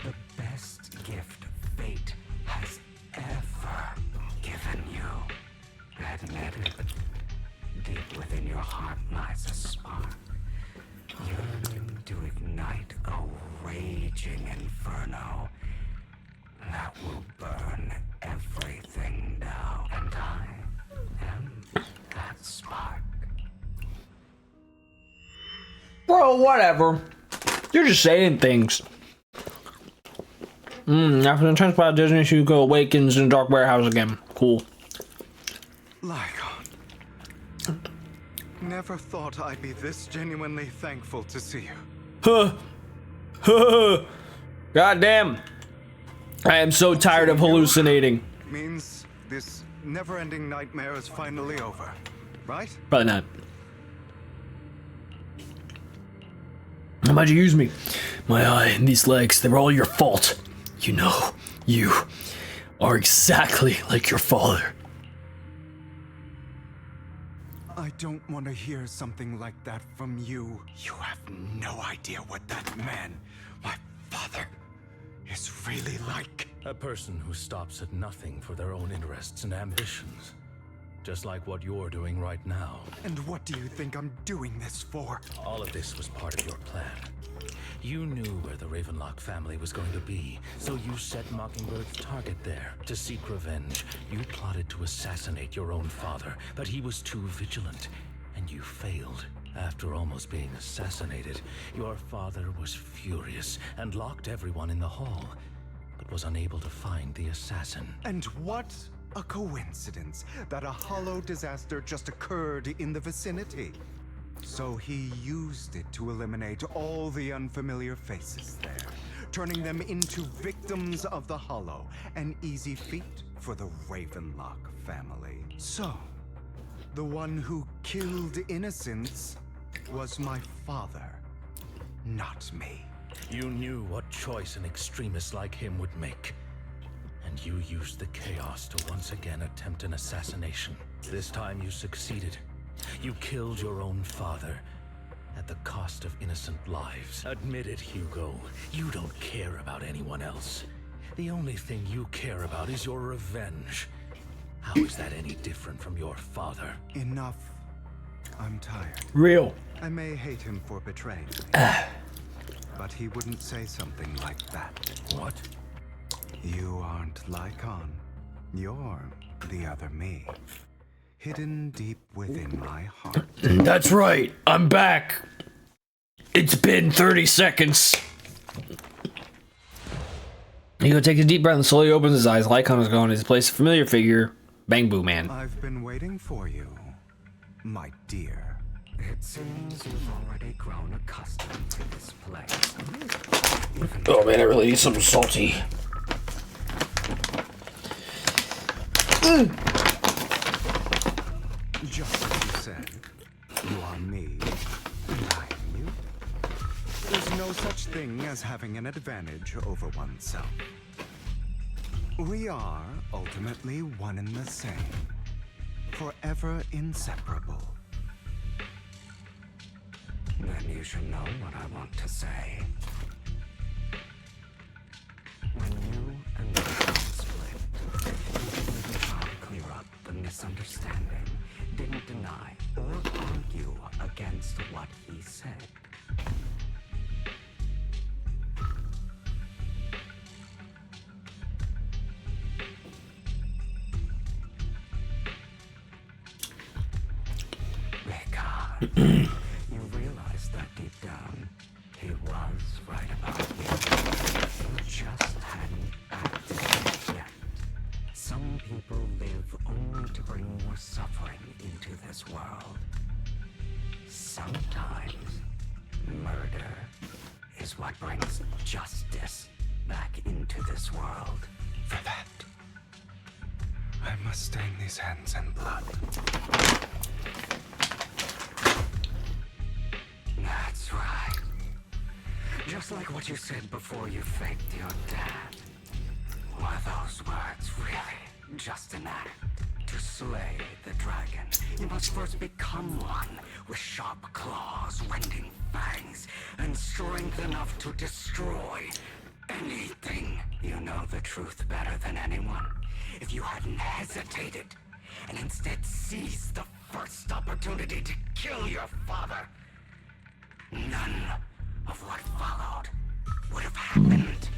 The best gift fate has ever given you. Admit it. deep within your heart lies a spark, yearning to ignite a raging inferno that will burn everything down. And I am that spark. Bro, whatever. You're just saying things. After the transport Disney, Hugo awakens in a dark warehouse again. Cool. Lycon. Never thought I'd be this genuinely thankful to see you. God damn. I am so tired of hallucinating. Means this never-ending nightmare is finally over, right? Probably not. How'd you use me? My eye and these legs, they were all your fault. You know, you are exactly like your father. I don't want to hear something like that from you. You have no idea what that man, my father, is really like. A person who stops at nothing for their own interests and ambitions. Just like what you're doing right now. And what do you think I'm doing this for? All of this was part of your plan. You knew where the Ravenlock family was going to be, so you set Mockingbird's target there to seek revenge. You plotted to assassinate your own father, but he was too vigilant, and you failed. After almost being assassinated, your father was furious and locked everyone in the hall, but was unable to find the assassin. And what a coincidence that a hollow disaster just occurred in the vicinity. So he used it to eliminate all the unfamiliar faces there, turning them into victims of the hollow. An easy feat for the Ravenlock family. So, the one who killed innocents was my father, not me. You knew what choice an extremist like him would make. And you used the chaos to once again attempt an assassination. This time you succeeded. You killed your own father at the cost of innocent lives. Admit it, Hugo. You don't care about anyone else. The only thing you care about is your revenge. How is that any different from your father? Enough. I'm tired. Real. I may hate him for betraying me, but he wouldn't say something like that. What? You aren't Lycon. You're the other me. Hidden deep within my heart. That's right. I'm back. It's been 30 seconds. Hugo takes a deep breath and slowly opens his eyes. Lycon is gone. He's placed a familiar figure. Bang Boo Man. I've been waiting for you, my dear. It seems you've already grown accustomed to this place. Oh man, I really need something salty. Just as you said, you are me, and I am you. There's no such thing as having an advantage over oneself. We are ultimately one and the same, forever inseparable. Then you should know what I want to say. When you and Lycon split, you didn't try to clear up the misunderstanding, didn't deny or argue against what he said. Lycon, you realize that deep down, he was right about you. He just hadn't acted yet. Some people live only to bring more suffering into this world. Sometimes, murder is what brings justice back into this world. For that, I must stain these hands in blood. That's right. Just like what you said before you faked your dad. Were those words really just an act to slay the dragon? You must first become one with sharp claws, rending fangs, and strength enough to destroy anything. You know the truth better than anyone. If you hadn't hesitated and instead seized the first opportunity to kill your father, none of what followed would have happened.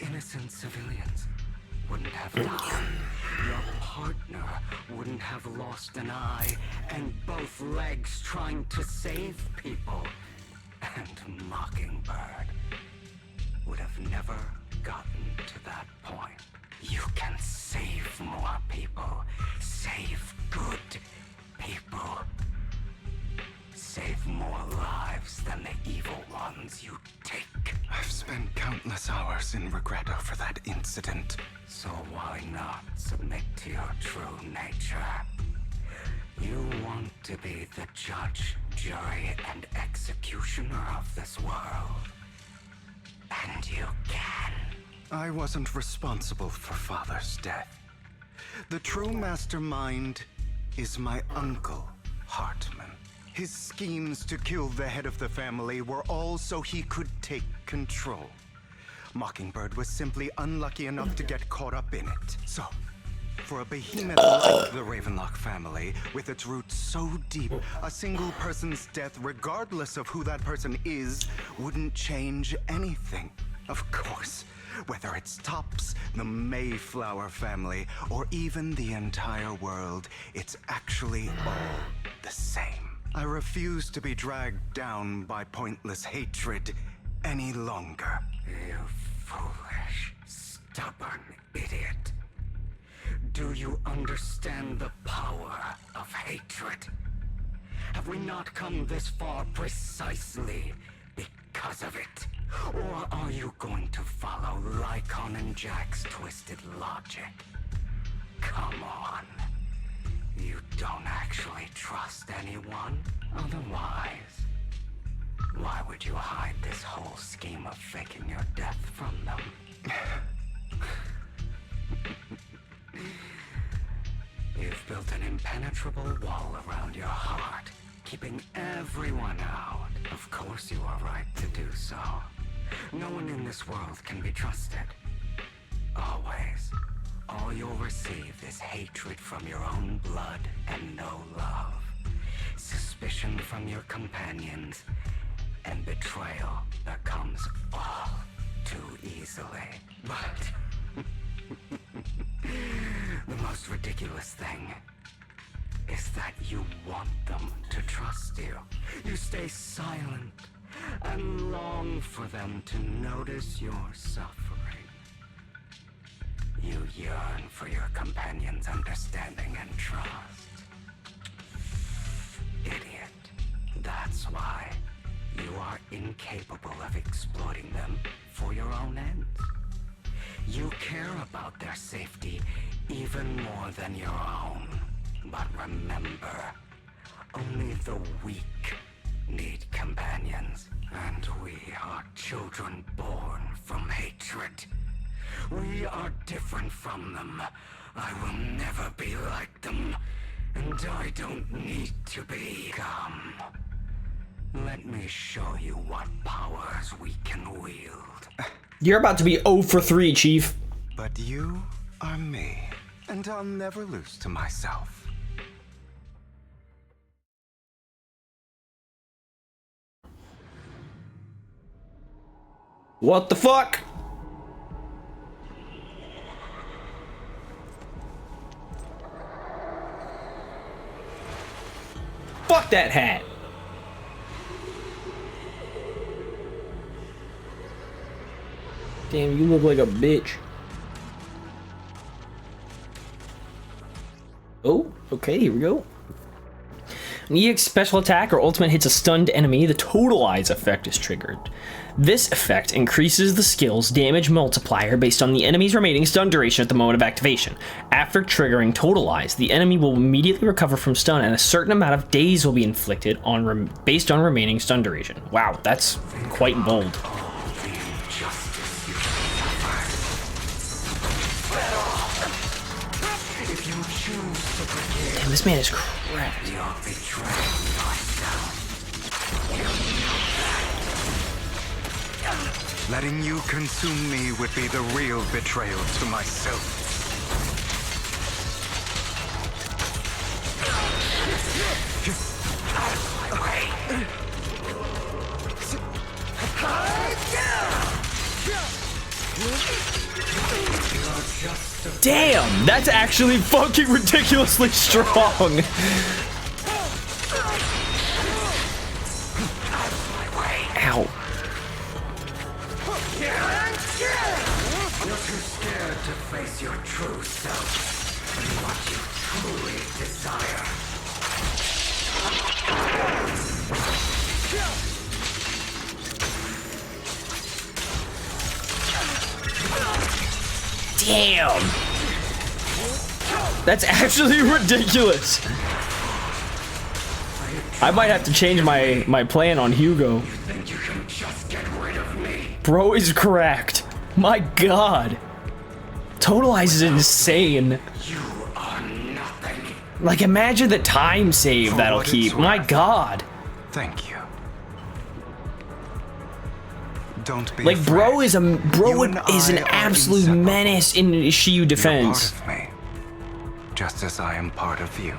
Innocent civilians wouldn't have died. Your partner wouldn't have lost an eye and both legs trying to save people. And Mockingbird would have never gotten to that point. You can save more people. Save good people. Save more lives than the evil ones you take. I've spent countless hours in regret over that incident. So why not submit to your true nature? You want to be the judge, jury, and executioner of this world. And you can. I wasn't responsible for Father's death. The true mastermind is my uncle, Hartman. His schemes to kill the head of the family were all so he could take control. Mockingbird was simply unlucky enough to get caught up in it. So, for a behemoth like the Ravenlock family, with its roots so deep, a single person's death, regardless of who that person is, wouldn't change anything. Of course, whether it's Tops, the Mayflower family, or even the entire world, it's actually all the same. I refuse to be dragged down by pointless hatred any longer. You foolish, stubborn idiot. Do you understand the power of hatred? Have we not come this far precisely because of it? Or are you going to follow Lycon and Jack's twisted logic? Come on. You don't actually trust anyone? Otherwise, why would you hide this whole scheme of faking your death from them? You've built an impenetrable wall around your heart, keeping everyone out. Of course you are right to do so. No one in this world can be trusted. Always. All you'll receive is hatred from your own blood and no love. Suspicion from your companions, and betrayal that comes all too easily. But the most ridiculous thing is that you want them to trust you. You stay silent and long for them to notice your suffering. You yearn for your companion's understanding and trust. Idiot. That's why you are incapable of exploiting them for your own ends. You care about their safety even more than your own. But remember, only the weak need companions. And we are children born from hatred. We are different from them. I will never be like them. And I don't need to be. Come. Let me show you what powers we can wield. You're about to be 0 for 3, Chief. But you are me, and I'll never lose to myself. What the fuck? Fuck that hat. Damn, you look like a bitch. Oh, okay, here we go. An EX special attack or ultimate hits a stunned enemy, the Totalize effect is triggered. This effect increases the skill's damage multiplier based on the enemy's remaining stun duration at the moment of activation. After triggering Totalize, the enemy will immediately recover from stun and a certain amount of days will be inflicted on based on remaining stun duration. Wow, that's quite bold. Damn, this man is cracked. Letting you consume me would be the real betrayal to myself. Damn, that's actually fucking ridiculously strong. Ow. You're too scared to face your true self and what you truly desire. Damn. That's actually ridiculous. I might have to change my plan on Hugo. You think you can just get rid of me? Bro is cracked. My god. Totalize is insane. You are nothing. Like, imagine the time save that'll keep. My god. Thank you. Don't be Like, afraid. bro is an I are absolute inseparable. menace in Shiyu defense. You're part of me, just as I am part of you.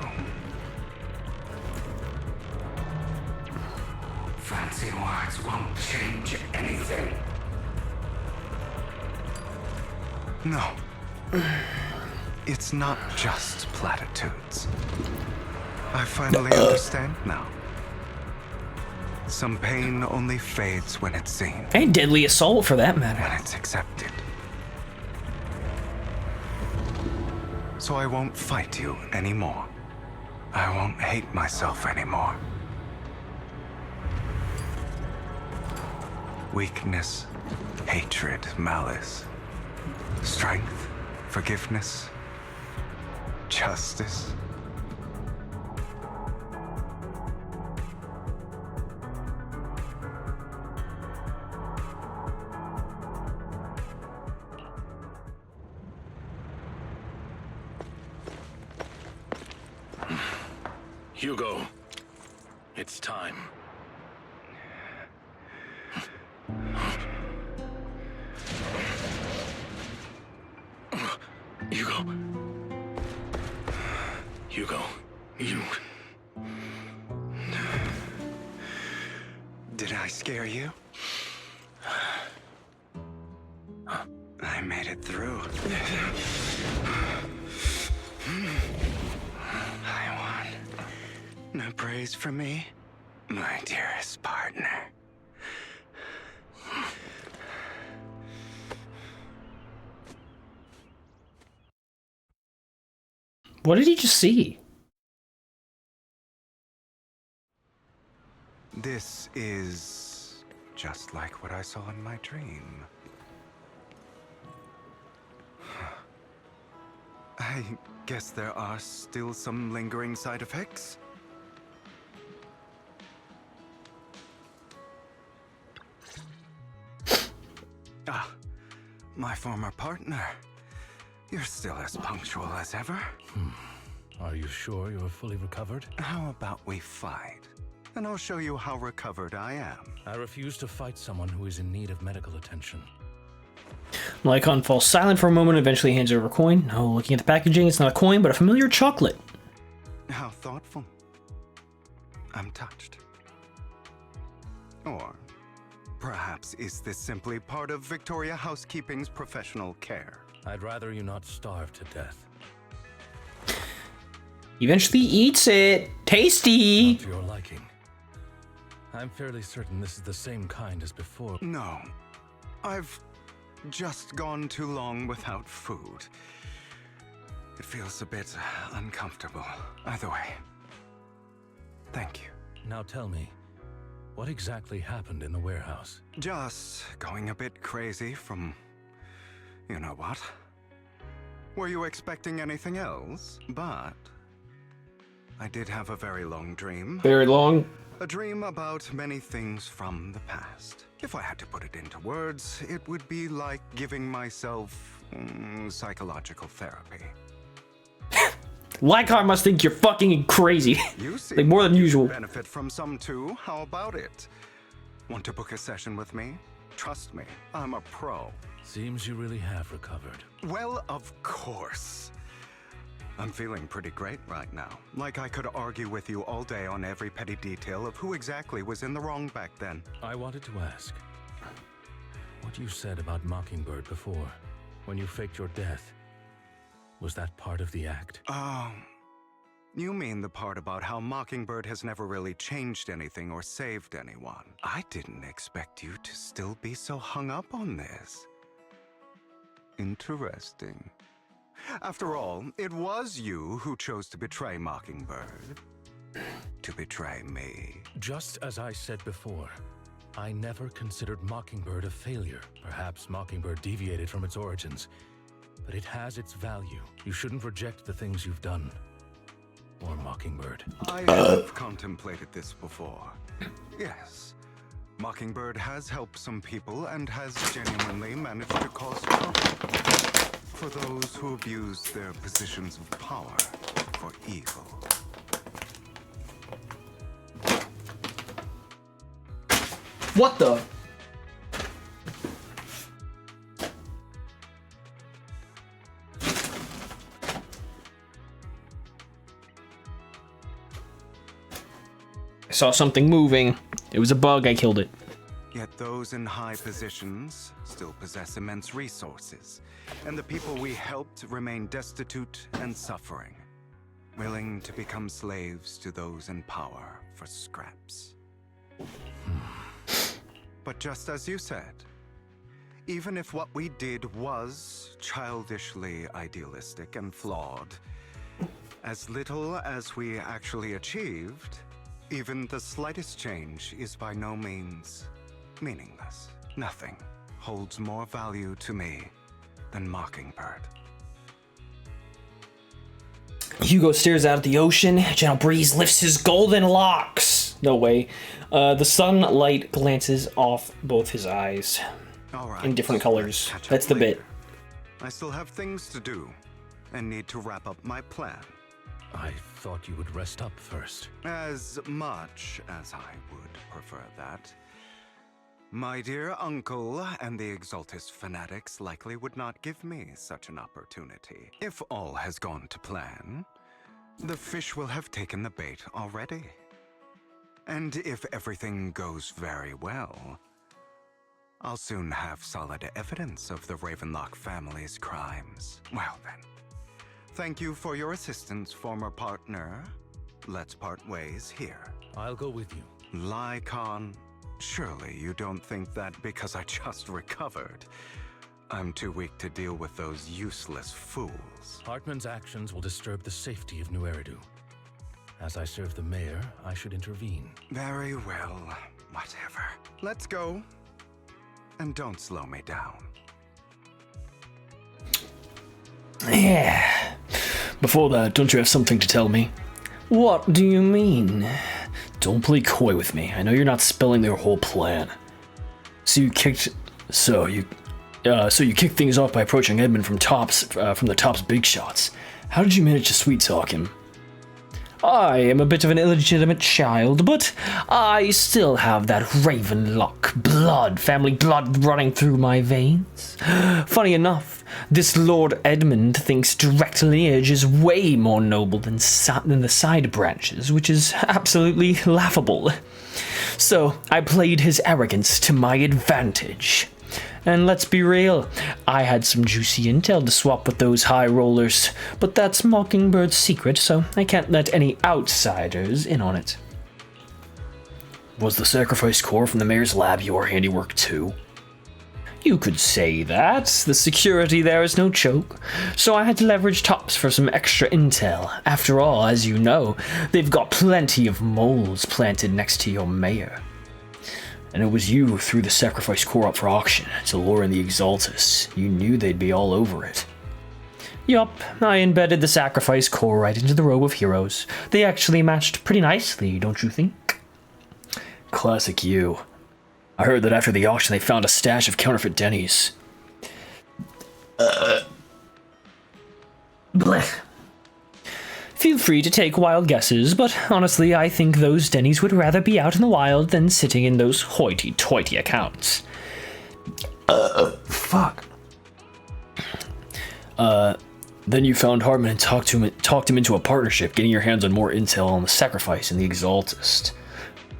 Fancy words won't change anything. No. It's not just platitudes. I finally understand now. Some pain only fades when it's seen. And deadly assault for that matter. When it's accepted. So I won't fight you anymore. I won't hate myself anymore. Weakness, hatred, malice, strength, forgiveness, justice. Hugo, it's time. Hugo. Hugo, you... Did I scare you? I made it through. I won. No praise from me, my dearest partner. What did he just see? This is just like what I saw in my dream. I guess there are still some lingering side effects. Ah, my former partner. You're still as punctual as ever. Are you sure you're fully recovered? How about we fight? And I'll show you how recovered I am. I refuse to fight someone who is in need of medical attention. Lycon falls silent for a moment, eventually hands over a coin. Oh, looking at the packaging, it's not a coin, but a familiar chocolate. How thoughtful. I'm touched. Or perhaps is this simply part of Victoria Housekeeping's professional care? I'd rather you not starve to death. Eventually eats it. Tasty. Not to your liking. I'm fairly certain this is the same kind as before. No. I've just gone too long without food. It feels a bit uncomfortable. Either way. Thank you. Now tell me, what exactly happened in the warehouse? Just going a bit crazy from... you know what? Were you expecting anything else? But... I did have a very long dream. Very long. A dream about many things from the past. If I had to put it into words, it would be like giving myself psychological therapy. Lycon must think you're fucking crazy. You see, like more than usual. Benefit from some too. How about it? Want to book a session with me? Trust me, I'm a pro. Seems you really have recovered. Well, of course. I'm feeling pretty great right now. Like I could argue with you all day on every petty detail of who exactly was in the wrong back then. I wanted to ask, what you said about Mockingbird before, when you faked your death. Was that part of the act? You mean the part about how Mockingbird has never really changed anything or saved anyone? I didn't expect you to still be so hung up on this. Interesting. After all, it was you who chose to betray Mockingbird. To betray me. Just as I said before, I never considered Mockingbird a failure. Perhaps Mockingbird deviated from its origins, but it has its value. You shouldn't reject the things you've done. Or Mockingbird. I have contemplated this before. Yes. Mockingbird has helped some people and has genuinely managed to cause trouble for those who abuse their positions of power for evil. What the? I saw something moving. It was a bug, I killed it. Yet those in high positions still possess immense resources, and the people we helped remain destitute and suffering, willing to become slaves to those in power for scraps. But just as you said, even if what we did was childishly idealistic and flawed, as little as we actually achieved, even the slightest change is by no means meaningless. Nothing holds more value to me than Mockingbird. Hugo stares out at the ocean. A gentle breeze lifts his golden locks. No way. The sunlight glances off both his eyes. All right, in different colors. That's the bit. I still have things to do and need to wrap up my plan. I thought you would rest up first. As much as I would prefer that. My dear uncle and the Exaltus fanatics likely would not give me such an opportunity. If all has gone to plan, the fish will have taken the bait already. And if everything goes very well, I'll soon have solid evidence of the Ravenlock family's crimes. Well then, thank you for your assistance, former partner. Let's part ways here. I'll go with you. Lycon, surely you don't think that because I just recovered, I'm too weak to deal with those useless fools. Hartman's actions will disturb the safety of New Eridu. As I serve the mayor, I should intervene. Very well, whatever. Let's go. And don't slow me down. Yeah. Before that, don't you have something to tell me? What do you mean? Don't play coy with me. I know you're not spelling their whole plan. So you kicked things off by approaching Edmund from the Top's big shots. How did you manage to sweet talk him? I am a bit of an illegitimate child, but I still have that Ravenlock family blood running through my veins. Funny enough, this Lord Edmund thinks direct lineage is way more noble than the side branches, which is absolutely laughable. So I played his arrogance to my advantage. And let's be real, I had some juicy intel to swap with those high rollers, but that's Mockingbird's secret, so I can't let any outsiders in on it. Was the sacrifice core from the mayor's lab your handiwork too? You could say that. The security there is no joke, so I had to leverage Tops for some extra intel. After all, as you know, they've got plenty of moles planted next to your mayor. And it was you who threw the sacrifice core up for auction to lure in the Exaltus. You knew they'd be all over it. Yup, I embedded the sacrifice core right into the row of heroes. They actually matched pretty nicely, don't you think? Classic you. I heard that after the auction they found a stash of counterfeit Denny's. Blech. Feel free to take wild guesses, but honestly, I think those Denny's would rather be out in the wild than sitting in those hoity-toity accounts. Fuck. Then you found Hartman and talked him into a partnership, getting your hands on more intel on the sacrifice and the Exaltist.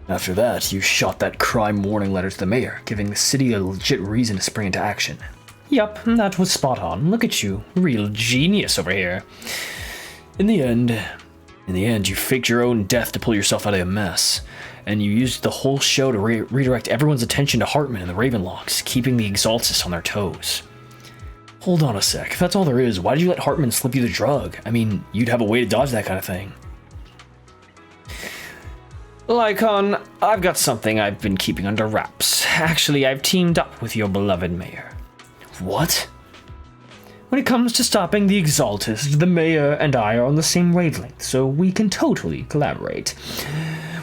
After that, you shot that crime warning letter to the mayor, giving the city a legit reason to spring into action. Yup, that was spot on. Look at you. Real genius over here. In the end, you faked your own death to pull yourself out of a mess. And you used the whole show to redirect everyone's attention to Hartman and the Ravenlocks, keeping the Exaltists on their toes. Hold on a sec. If that's all there is, why did you let Hartman slip you the drug? I mean, you'd have a way to dodge that kind of thing. Lycon, I've got something I've been keeping under wraps. Actually, I've teamed up with your beloved mayor. What? When it comes to stopping the Exaltists, the mayor and I are on the same wavelength, so we can totally collaborate.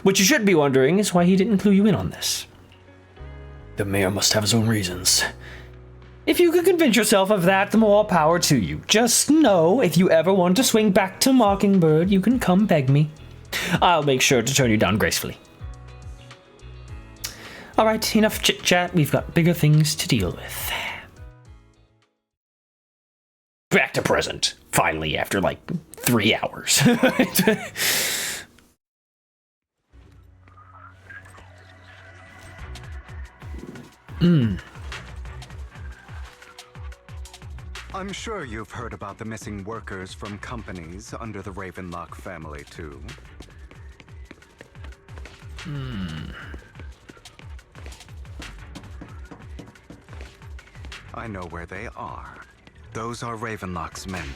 What you should be wondering is why he didn't clue you in on this. The mayor must have his own reasons. If you can convince yourself of that, the more power to you. Just know, if you ever want to swing back to Mockingbird, you can come beg me. I'll make sure to turn you down gracefully. Alright, enough chit-chat. We've got bigger things to deal with. Back to present. Finally, after like 3 hours. I'm sure you've heard about the missing workers from companies under the Ravenlock family, too. I know where they are. Those are Ravenlock's men.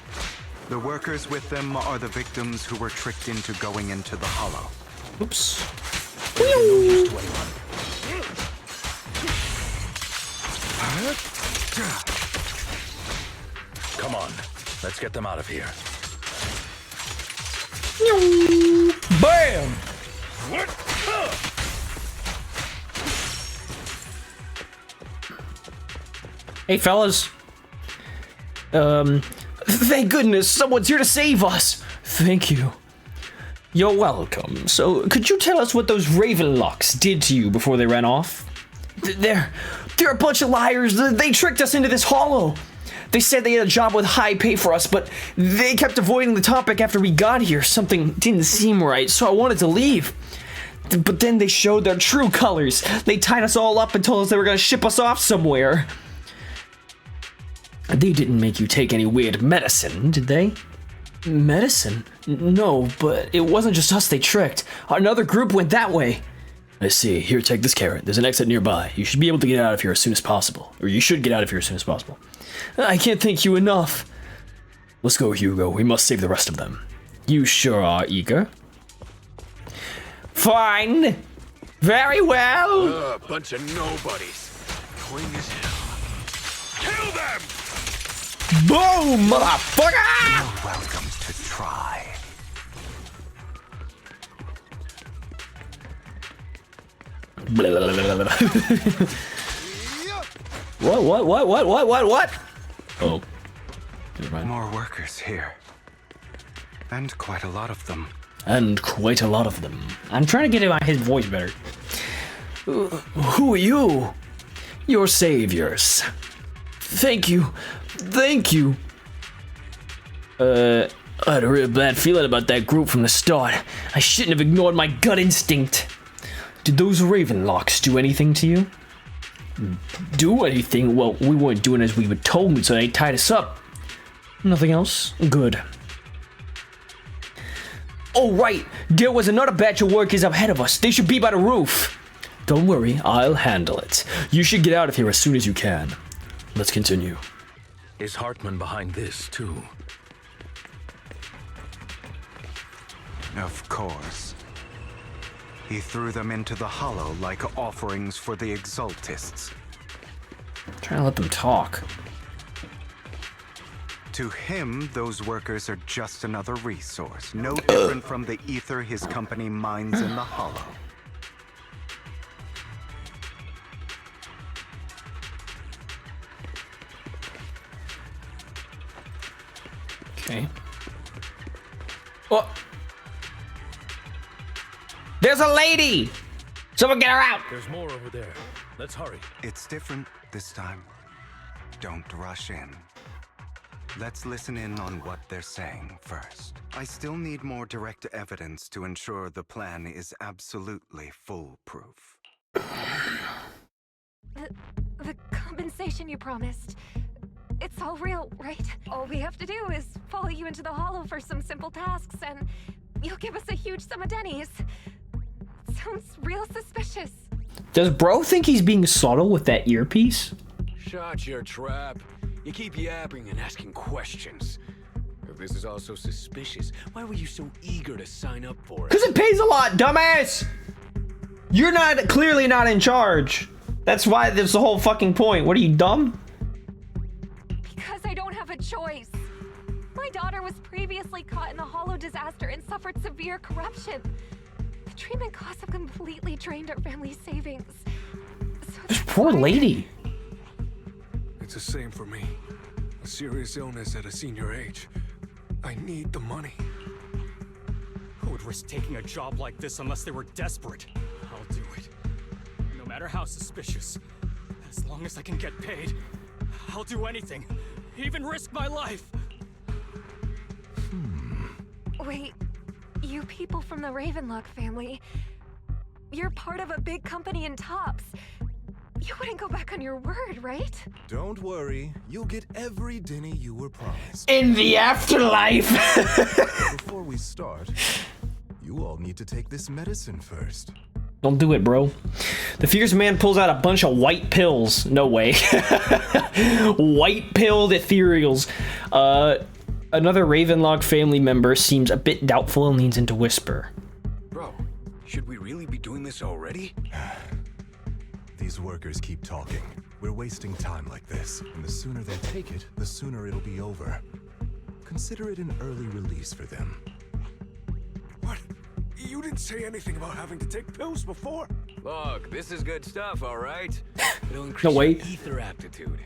The workers with them are the victims who were tricked into going into the Hollow. Oops. Come on, let's get them out of here. Bam! Hey, fellas. Thank goodness someone's here to save us. Thank you. You're welcome. So, could you tell us what those Ravenlocks did to you before they ran off? They're a bunch of liars. They tricked us into this hollow. They said they had a job with high pay for us, but they kept avoiding the topic after we got here. Something didn't seem right, so I wanted to leave. But then they showed their true colors. They tied us all up and told us they were going to ship us off somewhere. They didn't make you take any weird medicine, did they? Medicine? No, but it wasn't just us they tricked. Another group went that way. I see. Here, take this carrot. There's an exit nearby. You should be able to get out of here as soon as possible. Or you should get out of here as soon as possible. I can't thank you enough. Let's go, Hugo. We must save the rest of them. You sure are eager. Fine. Very well. Bunch of nobodies. Annoying as hell. Kill them! Boom, motherfucker! You're welcome to try. What? Oh. More workers here. And quite a lot of them. I'm trying to get his voice better. Who are you? Your saviors. Thank you. I had a real bad feeling about that group from the start. I shouldn't have ignored my gut instinct. Did those Ravenlocks do anything to you? Do anything? Well, we weren't doing as we were told, so they tied us up. Nothing else? Good. Oh, right. There was another batch of workers up ahead of us. They should be by the roof. Don't worry, I'll handle it. You should get out of here as soon as you can. Let's continue. Is Hartman behind this, too? Of course. He threw them into the Hollow like offerings for the Exaltists. I'm trying to let them talk. To him, those workers are just another resource, no different from the ether his company mines in the Hollow. Okay. Oh! There's a lady! Someone get her out! There's more over there. Let's hurry. It's different this time. Don't rush in. Let's listen in on what they're saying first. I still need more direct evidence to ensure the plan is absolutely foolproof. The compensation you promised. It's all real, right? All we have to do is follow you into the hollow for some simple tasks, and you'll give us a huge sum of dennies. Sounds real suspicious. Does bro think he's being subtle with that earpiece? Shut your trap. You keep yapping and asking questions. If this is all so suspicious, why were you so eager to sign up for it? Because it pays a lot, dumbass! You're clearly not in charge. That's why there's the whole fucking point. What are you, dumb? Because I don't have a choice. My daughter was previously caught in the hollow disaster and suffered severe corruption. The treatment costs have completely drained our family's savings. So This poor lady. It's the same for me. A serious illness at a senior age. I need the money. Who would risk taking a job like this unless they were desperate? I'll do it. No matter how suspicious. As long as I can get paid, I'll do anything. Even risk my life. Wait, you people from the Ravenlock family, you're part of a big company in Tops. You wouldn't go back on your word, right? Don't worry, you'll get every denny you were promised. In the afterlife! Before we start, you all need to take this medicine first. Don't do it, bro. The fierce man pulls out a bunch of white pills. No way. White-pilled ethereals. Another Ravenlock family member seems a bit doubtful and leans in to whisper. Bro, should we really be doing this already? These workers keep talking. We're wasting time like this, and the sooner they take it, the sooner it'll be over. Consider it an early release for them. What? You didn't say anything about having to take pills before. Look, this is good stuff, all right? It'll increase No way. your ether aptitude.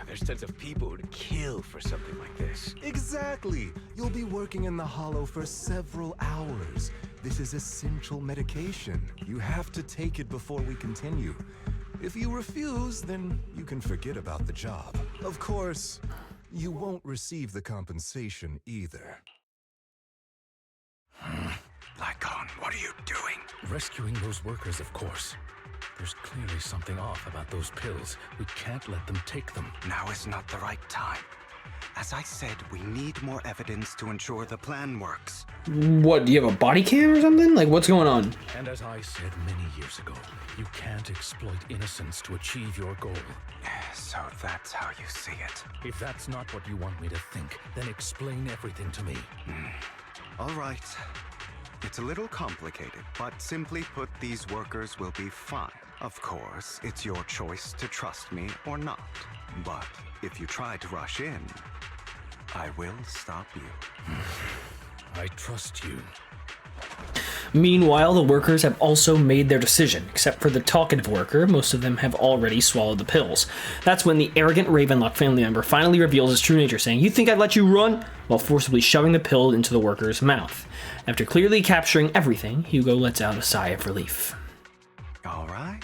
There's tons of people who'd kill for something like this. Exactly! You'll be working in the hollow for several hours. This is essential medication. You have to take it before we continue. If you refuse, then you can forget about the job. Of course, you won't receive the compensation either. Lycon, what are you doing? Rescuing those workers, of course. There's clearly something off about those pills. We can't let them take them. Now is not the right time. As I said, we need more evidence to ensure the plan works. What, do you have a body cam or something? Like, what's going on? And as I said many years ago, you can't exploit innocence to achieve your goal. So that's how you see it. If that's not what you want me to think, then explain everything to me. All right. It's a little complicated, but simply put, these workers will be fine. Of course, it's your choice to trust me or not. But if you try to rush in, I will stop you. I trust you. Meanwhile, the workers have also made their decision. Except for the talkative worker, most of them have already swallowed the pills. That's when the arrogant Ravenlock family member finally reveals his true nature, saying, "You think I'd let you run?" while forcibly shoving the pill into the worker's mouth. After clearly capturing everything, Hugo lets out a sigh of relief. All right.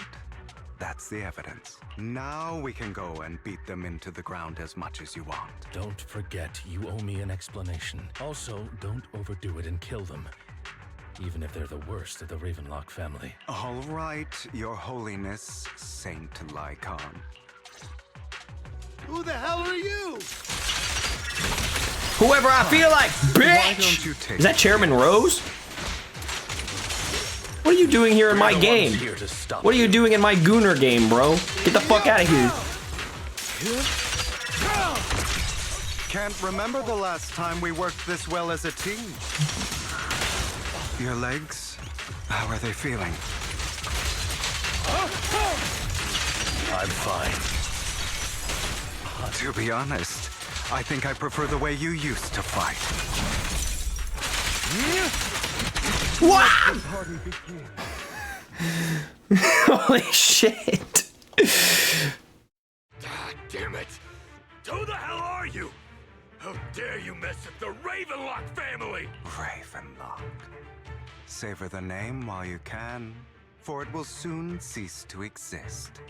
That's the evidence. Now we can go and beat them into the ground as much as you want. Don't forget, you owe me an explanation. Also, don't overdo it and kill them. Even if they're the worst of the Ravenlock family. All right, Your Holiness, Saint Lycon. Who the hell are you? Whoever I feel like, Why don't you bitch! take Is that Chairman Rose? What are you doing here in my game? What are you doing in my Gooner game, bro? Get the fuck out of here. Can't remember the last time we worked this well as a team. Your legs, how are they feeling? I'm fine. To be honest, I think I prefer the way you used to fight. What? Holy shit. God damn it! Who the hell are you? How dare you mess with the Ravenlock family? Ravenlock. Savor the name while you can, for it will soon cease to exist.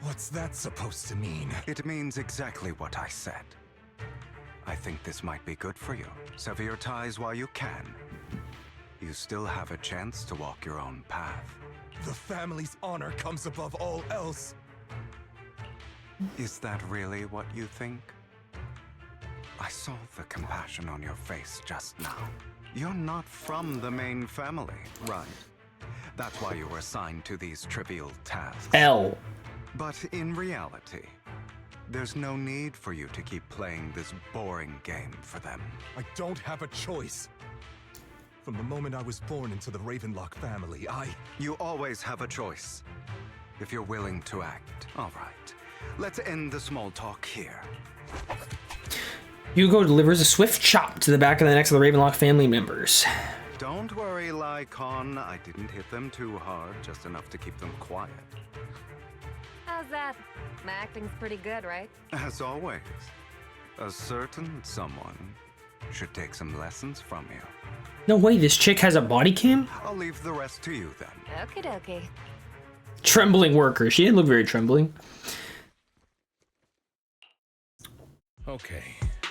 What's that supposed to mean? It means exactly what I said. I think this might be good for you. Sever your ties while you can. You still have a chance to walk your own path. The family's honor comes above all else. Is that really what you think? I saw the compassion on your face just now. You're not from the main family, right? That's why you were assigned to these trivial tasks. L. But in reality, there's no need for you to keep playing this boring game for them. I don't have a choice. From the moment I was born into the Ravenlock family, You always have a choice. If you're willing to act. All right. Let's end the small talk here. Hugo delivers a swift chop to the back of the necks of the Ravenlock family members. Don't worry, Lycon. I didn't hit them too hard, just enough to keep them quiet. How's that? My acting's pretty good, right? As always, a certain someone should take some lessons from you. No way, this chick has a body cam? I'll leave the rest to you then. Okie dokie. Trembling worker. She didn't look very trembling. Okay,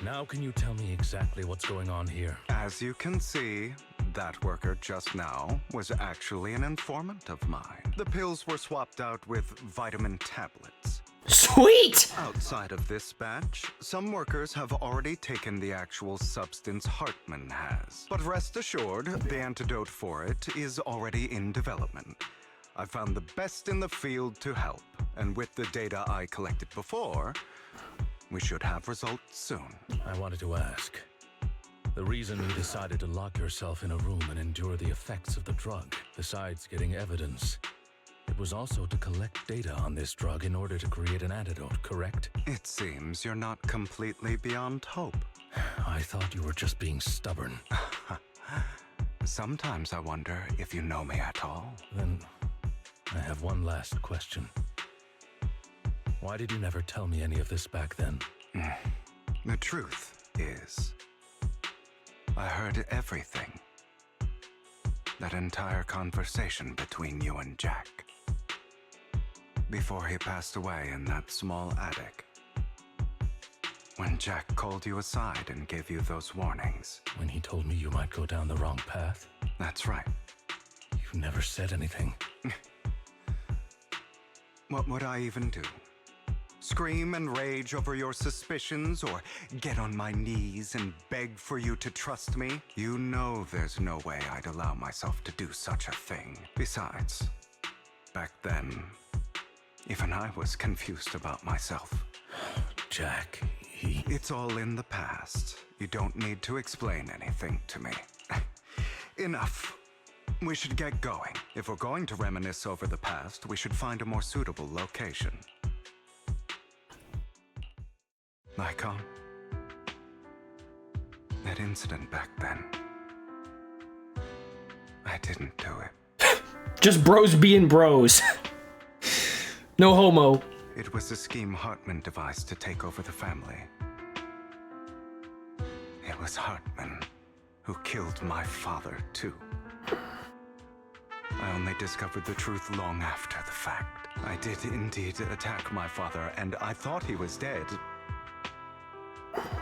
now can you tell me exactly what's going on here? As you can see, that worker just now was actually an informant of mine. The pills were swapped out with vitamin tablets. Sweet! Outside of this batch, some workers have already taken the actual substance Hartman has. But rest assured, the antidote for it is already in development. I found the best in the field to help, and with the data I collected before, we should have results soon. I wanted to ask. The reason you decided to lock yourself in a room and endure the effects of the drug, besides getting evidence, it was also to collect data on this drug in order to create an antidote, correct? It seems you're not completely beyond hope. I thought you were just being stubborn. Sometimes I wonder if you know me at all. Then I have one last question. Why did you never tell me any of this back then? The truth is, I heard everything. That entire conversation between you and Jack. Before he passed away in that small attic. When Jack called you aside and gave you those warnings. When he told me you might go down the wrong path? That's right. You never said anything. What would I even do? Scream and rage over your suspicions, or get on my knees and beg for you to trust me? You know there's no way I'd allow myself to do such a thing. Besides, back then, even I was confused about myself. Jack, It's all in the past. You don't need to explain anything to me. Enough. We should get going. If we're going to reminisce over the past, we should find a more suitable location. Lycon, that incident back then, I didn't do it. Just bros being bros. No homo. It was a scheme Hartman devised to take over the family. It was Hartman who killed my father, too. I only discovered the truth long after the fact. I did indeed attack my father, and I thought he was dead.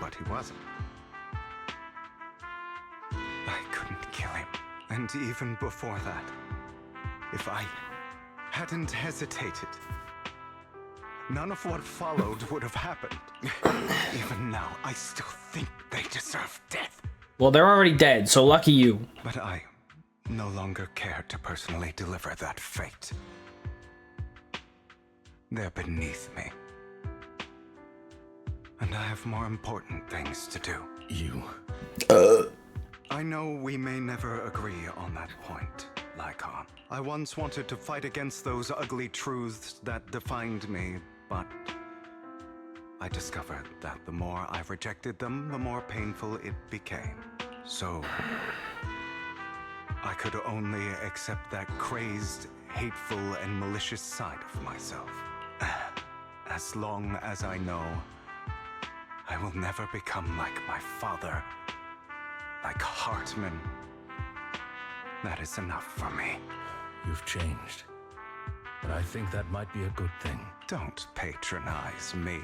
But he wasn't. I couldn't kill him. And even before that, if I hadn't hesitated, none of what followed would have happened. Even now, I still think they deserve death. Well, they're already dead, so lucky you. But I no longer care to personally deliver that fate. They're beneath me. And I have more important things to do. You... I know we may never agree on that point, Lycon. I once wanted to fight against those ugly truths that defined me, but I discovered that the more I rejected them, the more painful it became. So I could only accept that crazed, hateful, and malicious side of myself. As long as I know I will never become like my father, like Hartman. That is enough for me. You've changed. But I think that might be a good thing. Don't patronize me.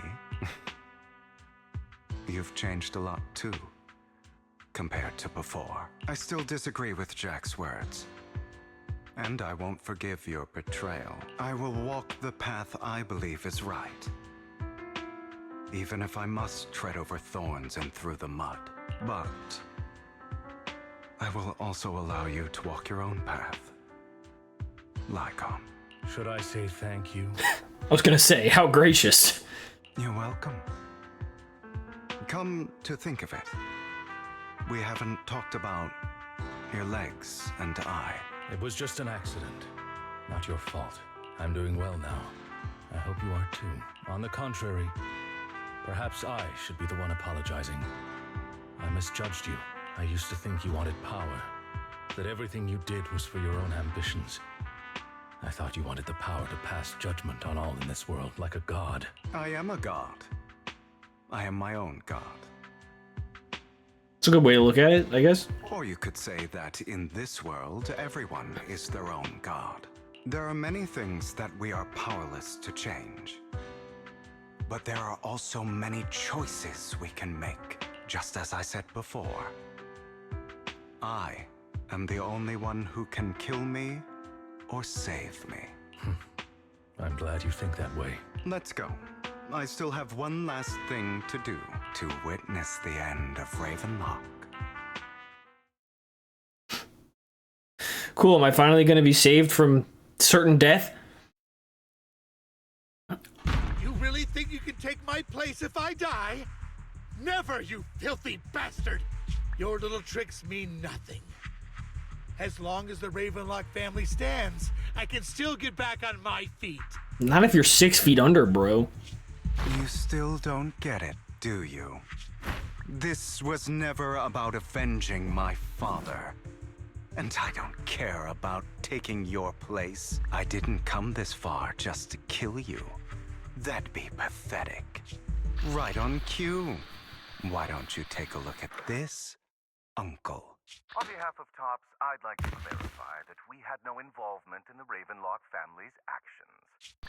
You've changed a lot too, compared to before. I still disagree with Jack's words. And I won't forgive your betrayal. I will walk the path I believe is right. even if I must tread over thorns and through the mud. But I will also allow you to walk your own path. Lycon. Should I say thank you? I was gonna say, how gracious. You're welcome. Come to think of it, we haven't talked about your legs and eye. It was just an accident. Not your fault. I'm doing well now. I hope you are too. On the contrary, perhaps I should be the one apologizing. I misjudged you. I used to think you wanted power, that everything you did was for your own ambitions. I thought you wanted the power to pass judgment on all in this world like a god. I am a god. I am my own god. It's a good way to look at it, I guess. Or you could say that in this world, everyone is their own god. There are many things that we are powerless to change. But there are also many choices we can make, just as I said before. I am the only one who can kill me or save me. I'm glad you think that way. Let's go. I still have one last thing to do to witness the end of Ravenlock. Cool, am I finally gonna be saved from certain death? You really think you can take my place if I die? Never, you filthy bastard! Your little tricks mean nothing. As long as the Ravenlock family stands, I can still get back on my feet. Not if you're 6 feet under, bro. You still don't get it, do you? This was never about avenging my father. And I don't care about taking your place. I didn't come this far just to kill you. That'd be pathetic. Right on cue. Why don't you take a look at this, Uncle? On behalf of TOPS, I'd like to clarify that we had no involvement in the Ravenlock family's actions.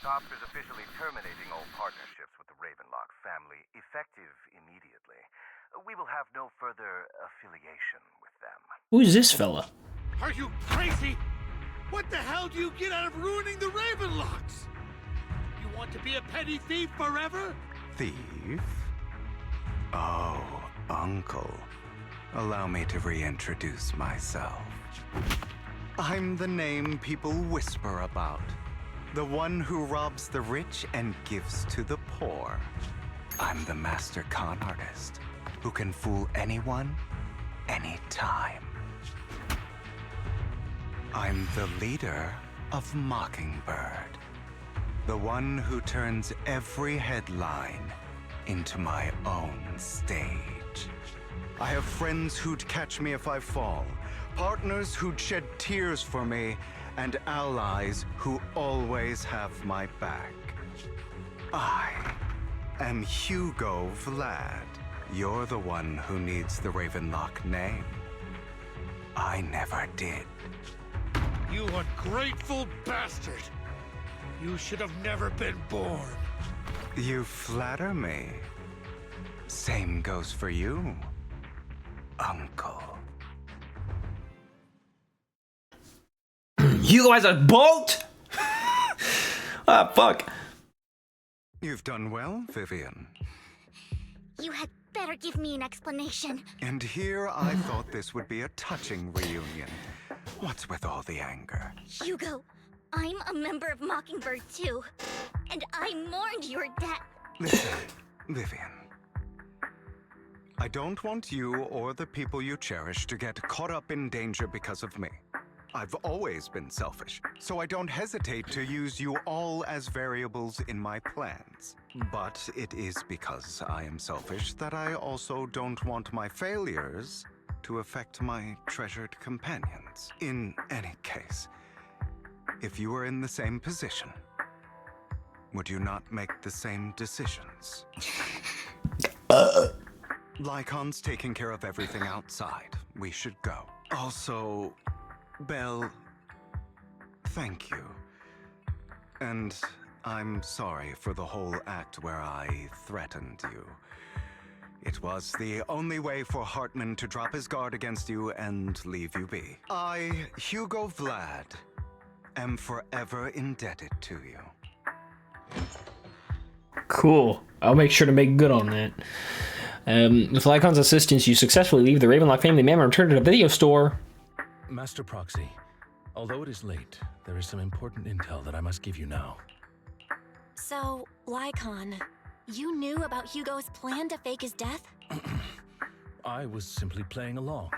TOPS is officially terminating all partnerships with the Ravenlock family, effective immediately. We will have no further affiliation with them. Who's this fella? Are you crazy? What the hell do you get out of ruining the Ravenlocks? You want to be a petty thief forever? Thief? Oh, Uncle. Allow me to reintroduce myself. I'm the name people whisper about. The one who robs the rich and gives to the poor. I'm the master con artist who can fool anyone, anytime. I'm the leader of Mockingbird. The one who turns every headline into my own stage. I have friends who'd catch me if I fall, partners who'd shed tears for me, and allies who always have my back. I am Hugo Vlad. You're the one who needs the Ravenlock name. I never did. You ungrateful bastard! You should have never been born. You flatter me. Same goes for you, Uncle. Hugo has a boat? Ah, fuck. You've done well, Vivian. You had better give me an explanation. And here I thought this would be a touching reunion. What's with all the anger? Hugo, I'm a member of Mockingbird too. And I mourned your death. Listen, Vivian. I don't want you or the people you cherish to get caught up in danger because of me. I've always been selfish, so I don't hesitate to use you all as variables in my plans. But it is because I am selfish that I also don't want my failures to affect my treasured companions. In any case, if you were in the same position, would you not make the same decisions? Lycon's taking care of everything outside. We should go. Also, Belle, thank you. And I'm sorry for the whole act where I threatened you. It was the only way for Hartman to drop his guard against you and leave you be. I, Hugo Vlad, am forever indebted to you. Cool. I'll make sure to make good on that. With Lycon's assistance, you successfully leave the Ravenlock family manor and return to the video store. Master Proxy, although it is late, there is some important intel that I must give you now. So, Lycon, you knew about Hugo's plan to fake his death? I was simply playing along.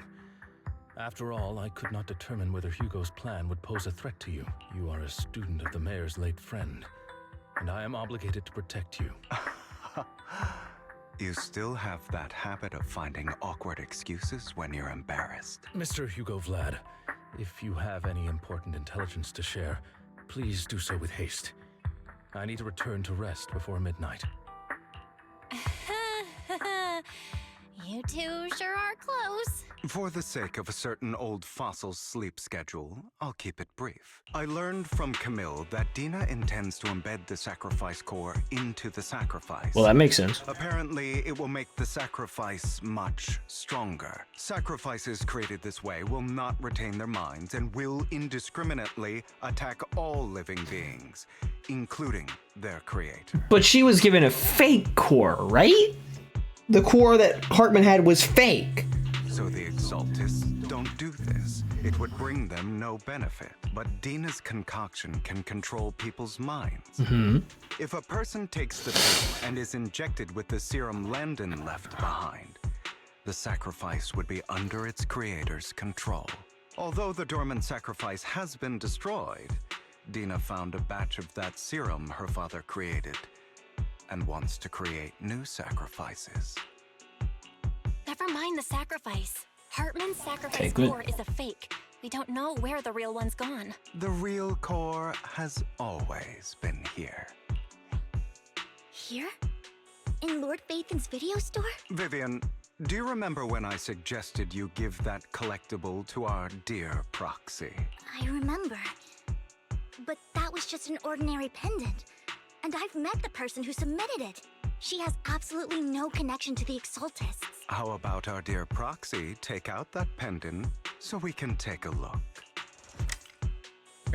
After all, I could not determine whether Hugo's plan would pose a threat to you. You are a student of the mayor's late friend, and I am obligated to protect you. You still have that habit of finding awkward excuses when you're embarrassed. Mr. Hugo Vlad, if you have any important intelligence to share, please do so with haste. I need to return to rest before midnight. You two sure are close. For the sake of a certain old fossil's sleep schedule, I'll keep it brief. I learned from Camille that Dina intends to embed the sacrifice core into the sacrifice. Well, that makes sense. Apparently, it will make the sacrifice much stronger. Sacrifices created this way will not retain their minds and will indiscriminately attack all living beings, including their creator. But she was given a fake core, right? The core that Hartman had was fake. So the Exaltists don't do this. It would bring them no benefit. But Dina's concoction can control people's minds. If a person takes the pill and is injected with the serum Landon left behind, the sacrifice would be under its creator's control. Although the dormant sacrifice has been destroyed, Dina found a batch of that serum her father created and wants to create new sacrifices. Never mind the sacrifice. Hartman's sacrifice Okay, good. core is a fake. We don't know where the real one's gone. The real core has always been here. Here? In Lord Phaethon's video store? Vivian, do you remember when I suggested you give that collectible to our dear Proxy? I remember. But that was just an ordinary pendant. And I've met the person who submitted it. She has absolutely no connection to the Exaltists. How about our dear Proxy take out that pendant so we can take a look?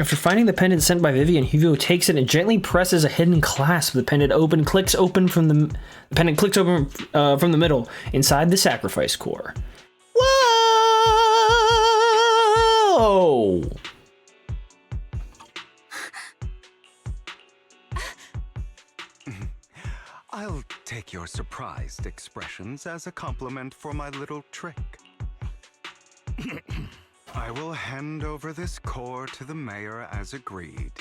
After finding the pendant sent by Vivian, Hugo takes it and gently presses a hidden clasp. The pendant clicks open from the middle inside the sacrifice core. Whoa! I'll take your surprised expressions as a compliment for my little trick. I will hand over this core to the mayor as agreed.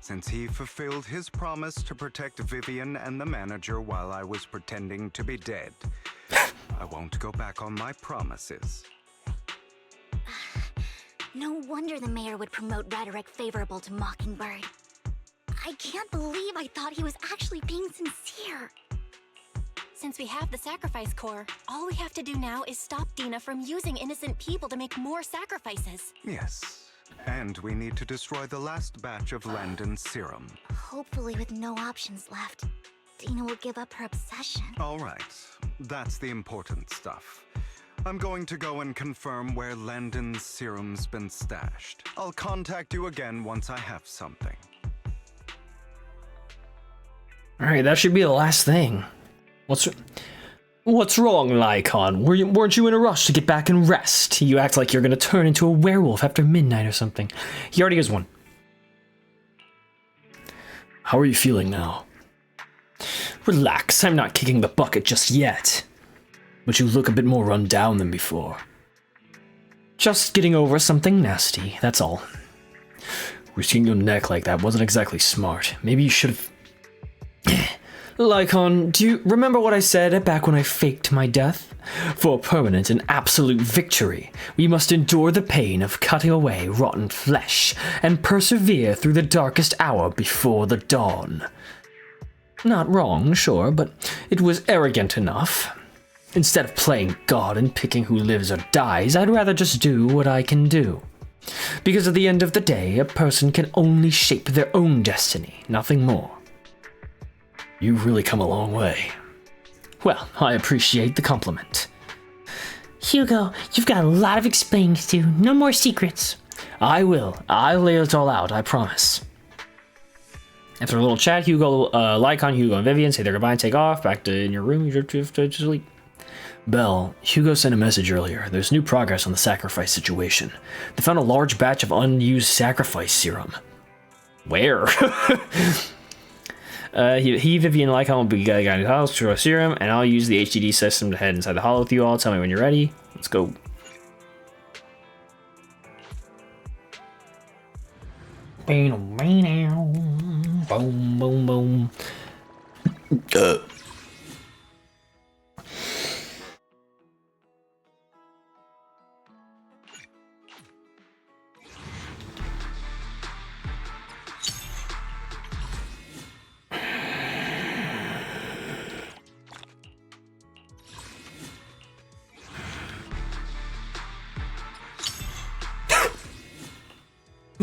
Since he fulfilled his promise to protect Vivian and the manager while I was pretending to be dead, I won't go back on my promises. No wonder the mayor would promote rhetoric favorable to Mockingbird. I can't believe I thought he was actually being sincere. Since we have the sacrifice core, all we have to do now is stop Dina from using innocent people to make more sacrifices. Yes, and we need to destroy the last batch of Landon's serum. Hopefully with no options left, Dina will give up her obsession. All right, that's the important stuff. I'm going to go and confirm where Landon's serum's been stashed. I'll contact you again once I have something. Alright, that should be the last thing. What's wrong, Lycon? Weren't you in a rush to get back and rest? You act like you're gonna turn into a werewolf after midnight or something. He already has one. How are you feeling now? Relax, I'm not kicking the bucket just yet. But you look a bit more run down than before. Just getting over something nasty, that's all. Risking your neck like that wasn't exactly smart. Maybe you should have... Lycon, do you remember what I said back when I faked my death? For permanent and absolute victory, we must endure the pain of cutting away rotten flesh and persevere through the darkest hour before the dawn. Not wrong, sure, but it was arrogant enough. Instead of playing God and picking who lives or dies, I'd rather just do what I can do. Because at the end of the day, a person can only shape their own destiny, nothing more. You've really come a long way. Well, I appreciate the compliment. Hugo, you've got a lot of explaining to do. No more secrets. I will. I'll lay it all out, I promise. After a little chat, Hugo, Lycon, Hugo, and Vivian say their goodbye and take off. Back to in your room, you drift to sleep. Belle, Hugo sent a message earlier. There's new progress on the sacrifice situation. They found a large batch of unused sacrifice serum. Where? He, Vivian, and Lycon will be guiding the house through a serum, and I'll use the HDD system to head inside the hollow with you all. Tell me when you're ready. Let's go. Boom, boom, boom.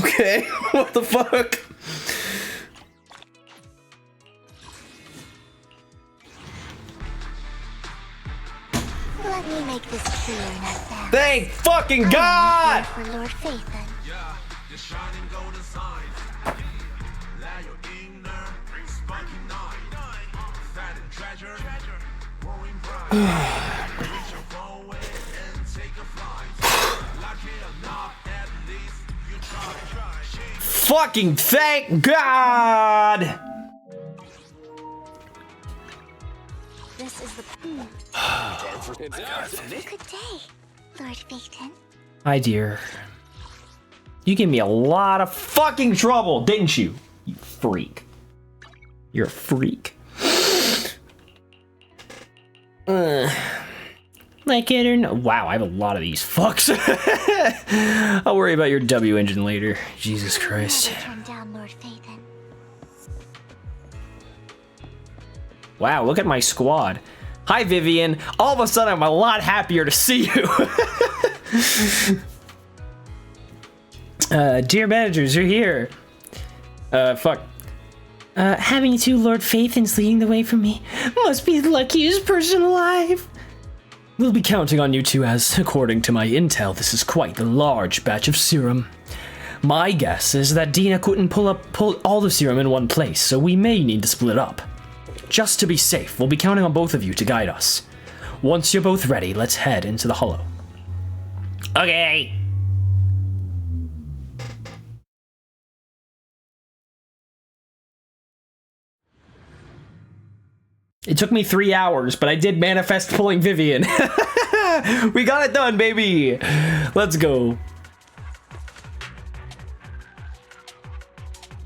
Okay, what the fuck? Let me make this clear in advance. Thank fucking God! For Lord Phaethon. Fucking thank God! This is the Good day, Lord Phaethon. Hi, dear. You gave me a lot of fucking trouble, didn't you? You freak. You're a freak. Like it or no. Wow, I have a lot of these fucks. I'll worry about your W engine later. Jesus Christ. Turn down Lord Phaethon. Wow, look at my squad. Hi, Vivian. All of a sudden, I'm a lot happier to see you. Dear managers, you're here. Fuck. Having two Lord Phaethons leading the way for me must be the luckiest person alive. We'll be counting on you two as, according to my intel, this is quite the large batch of serum. My guess is that Dina couldn't pull all the serum in one place, so we may need to split up. Just to be safe, we'll be counting on both of you to guide us. Once you're both ready, let's head into the hollow. Okay. It took me 3 hours, but I did manifest pulling Vivian. We got it done, baby. Let's go.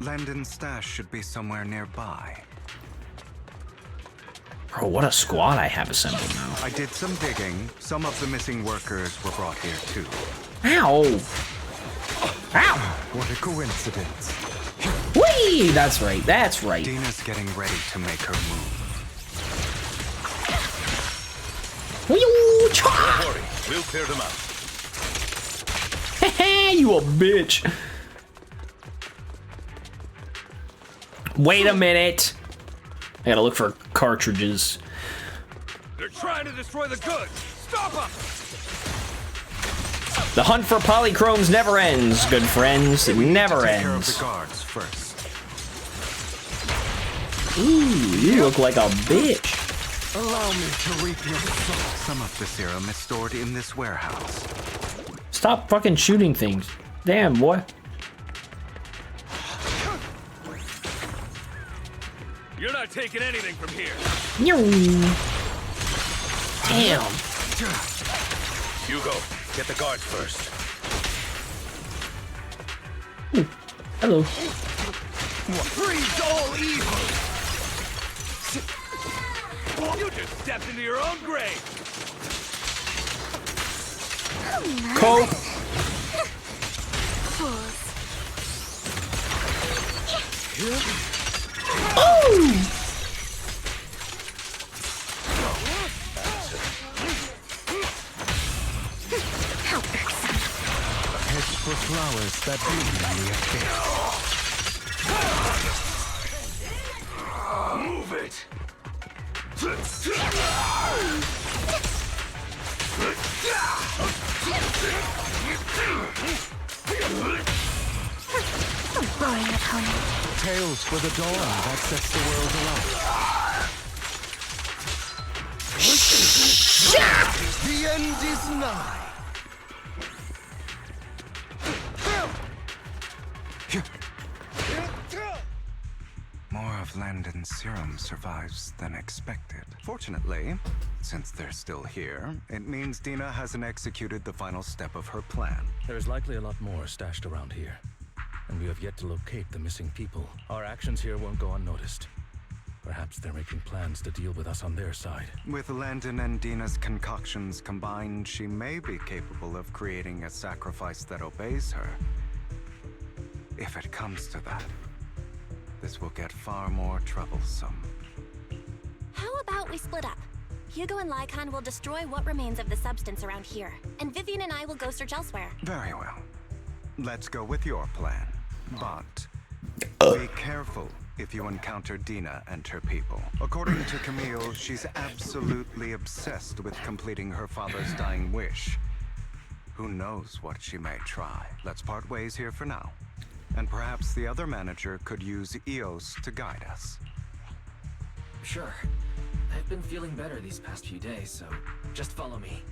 Landon's stash should be somewhere nearby. Bro, what a squad I have assembled now. I did some digging. Some of the missing workers were brought here too. Ow! Ow! What a coincidence. Whee! That's right, that's right. Dina's getting ready to make her move. Don't worry, we'll clear them out. You a bitch. Wait a minute. I gotta look for cartridges. They're trying to destroy the goods. Stop them! The hunt for polychromes never ends, good friends. It never Take care of ends. the guards first. Ooh, you look like a bitch. Allow me to reap your soul. Some of the serum is stored in this warehouse. Stop fucking shooting things. Damn, boy. You're not taking anything from here. Damn. Hugo, get the guards first. Ooh, hello. Freeze all evil! You just stepped into your own grave! Cope. Oh! Heads for flowers that bloom in the abyss. Move it! Burn Sorry, opponent. Tales for the dawn that sets the world alight. The end is nigh. More of Landon's serum survives than expected. Fortunately, since they're still here, it means Dina hasn't executed the final step of her plan. There's likely a lot more stashed around here, and we have yet to locate the missing people. Our actions here won't go unnoticed. Perhaps they're making plans to deal with us on their side. With Landon and Dina's concoctions combined, she may be capable of creating a sacrifice that obeys her. If it comes to that, this will get far more troublesome. How about we split up? Hugo and Lycon will destroy what remains of the substance around here, and Vivian and I will go search elsewhere. Very well. Let's go with your plan. But be careful if you encounter Dina and her people. According to Camille, she's absolutely obsessed with completing her father's dying wish. Who knows what she may try. Let's part ways here for now. And perhaps the other manager could use EOS to guide us. Sure. I've been feeling better these past few days, so just follow me.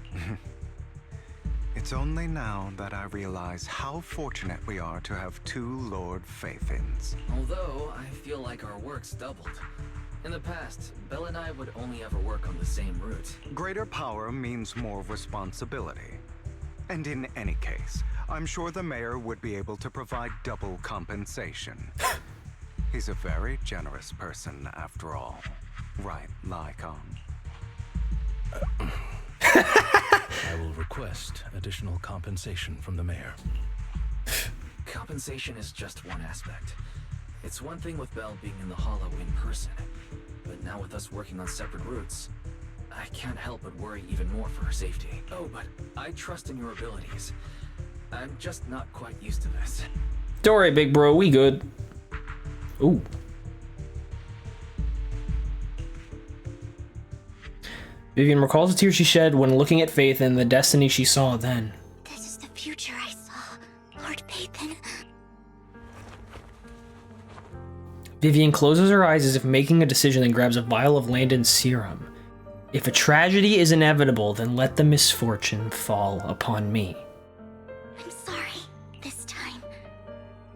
It's only now that I realize how fortunate we are to have two Lord Faithins. Although, I feel like our work's doubled. In the past, Belle and I would only ever work on the same route. Greater power means more responsibility. And in any case, I'm sure the mayor would be able to provide double compensation. He's a very generous person, after all. Right, Lycon? I will request additional compensation from the mayor. Compensation is just one aspect. It's one thing with Belle being in the Hollow in person, but now with us working on separate routes, I can't help but worry even more for her safety. Oh, but I trust in your abilities. I'm just not quite used to this. Don't worry, big bro, we good. Ooh. Vivian recalls the tears she shed when looking at Faith and the destiny she saw then. This is the future I saw, Lord Phaethon. Vivian closes her eyes as if making a decision and grabs a vial of Landon's serum. If a tragedy is inevitable, then let the misfortune fall upon me. I'm sorry. This time,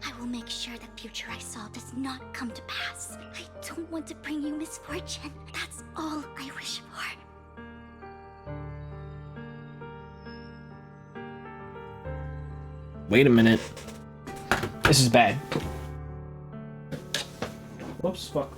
I will make sure the future I saw does not come to pass. I don't want to bring you misfortune. That's all I wish for. Wait a minute. This is bad. Whoops, fuck.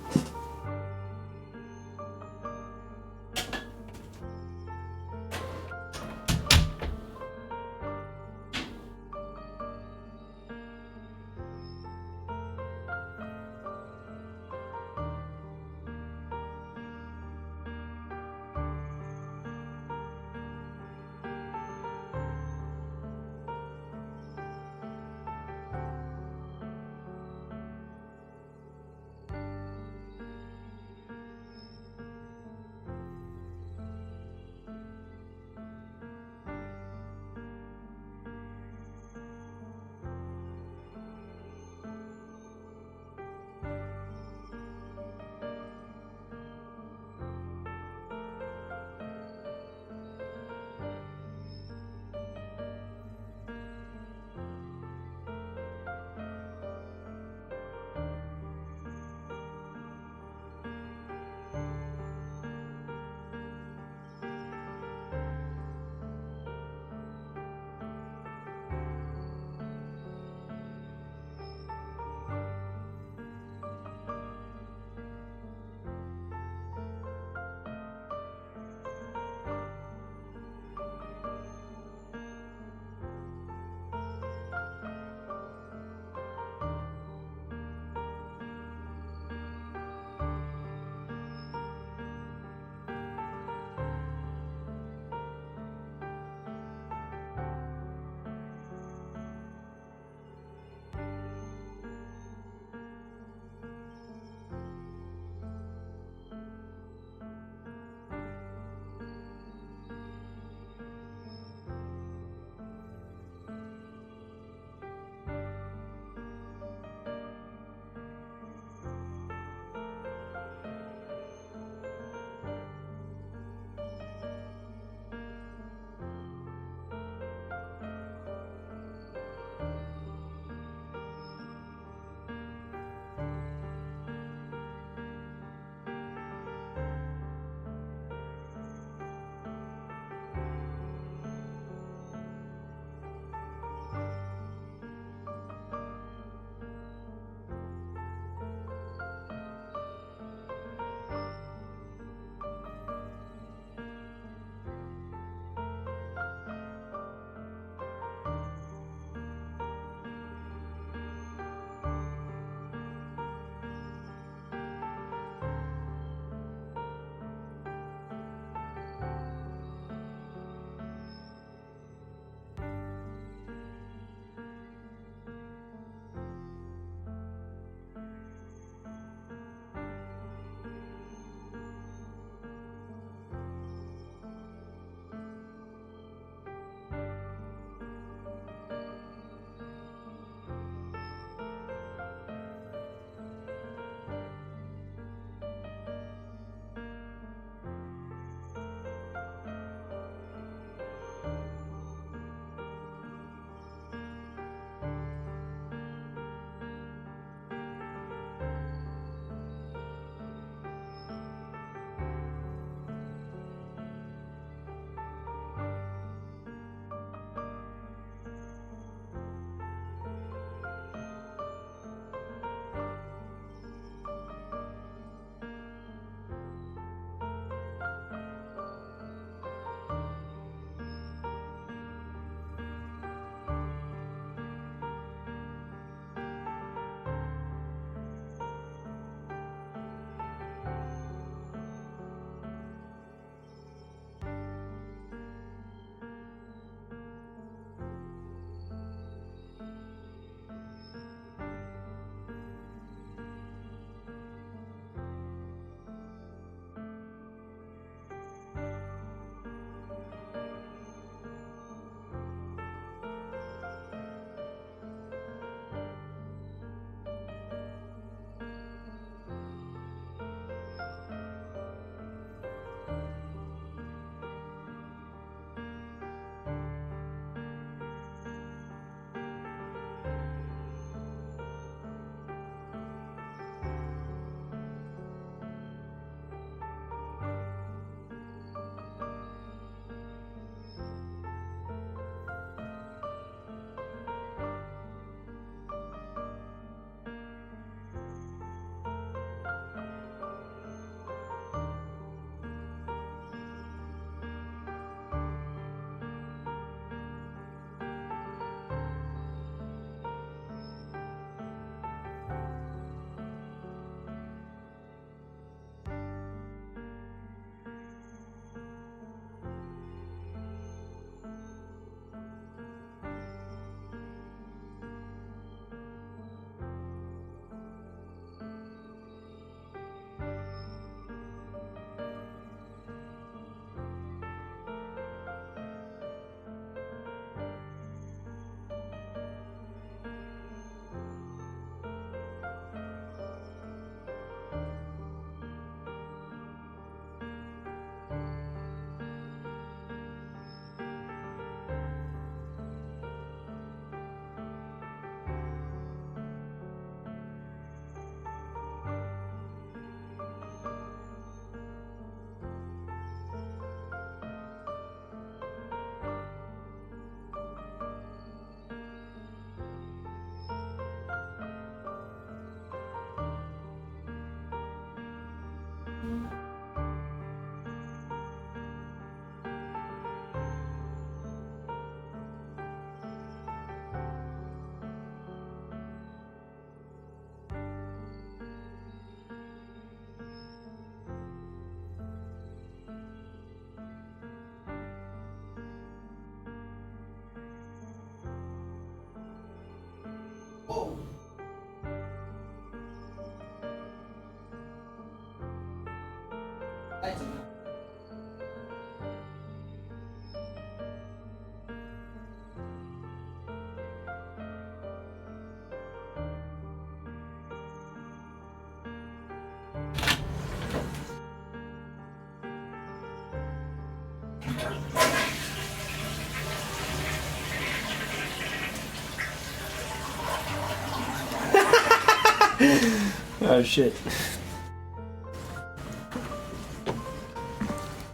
Oh shit.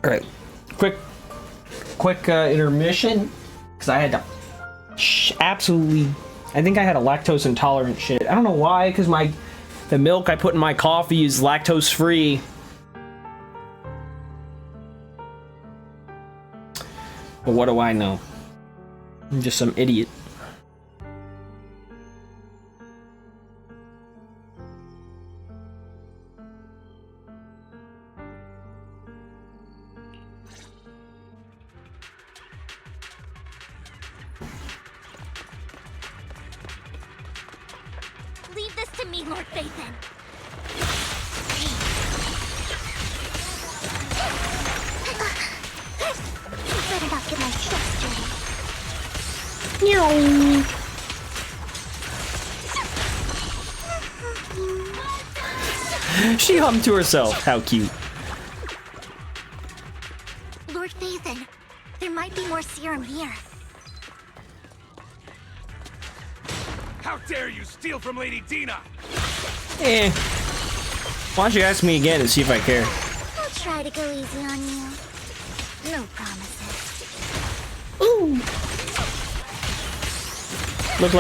All right, quick intermission, because I had to absolutely. I think I had a lactose intolerant shit. I don't know why, because the milk I put in my coffee is lactose free. But what do I know? I'm just some idiot. Leave this to me, Lord Phaethon. You better not get my steps dirty. Meow. She hummed to herself. How cute. Lord Phaethon, there might be more serum here. How dare you steal from Lady Dina? Eh. Why don't you ask me again and see if I care? I'll try to go easy on you. No promises. Ooh. Looks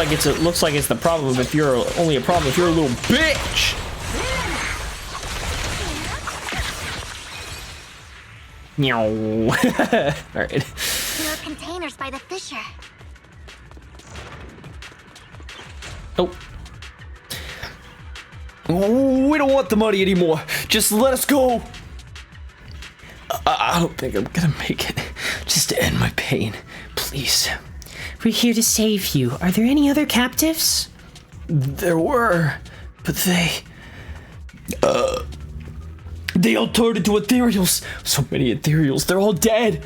like it's the problem if you're only a problem if you're a little bitch. Meow. All right. There are containers by the fissure. Oh. We don't want the money anymore. Just let us go. I don't think I'm gonna make it. Just to end my pain, please. We're here to save you. Are there any other captives? There were, but they all turned into ethereals. So many ethereals. They're all dead.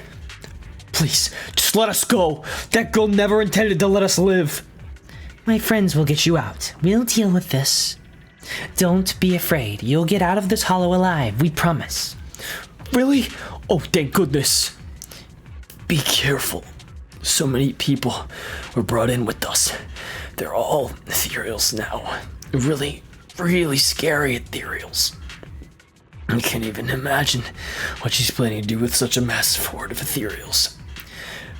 Please, just let us go. That girl never intended to let us live. My friends will get you out. We'll deal with this. Don't be afraid. You'll get out of this hollow alive. We promise. Really? Oh, thank goodness. Be careful. So many people were brought in with us. They're all ethereals now. Really, really scary ethereals. I can't even imagine what she's planning to do with such a massive horde of ethereals.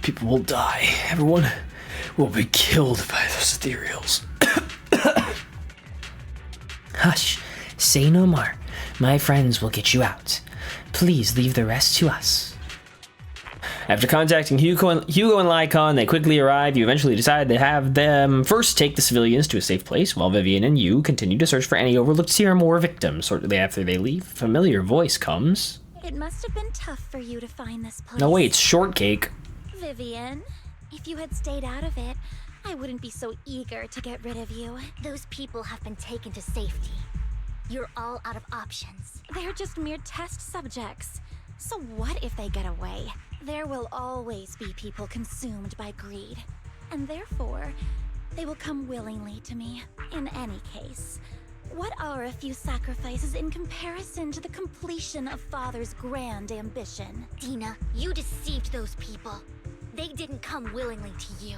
People will die. Everyone will be killed by those ethereals. Hush. Say no more. My friends will get you out. Please leave the rest to us. After contacting Hugo and Lycon, they quickly arrive. You eventually decide to have them first take the civilians to a safe place, while Vivian and you continue to search for any overlooked serum or victims. Shortly after they leave, a familiar voice comes. It must have been tough for you to find this place. No, wait, it's Shortcake. Vivian, if you had stayed out of it, I wouldn't be so eager to get rid of you. Those people have been taken to safety. You're all out of options. They're just mere test subjects. So what if they get away? There will always be people consumed by greed. And therefore, they will come willingly to me. In any case, what are a few sacrifices in comparison to the completion of Father's grand ambition? Dina, you deceived those people. They didn't come willingly to you.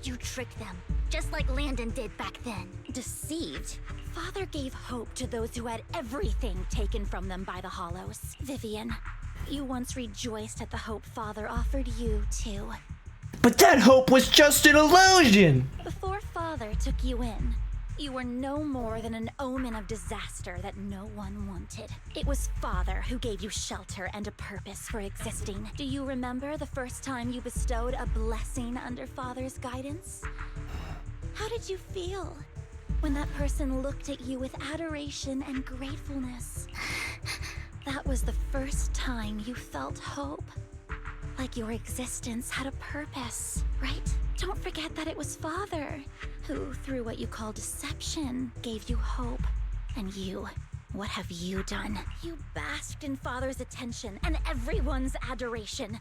You tricked them, just like Landon did back then. Deceived? Father gave hope to those who had everything taken from them by the Hollows. Vivian, you once rejoiced at the hope Father offered you, too. But that hope was just an illusion! Before Father took you in, you were no more than an omen of disaster that no one wanted. It was Father who gave you shelter and a purpose for existing. Do you remember the first time you bestowed a blessing under Father's guidance? How did you feel when that person looked at you with adoration and gratefulness? That was the first time you felt hope. Like your existence had a purpose, right? Don't forget that it was Father who, through what you call deception, gave you hope. And you, what have you done? You basked in Father's attention and everyone's adoration,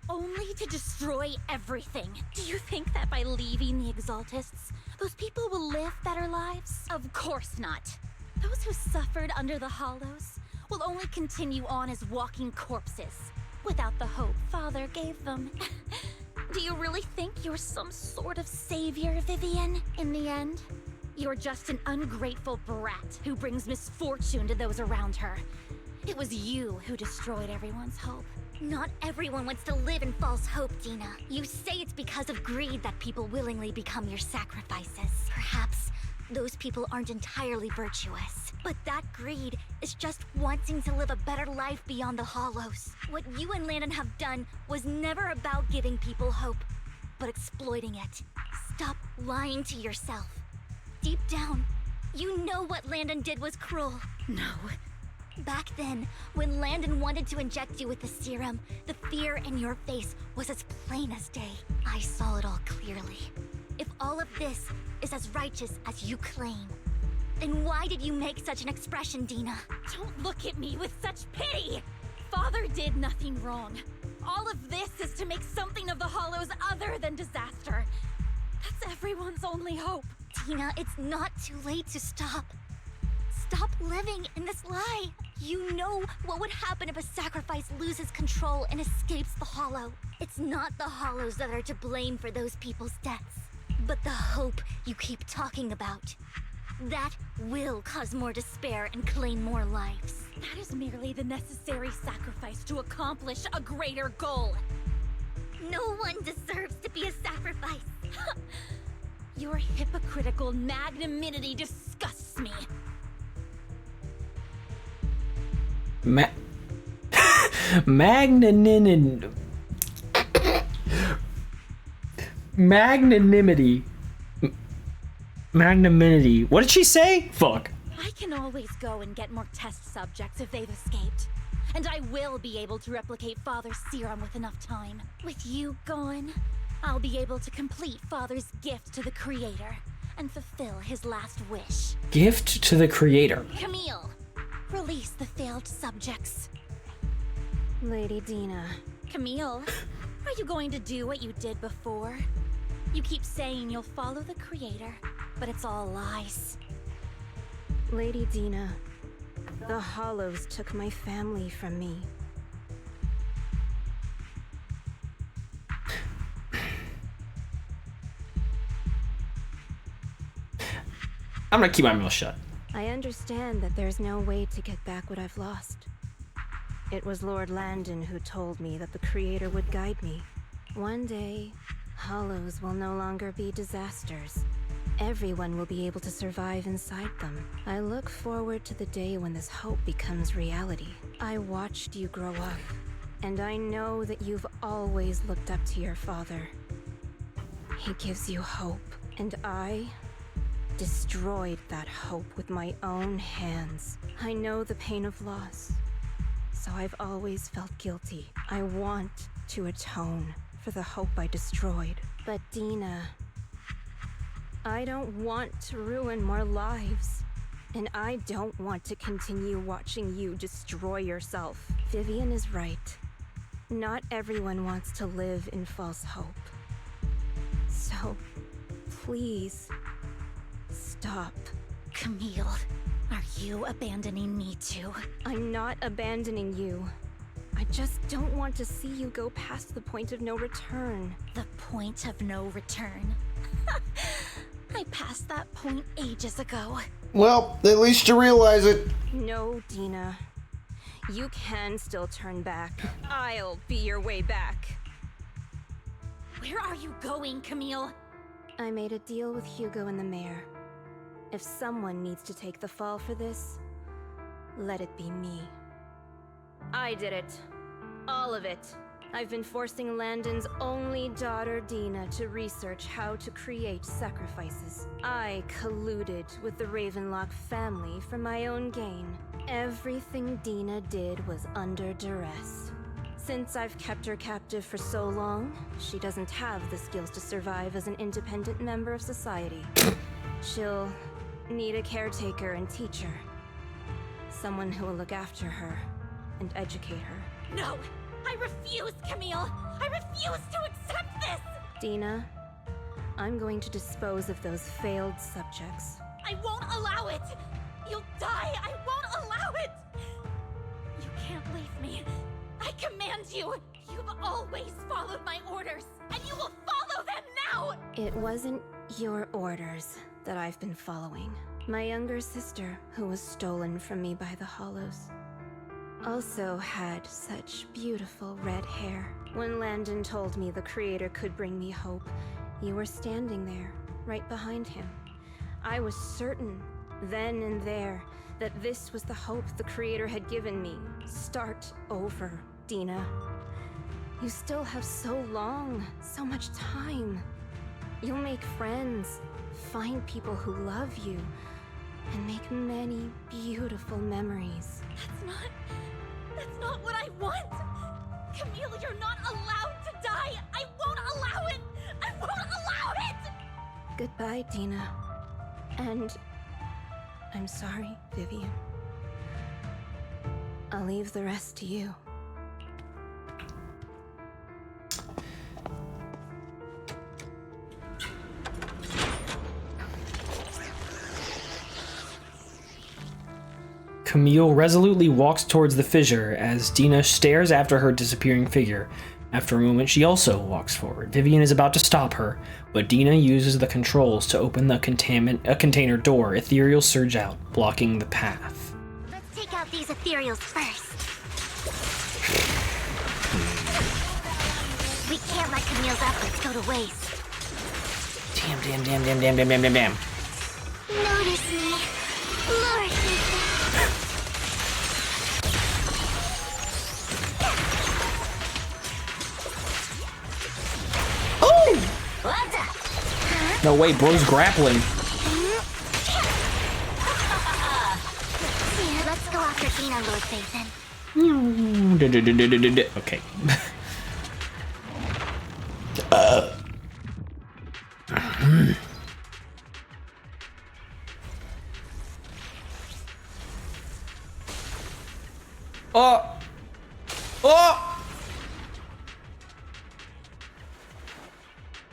only to destroy everything. Do you think that by leaving the Exaltists, those people will live better lives? Of course not. Those who suffered under the Hollows will only continue on as walking corpses, without the hope Father gave them. Do you really think you're some sort of savior, Vivian? In the end, you're just an ungrateful brat who brings misfortune to those around her. It was you who destroyed everyone's hope. Not everyone wants to live in false hope, Dina. You say it's because of greed that people willingly become your sacrifices. Perhaps those people aren't entirely virtuous, but that greed is just wanting to live a better life beyond the Hollows. What you and Landon have done was never about giving people hope, but exploiting it. Stop lying to yourself. Deep down, you know what Landon did was cruel. No. Back then, when Landon wanted to inject you with the serum, the fear in your face was as plain as day. I saw it all clearly. If all of this is as righteous as you claim, then why did you make such an expression, Dina? Don't look at me with such pity! Father did nothing wrong. All of this is to make something of the Hollows other than disaster. That's everyone's only hope. Dina, it's not too late to stop. Stop living in this lie. You know what would happen if a sacrifice loses control and escapes the Hollow. It's not the Hollows that are to blame for those people's deaths, but the hope you keep talking about. That will cause more despair and claim more lives. That is merely the necessary sacrifice to accomplish a greater goal. No one deserves to be a sacrifice. Your hypocritical magnanimity disgusts me. Magnanimity. Magnanimity. What did she say? Fuck. I can always go and get more test subjects if they've escaped. And I will be able to replicate Father's serum with enough time. With you gone, I'll be able to complete Father's gift to the Creator and fulfill his last wish. Gift to the Creator. Camille, release the failed subjects. Lady Dina. Camille, are you going to do what you did before? You keep saying you'll follow the Creator, but it's all lies. Lady Dina, the Hollows took my family from me. I'm gonna keep my mouth shut. I understand that there's no way to get back what I've lost. It was Lord Landon who told me that the Creator would guide me. One day, Hollows will no longer be disasters. Everyone will be able to survive inside them. I look forward to the day when this hope becomes reality. I watched you grow up, and I know that you've always looked up to your father. He gives you hope, and I destroyed that hope with my own hands. I know the pain of loss, so I've always felt guilty. I want to atone for the hope I destroyed. But Dina, I don't want to ruin more lives, and I don't want to continue watching you destroy yourself. Vivian is right. Not everyone wants to live in false hope. So, please, stop. Camille, are you abandoning me too? I'm not abandoning you. I just don't want to see you go past the point of no return. The point of no return? I passed that point ages ago. Well, at least you realize it. No, Dina. You can still turn back. I'll be your way back. Where are you going, Camille? I made a deal with Hugo and the mayor. If someone needs to take the fall for this, let it be me. I did it. All of it. I've been forcing Landon's only daughter, Dina, to research how to create sacrifices. I colluded with the Ravenlock family for my own gain. Everything Dina did was under duress. Since I've kept her captive for so long, she doesn't have the skills to survive as an independent member of society. She'll need a caretaker and teacher. Someone who will look after her and educate her. No! I refuse, Camille! I refuse to accept this! Dina, I'm going to dispose of those failed subjects. I won't allow it! You'll die! I won't allow it! You can't leave me. I command you! You've always followed my orders, and you will follow them now! It wasn't your orders that I've been following. My younger sister, who was stolen from me by the Hollows, also had such beautiful red hair. When Landon told me the Creator could bring me hope, you were standing there, right behind him. I was certain, then and there, that this was the hope the Creator had given me. Start over, Dina. You still have so long, so much time. You'll make friends, find people who love you, and make many beautiful memories. That's not what I want! Camille, you're not allowed to die! I won't allow it! I won't allow it! Goodbye, Dina. And I'm sorry, Vivian. I'll leave the rest to you. Camille resolutely walks towards the fissure as Dina stares after her disappearing figure. After a moment, she also walks forward. Vivian is about to stop her, but Dina uses the controls to open the container door. Ethereals surge out, blocking the path. Let's take out these ethereals first. We can't let Camille's efforts go to waste. Damn. Notice me, Lord. No way, bro's grappling. Let's go after Dina, Lord Phaethon. Okay.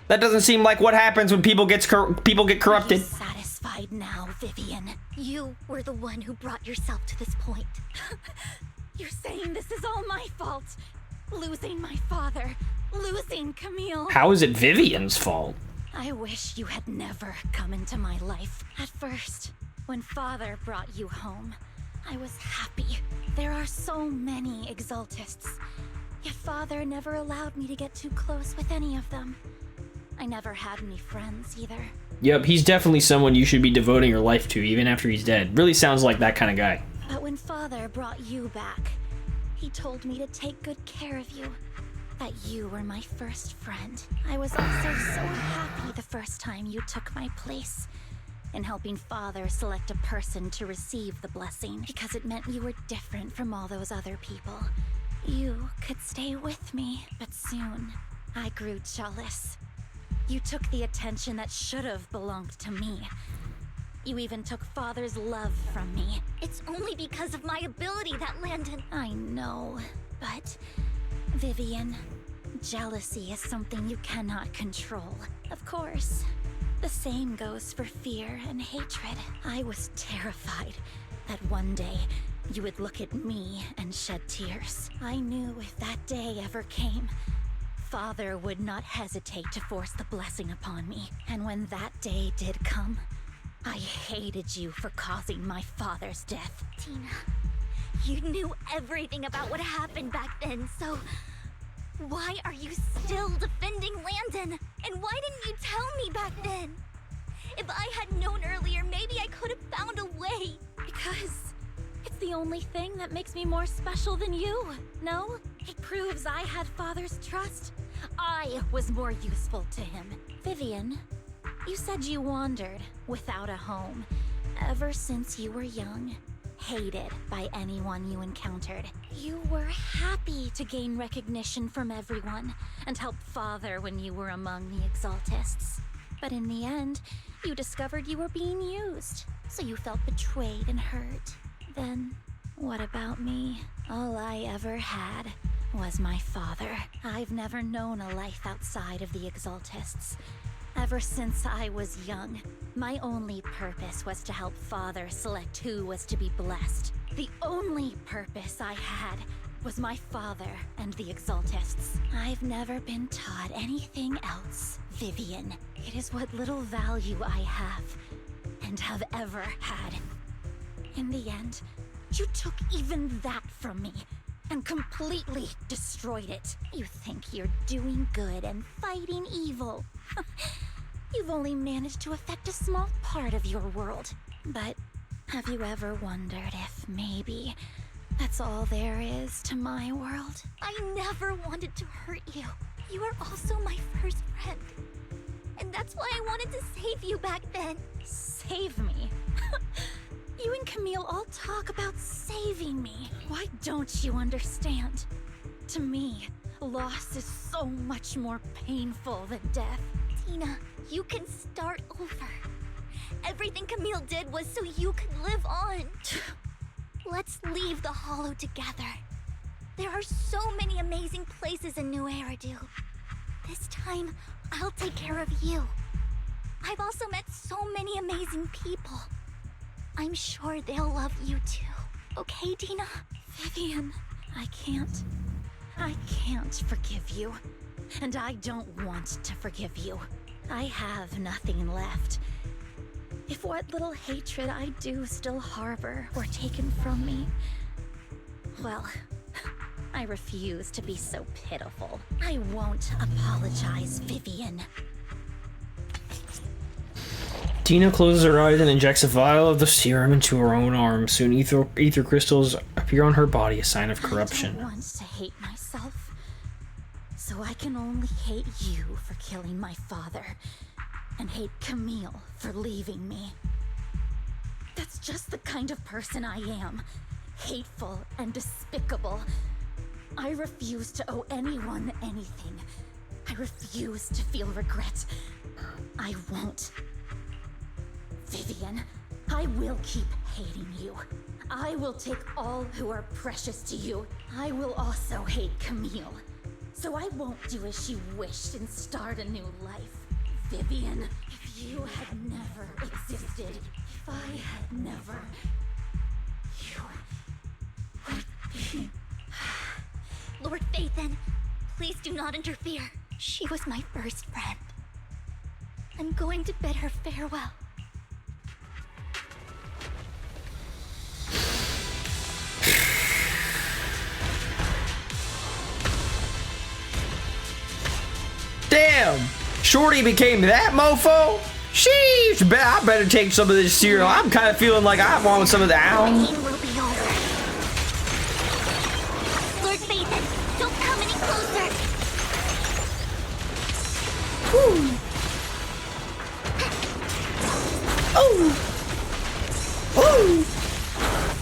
That doesn't seem like what happens when people get corrupted. Are you satisfied now, Vivian? You were the one who brought yourself to this point. You're saying this is all my fault? Losing my father, losing Camille. How is it Vivian's fault? I wish you had never come into my life. At first, when Father brought you home, I was happy. There are so many Exaltists, yet Father never allowed me to get too close with any of them. I never had any friends either. Yep, he's definitely someone you should be devoting your life to even after he's dead. Really sounds like that kind of guy. But when Father brought you back, he told me to take good care of you. That you were my first friend. I was also so happy the first time you took my place in helping Father select a person to receive the blessing, because it meant you were different from all those other people. You could stay with me, but soon I grew jealous. You took the attention that should have belonged to me. You even took Father's love from me. It's only because of my ability that Landon... I know, but... Vivian, jealousy is something you cannot control. Of course, the same goes for fear and hatred. I was terrified that one day you would look at me and shed tears. I knew if that day ever came, Father would not hesitate to force the blessing upon me. And when that day did come, I hated you for causing my father's death. Tina, you knew everything about what happened back then, so... why are you still defending Landon? And why didn't you tell me back then? If I had known earlier, maybe I could have found a way. Because it's the only thing that makes me more special than you, no? It proves I had Father's trust. I was more useful to him. Vivian, you said you wandered without a home ever since you were young, hated by anyone you encountered. You were happy to gain recognition from everyone and help Father when you were among the Exaltists. But in the end, you discovered you were being used, so you felt betrayed and hurt. Then, what about me? All I ever had was my father. I've never known a life outside of the Exaltists. Ever since I was young, my only purpose was to help Father select who was to be blessed. The only purpose I had was my father and the Exaltists. I've never been taught anything else, Vivian. It is what little value I have, and have ever had. In the end, you took even that from me, and completely destroyed it. You think you're doing good and fighting evil. You've only managed to affect a small part of your world. But have you ever wondered if maybe that's all there is to my world? I never wanted to hurt you. You are also my first friend. And that's why I wanted to save you back then. Save me? You and Camille all talk about saving me. Why don't you understand? To me, loss is so much more painful than death. Tina, you can start over. Everything Camille did was so you could live on. Let's leave the Hollow together. There are so many amazing places in New Eridu. This time, I'll take care of you. I've also met so many amazing people. I'm sure they'll love you too. Okay, Dina? Vivian, I can't forgive you. And I don't want to forgive you. I have nothing left. If what little hatred I do still harbor were taken from me, well, I refuse to be so pitiful. I won't apologize, Vivian. Tina closes her eyes and injects a vial of the serum into her own arm. Soon ether crystals appear on her body, a sign of corruption. I don't want to hate myself, so I can only hate you for killing my father, and hate Camille for leaving me. That's just the kind of person I am. Hateful and despicable. I refuse to owe anyone anything. I refuse to feel regret. I won't. Vivian, I will keep hating you. I will take all who are precious to you. I will also hate Camille. So I won't do as she wished and start a new life. Vivian, if you had never existed, if I had never, you would be... Lord Phaethon, please do not interfere. She was my first friend. I'm going to bid her farewell. Damn! Shorty became that mofo? Sheesh! I better take some of this cereal. I'm kind of feeling like I want some of the owl. Will be over. Lord Phaethon, don't come any closer. Ooh. Oh. Oh.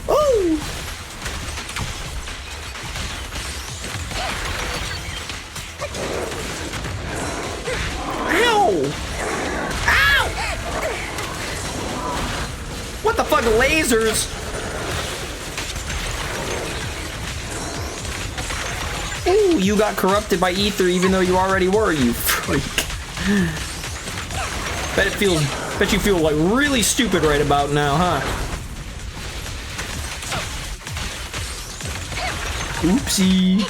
Oh. Ow! Ow! What the fuck, lasers? Ooh, you got corrupted by ether even though you already were, you freak. Bet you feel like really stupid right about now, huh? Oopsie.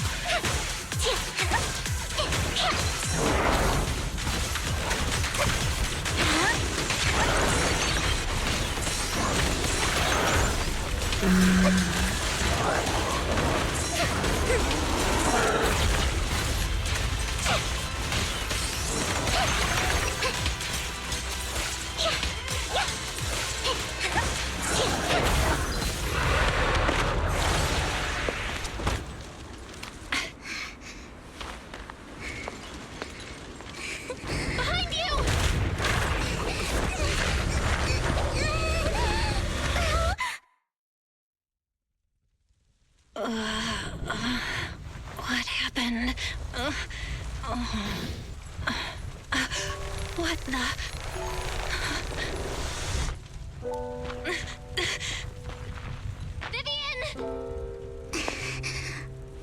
Vivian!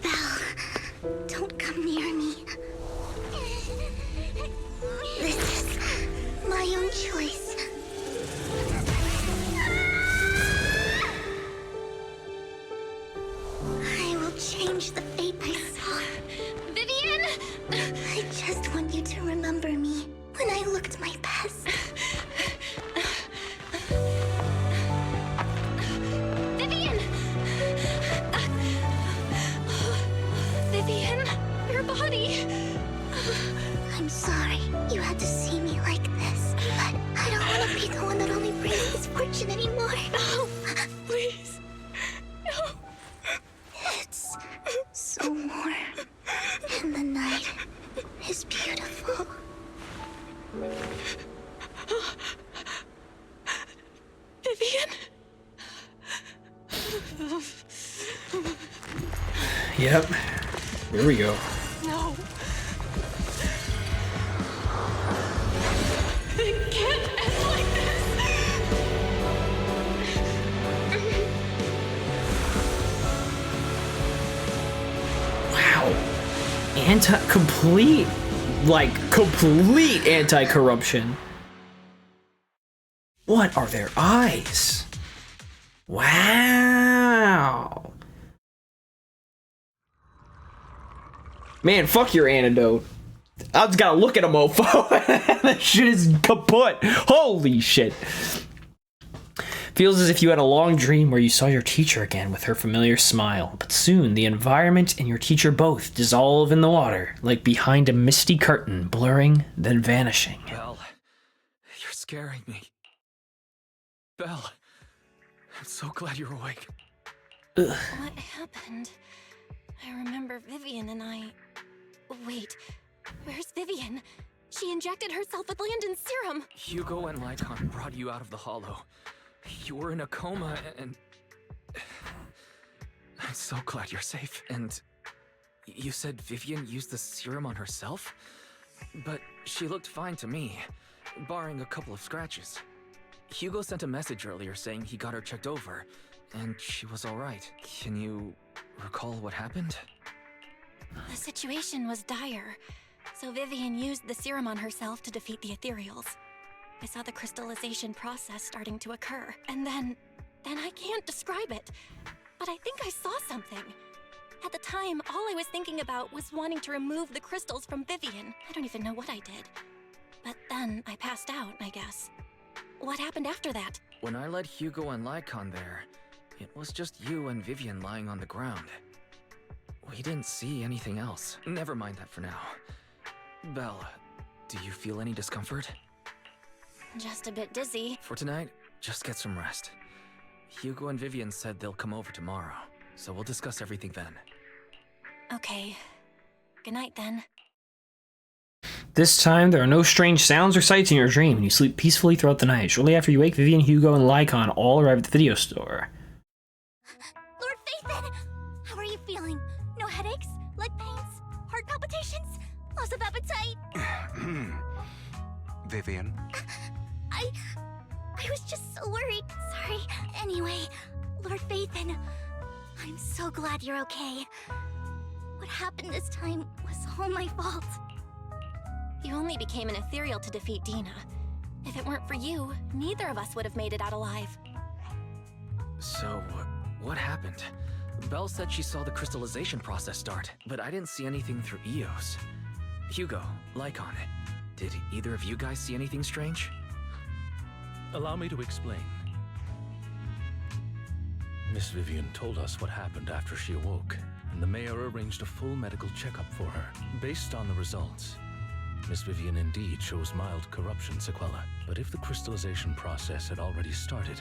Belle, don't come near me. This is my own choice. I will change the fate I saw. Vivian! I just want you to remember me when I looked my best. Vivian! Vivian, your body. I'm sorry you had to see me like this, but I don't want to be the one that only brings misfortune anymore. No, please. No. It's so warm, and the night is beautiful. Vivian. Yep. Here we go. No. It can't end like this. Wow. Complete anti-corruption. What are their eyes? Wow. Man, fuck your antidote. I just gotta look at a mofo. That shit is kaput. Holy shit. Feels as if you had a long dream where you saw your teacher again with her familiar smile, but soon the environment and your teacher both dissolve in the water, like behind a misty curtain, blurring, then vanishing. Belle, you're scaring me. Belle, I'm so glad you're awake. What happened? I remember Vivian and I... Wait, where's Vivian? She injected herself with Landon's serum. Hugo and Lycon brought you out of the hollow. You were in a coma and... I'm so glad you're safe. And you said Vivian used the serum on herself? But she looked fine to me, barring a couple of scratches. Hugo sent a message earlier saying he got her checked over, and she was alright. Can you recall what happened? The situation was dire, so Vivian used the serum on herself to defeat the ethereals. I saw the crystallization process starting to occur, and then I can't describe it, but I think I saw something. At the time, all I was thinking about was wanting to remove the crystals from Vivian. I don't even know what I did. But then I passed out, I guess. What happened after that? When I led Hugo and Lycon there, it was just you and Vivian lying on the ground. We didn't see anything else. Never mind that for now. Belle, do you feel any discomfort? Just a bit dizzy. For tonight, just get some rest. Hugo and Vivian said they'll come over tomorrow, so we'll discuss everything then. Okay. Good night then. This time, there are no strange sounds or sights in your dream, and you sleep peacefully throughout the night. Shortly after you wake, Vivian, Hugo, and Lycon all arrive at the video store. Lord Phaethon! How are you feeling? No headaches? Leg pains? Heart palpitations? Loss of appetite? Vivian? I was just so worried. Sorry. Anyway, Lord Phaethon, I'm so glad you're okay. What happened this time was all my fault. You only became an ethereal to defeat Dina. If it weren't for you, neither of us would have made it out alive. So, what happened? Belle said she saw the crystallization process start, but I didn't see anything through EOS. Hugo, Lycon, did either of you guys see anything strange? Allow me to explain. Miss Vivian told us what happened after she awoke, and the mayor arranged a full medical checkup for her. Based on the results, Miss Vivian indeed shows mild corruption sequelae. But if the crystallization process had already started,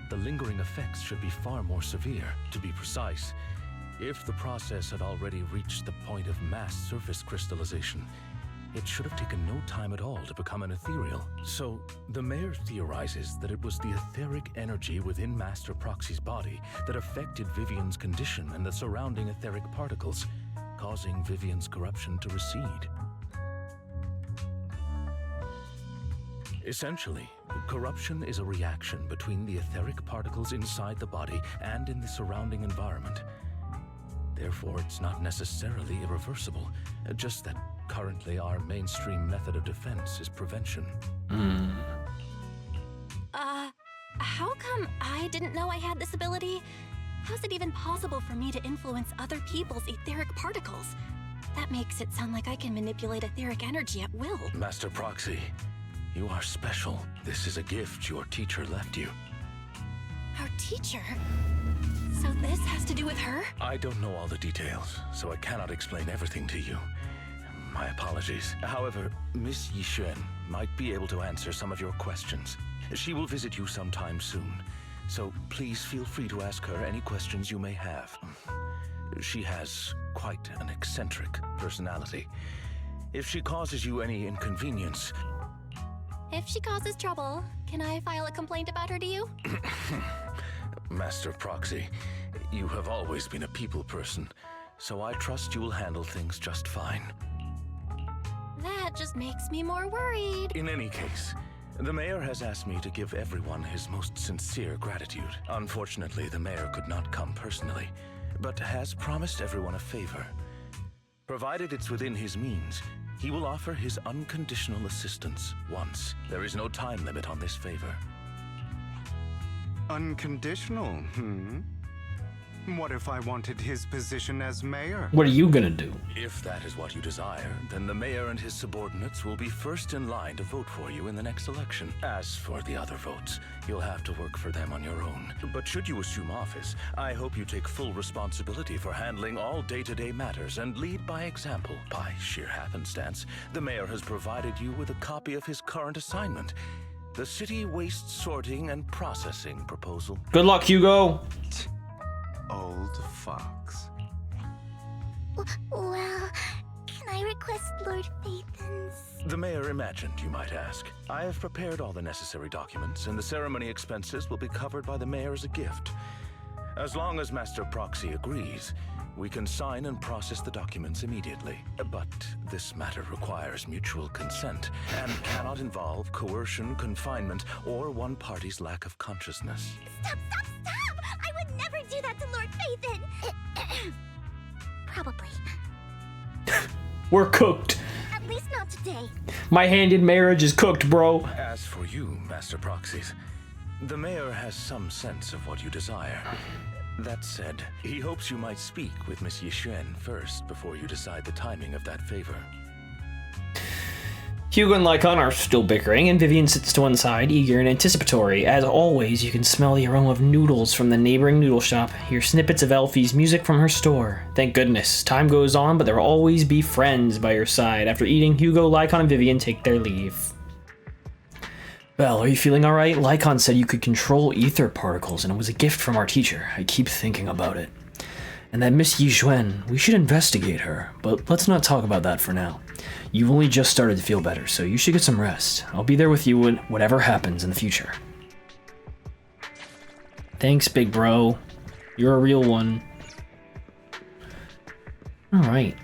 the lingering effects should be far more severe. To be precise, if the process had already reached the point of mass surface crystallization, it should have taken no time at all to become an ethereal. So, the mayor theorizes that it was the etheric energy within Master Proxy's body that affected Vivian's condition and the surrounding etheric particles, causing Vivian's corruption to recede. Essentially, corruption is a reaction between the etheric particles inside the body and in the surrounding environment. Therefore, it's not necessarily irreversible, just that currently our mainstream method of defense is prevention. How come I didn't know I had this ability? How's it even possible for me to influence other people's etheric particles? That makes it sound like I can manipulate etheric energy at will. Master Proxy, you are special. This is a gift your teacher left you. Our teacher? So this has to do with her? I don't know all the details, so I cannot explain everything to you. My apologies. However, Miss Yixuan might be able to answer some of your questions. She will visit you sometime soon, so please feel free to ask her any questions you may have. She has quite an eccentric personality. If she causes you any inconvenience... If she causes trouble, can I file a complaint about her to you? Master Proxy, you have always been a people person, so I trust you will handle things just fine. That just makes me more worried. In any case, the mayor has asked me to give everyone his most sincere gratitude. Unfortunately, the mayor could not come personally, but has promised everyone a favor. Provided it's within his means, he will offer his unconditional assistance once. There is no time limit on this favor. Unconditional, What if I wanted his position as mayor? What are you gonna do? If that is what you desire, then the mayor and his subordinates will be first in line to vote for you in the next election. As for the other votes, you'll have to work for them on your own. But should you assume office, I hope you take full responsibility for handling all day-to-day matters and lead by example. By sheer happenstance, the mayor has provided you with a copy of his current assignment, the City Waste Sorting and Processing proposal. Good luck, Hugo! Old fox. Well, can I request Lord Phaethon's? The mayor imagined, you might ask. I have prepared all the necessary documents, and the ceremony expenses will be covered by the mayor as a gift. As long as Master Proxy agrees, we can sign and process the documents immediately. But this matter requires mutual consent and cannot involve coercion, confinement, or one party's lack of consciousness. Stop! I would never do that to Lord Phaethon! Probably. We're cooked. At least not today. My hand in marriage is cooked, bro. As for you, Master Proxies, the mayor has some sense of what you desire. That said, he hopes you might speak with Miss Yixuan first before you decide the timing of that favor. Hugo and Lycon are still bickering, and Vivian sits to one side, eager and anticipatory. As always, you can smell the aroma of noodles from the neighboring noodle shop, hear snippets of Elfie's music from her store. Thank goodness. Time goes on, but there will always be friends by your side. After eating, Hugo, Lycon, and Vivian take their leave. Belle, are you feeling alright? Lycon said you could control ether particles, and it was a gift from our teacher. I keep thinking about it. And that Miss Yixuan, we should investigate her, but let's not talk about that for now. You've only just started to feel better, so you should get some rest. I'll be there with you when whatever happens in the future. Thanks, big bro. You're a real one. Alright.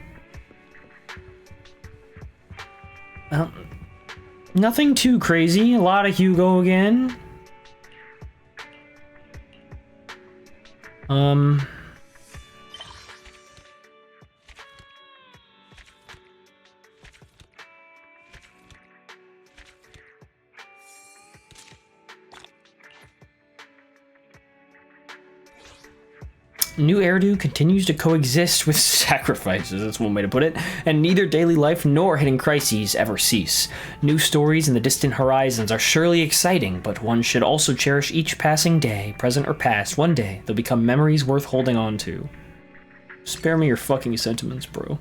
Nothing too crazy. A lot of Hugo again. New Eridu continues to coexist with sacrifices, that's one way to put it, and neither daily life nor hidden crises ever cease. New stories in the distant horizons are surely exciting, but one should also cherish each passing day, present or past. One day, they'll become memories worth holding on to. Spare me your fucking sentiments, bro.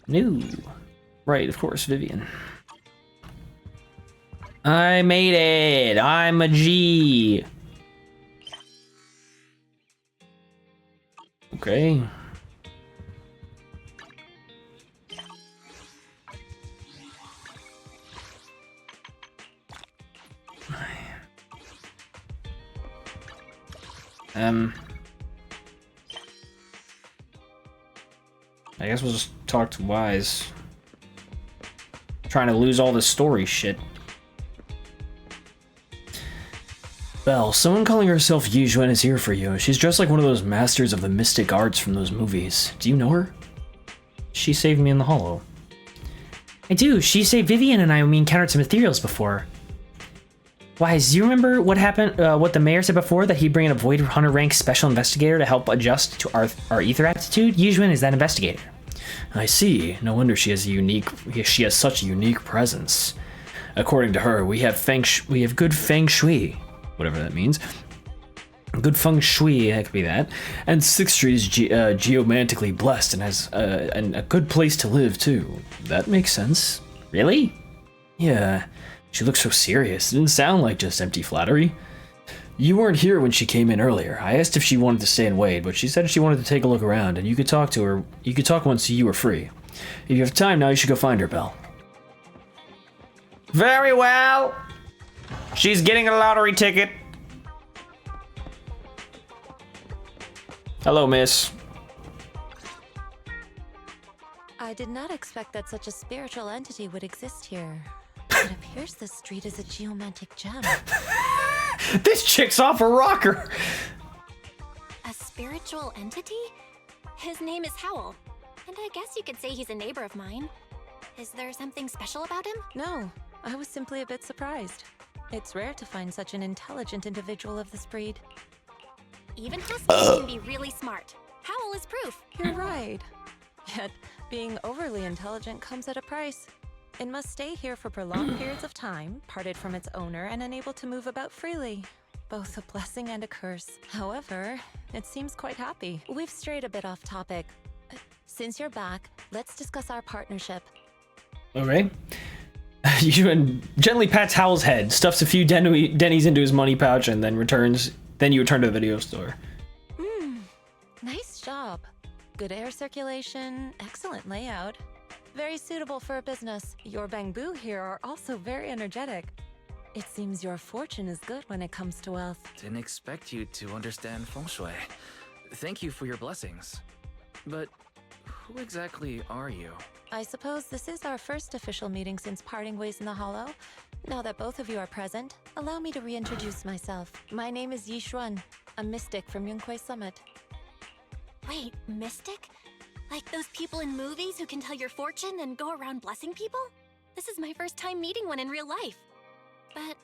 New. Right, of course, Vivian. I made it! I'm a G! Okay. I guess we'll just talk to Wise. Trying to lose all this story shit. Belle, someone calling herself Yizhuan is here for you. She's dressed like one of those masters of the mystic arts from those movies. Do you know her? She saved me in the hollow. I do. She saved Vivian and I when we encountered some ethereals before. Why, do you remember what happened, what the mayor said before, that he'd bring in a Void Hunter rank special investigator to help adjust to our ether aptitude? Yizhuan is that investigator. I see. No wonder she has such a unique presence. According to her, we have good feng shui, whatever that means. Good feng shui, that could be that. And 6th Street is geomantically blessed and has a good place to live too. That makes sense. Really? Yeah. She looks so serious. It didn't sound like just empty flattery. You weren't here when she came in earlier. I asked if she wanted to stay and wait, but she said she wanted to take a look around, and you could talk to her. You could talk once you were free. If you have time now, you should go find her, Belle. Very well. She's getting a lottery ticket. Hello, miss. I did not expect that such a spiritual entity would exist here. It appears this street is a geomantic gem. This chick's off a rocker. A spiritual entity? His name is Howl, and I guess you could say he's a neighbor of mine. Is there something special about him? No, I was simply a bit surprised. It's rare to find such an intelligent individual of this breed. Even Huskies can be really smart. Howl is proof. You're right. Yet, being overly intelligent comes at a price. It must stay here for prolonged periods of time, parted from its owner and unable to move about freely. Both a blessing and a curse. However, it seems quite happy. We've strayed a bit off topic. Since you're back, let's discuss our partnership. Okay. Yizhuan gently pats Howl's head, stuffs a few Denny's into his money pouch, and then returns. Then you return to the video store. Nice job. Good air circulation, excellent layout. Very suitable for a business. Your bamboo here are also very energetic. It seems your fortune is good when it comes to wealth. Didn't expect you to understand feng shui. Thank you for your blessings. But who exactly are you? I suppose this is our first official meeting since parting ways in the Hollow. Now that both of you are present, allow me to reintroduce myself. My name is Yizhuan, a mystic from Yunquei Summit. Wait, mystic? Like those people in movies who can tell your fortune and go around blessing people? This is my first time meeting one in real life. But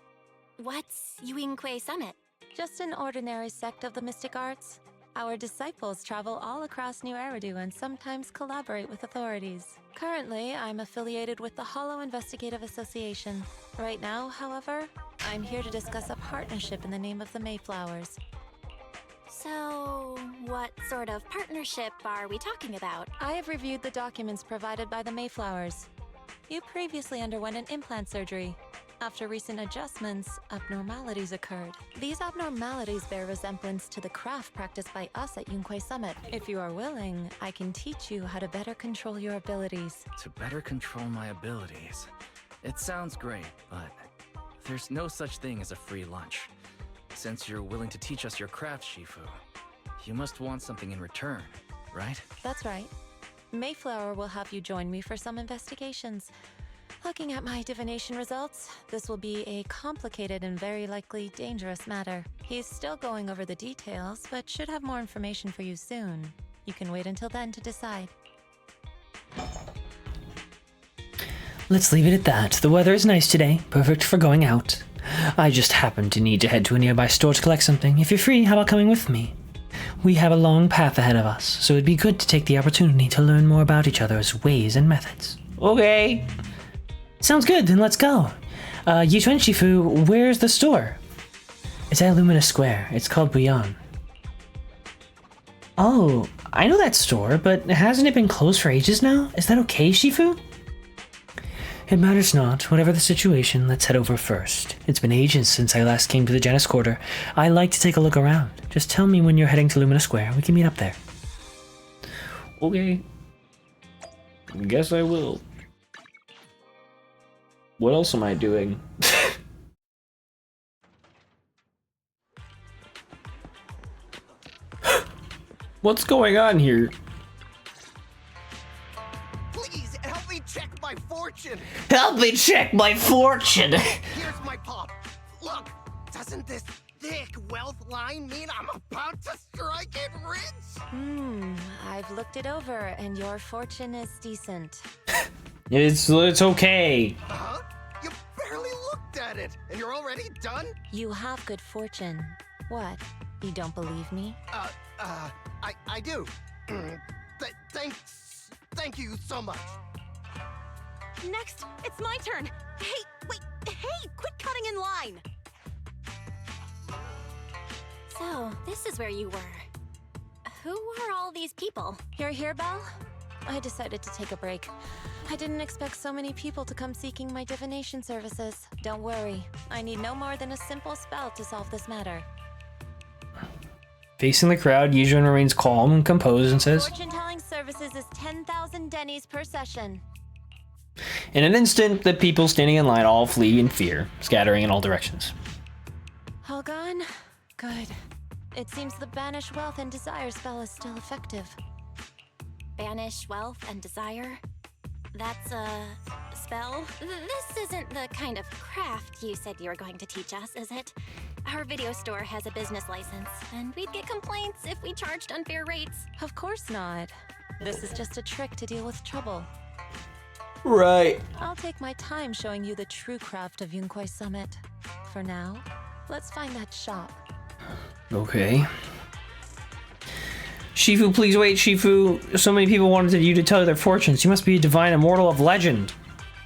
what's Yunquei Summit? Just an ordinary sect of the mystic arts. Our disciples travel all across New Eridu and sometimes collaborate with authorities. Currently, I'm affiliated with the Hollow Investigative Association. Right now, however, I'm here to discuss a partnership in the name of the Mayflowers. So, what sort of partnership are we talking about? I have reviewed the documents provided by the Mayflowers. You previously underwent an implant surgery. After recent adjustments, abnormalities occurred. These abnormalities bear resemblance to the craft practiced by us at Yunquei Summit. If you are willing, I can teach you how to better control your abilities. To better control my abilities. It sounds great, but there's no such thing as a free lunch. Since you're willing to teach us your craft, Shifu, you must want something in return, right? That's right. Mayflower will have you join me for some investigations. Looking at my divination results, this will be a complicated and very likely dangerous matter. He's still going over the details, but should have more information for you soon. You can wait until then to decide. Let's leave it at that. The weather is nice today, perfect for going out. I just happen to need to head to a nearby store to collect something. If you're free, how about coming with me? We have a long path ahead of us, so it'd be good to take the opportunity to learn more about each other's ways and methods. Okay. Sounds good, then let's go. Yizhuan Shifu, where's the store? It's at Lumina Square. It's called Bouillon. Oh, I know that store, but hasn't it been closed for ages now? Is that okay, Shifu? It matters not. Whatever the situation, let's head over first. It's been ages since I last came to the Janus Quarter. I like to take a look around. Just tell me when you're heading to Lumina Square. We can meet up there. Okay. Guess I will. What else am I doing? What's going on here? Please help me check my fortune. Help me check my fortune. Here's my pop. Look, doesn't this thick wealth line mean I'm about to strike it rich? I've looked it over, and your fortune is decent. It's okay. Huh? You barely looked at it, and you're already done? You have good fortune. What? You don't believe me? I do. Thank you so much. Next, it's my turn. Hey, wait, hey, quit cutting in line. So, this is where you were. Who are all these people? You're here, Belle? I decided to take a break. I didn't expect so many people to come seeking my divination services. Don't worry, I need no more than a simple spell to solve this matter. Facing the crowd, Yijun remains calm and composed and says, Fortune-telling services is 10,000 dennies per session. in an instant, the people standing in line all flee in fear, scattering in all directions. All gone? Good. It seems the Banish Wealth and Desire spell is still effective. Banish wealth and desire? That's a spell? This isn't the kind of craft you said you were going to teach us, is it? Our video store has a business license, and we'd get complaints if we charged unfair rates. Of course not. This is just a trick to deal with trouble. Right. I'll take my time showing you the true craft of Yunkwai Summit. For now, let's find that shop. Okay. Shifu, please wait, Shifu. So many people wanted you to tell their fortunes. You must be a divine immortal of legend.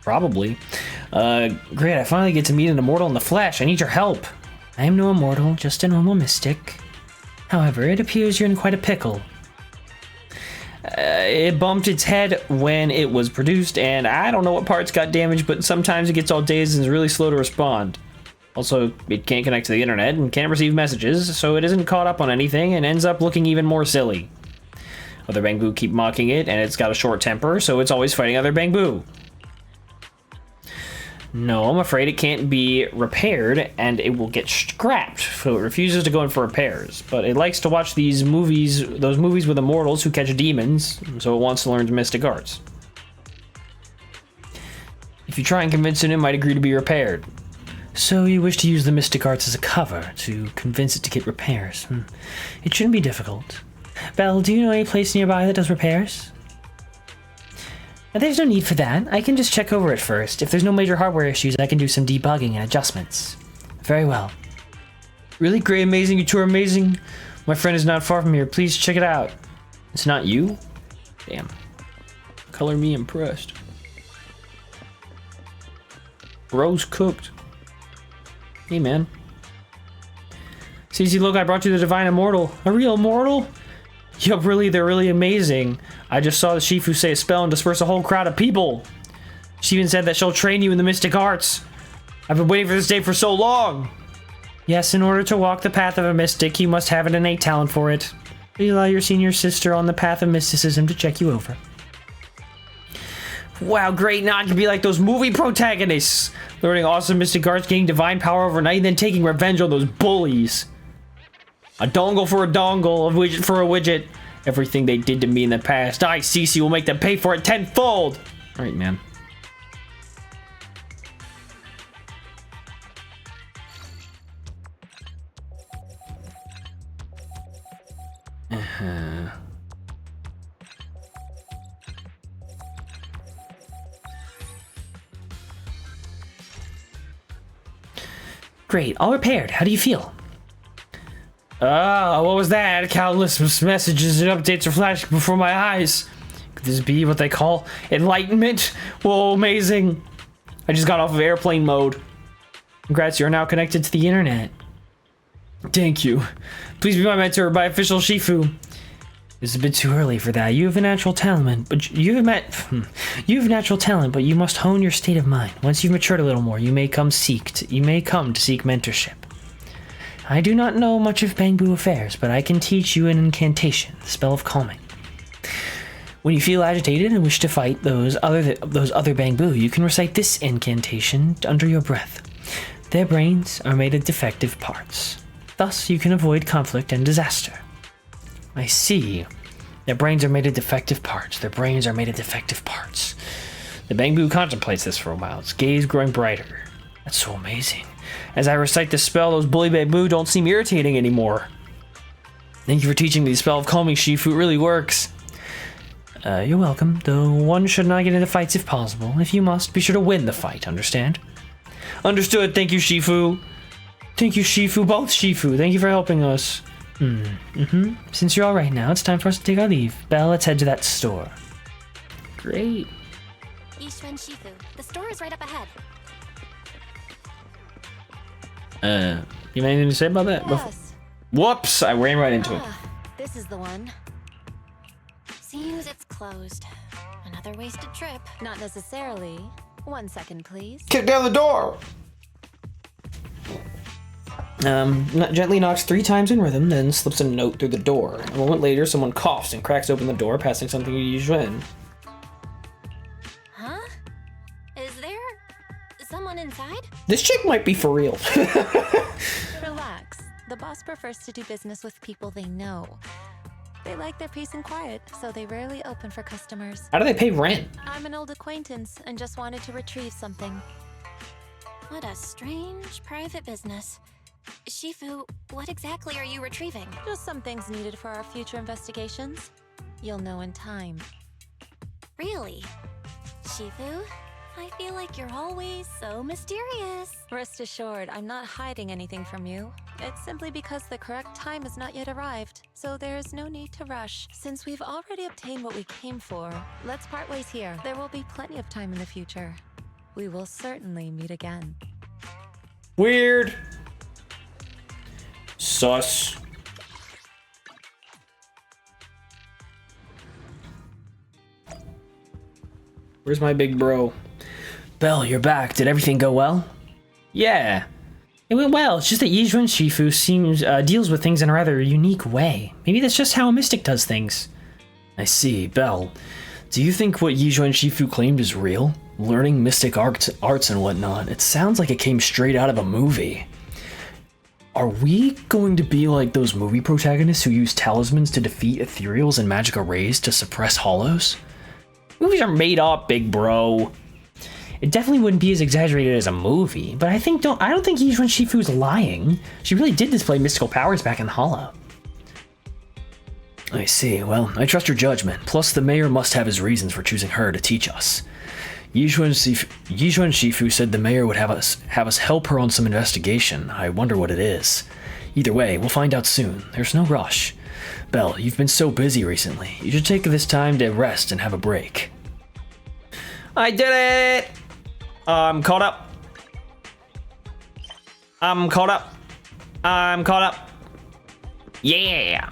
Probably. Great, I finally get to meet an immortal in the flesh. I need your help. I am no immortal, just a normal mystic. However, it appears you're in quite a pickle. It bumped its head when it was produced, and I don't know what parts got damaged, but sometimes it gets all dazed and is really slow to respond. Also, it can't connect to the internet and can't receive messages, so it isn't caught up on anything and ends up looking even more silly. Other Bangbu keep mocking it, and it's got a short temper, so it's always fighting other Bangbu. No, I'm afraid it can't be repaired, and it will get scrapped, so it refuses to go in for repairs. But it likes to watch these movies, those movies with immortals who catch demons, so it wants to learn mystic arts. If you try and convince it, it might agree to be repaired. So you wish to use the mystic arts as a cover to convince it to get repairs. It shouldn't be difficult. Belle, do you know any place nearby that does repairs? There's no need for that. I can just check over it first. If there's no major hardware issues, I can do some debugging and adjustments. Very well. Really great, amazing. You two are amazing. My friend is not far from here. Please check it out. It's not you? Damn. Color me impressed. Bro's cooked. Hey, man. Cece, look, I brought you the Divine Immortal. A real immortal? Yup, really, they're really amazing. I just saw the Shifu say a spell and disperse a whole crowd of people. She even said that she'll train you in the mystic arts. I've been waiting for this day for so long. Yes, in order to walk the path of a mystic, you must have an innate talent for it. Please allow your senior sister on the path of mysticism to check you over. Wow, great. Now I can be like those movie protagonists. Learning awesome mystic arts, gaining divine power overnight, and then taking revenge on those bullies. A dongle for a dongle, a widget for a widget. Everything they did to me in the past, I, Cece, will make them pay for it tenfold. All right, man. Great, all repaired. How do you feel? What was that? Countless messages and updates are flashing before my eyes. Could this be what they call enlightenment? Whoa, amazing. I just got off of airplane mode. Congrats, you're now connected to the internet. Thank you. Please be my mentor, my official Shifu. It's a bit too early for that. You have a natural talent, but you have natural talent, but you must hone your state of mind. Once you've matured a little more, you may come to seek mentorship. I do not know much of Bangbu affairs, but I can teach you an incantation, the spell of calming. When you feel agitated and wish to fight those other Bangbu, you can recite this incantation under your breath. Their brains are made of defective parts. Thus, you can avoid conflict and disaster. I see. Their brains are made of defective parts. Their brains are made of defective parts. The Bangbu contemplates this for a while, its gaze growing brighter. That's so amazing. As I recite the spell, those bully bamboo don't seem irritating anymore. Thank you for teaching me the spell of calming, Shifu. It really works. You're welcome, though one should not get into fights if possible. If you must, be sure to win the fight, understand? Understood, thank you, Shifu. Thank you, Shifu, both Shifu. Thank you for helping us. Since you're all right now, it's time for us to take our leave. Belle, let's head to that store. Great. Yishuan Shifu, the store is right up ahead. You have anything to say about that? Yes. Whoops, I ran right into it. This is the one. Seems it's closed. Another wasted trip. Not necessarily. 1 second, please. Kick down the door! Gently knocks 3 times in rhythm, then slips a note through the door. A moment later, someone coughs and cracks open the door, passing something to Yishuan. Huh? Is there someone inside? This chick might be for real. Relax. The boss prefers to do business with people they know. They like their peace and quiet, so they rarely open for customers. How do they pay rent? I'm an old acquaintance and just wanted to retrieve something. What a strange private business. Shifu, what exactly are you retrieving? Just some things needed for our future investigations. You'll know in time. Really? Shifu, I feel like you're always so mysterious. Rest assured, I'm not hiding anything from you. It's simply because the correct time has not yet arrived, so there is no need to rush. Since we've already obtained what we came for, let's part ways here. There will be plenty of time in the future. We will certainly meet again. Weird. Sus. Where's my big bro? Belle, you're back. Did everything go well? Yeah. It went well. It's just that Yizhuan Shifu seems deals with things in a rather unique way. Maybe that's just how a mystic does things. I see. Belle, do you think what Yizhuan Shifu claimed is real? Learning mystic arts and whatnot. It sounds like it came straight out of a movie. Are we going to be like those movie protagonists who use talismans to defeat ethereals and magic arrays to suppress hollows? Movies are made up, big bro. It definitely wouldn't be as exaggerated as a movie, but I don't think Yizhuan Shifu's lying. She really did display mystical powers back in Hollow. I see. Well, I trust your judgment. Plus, the mayor must have his reasons for choosing her to teach us. Yizhuan Shifu said the mayor would have us help her on some investigation. I wonder what it is. Either way, we'll find out soon. There's no rush. Belle, you've been so busy recently. You should take this time to rest and have a break. I did it! I'm caught up. I'm caught up. I'm caught up. Yeah!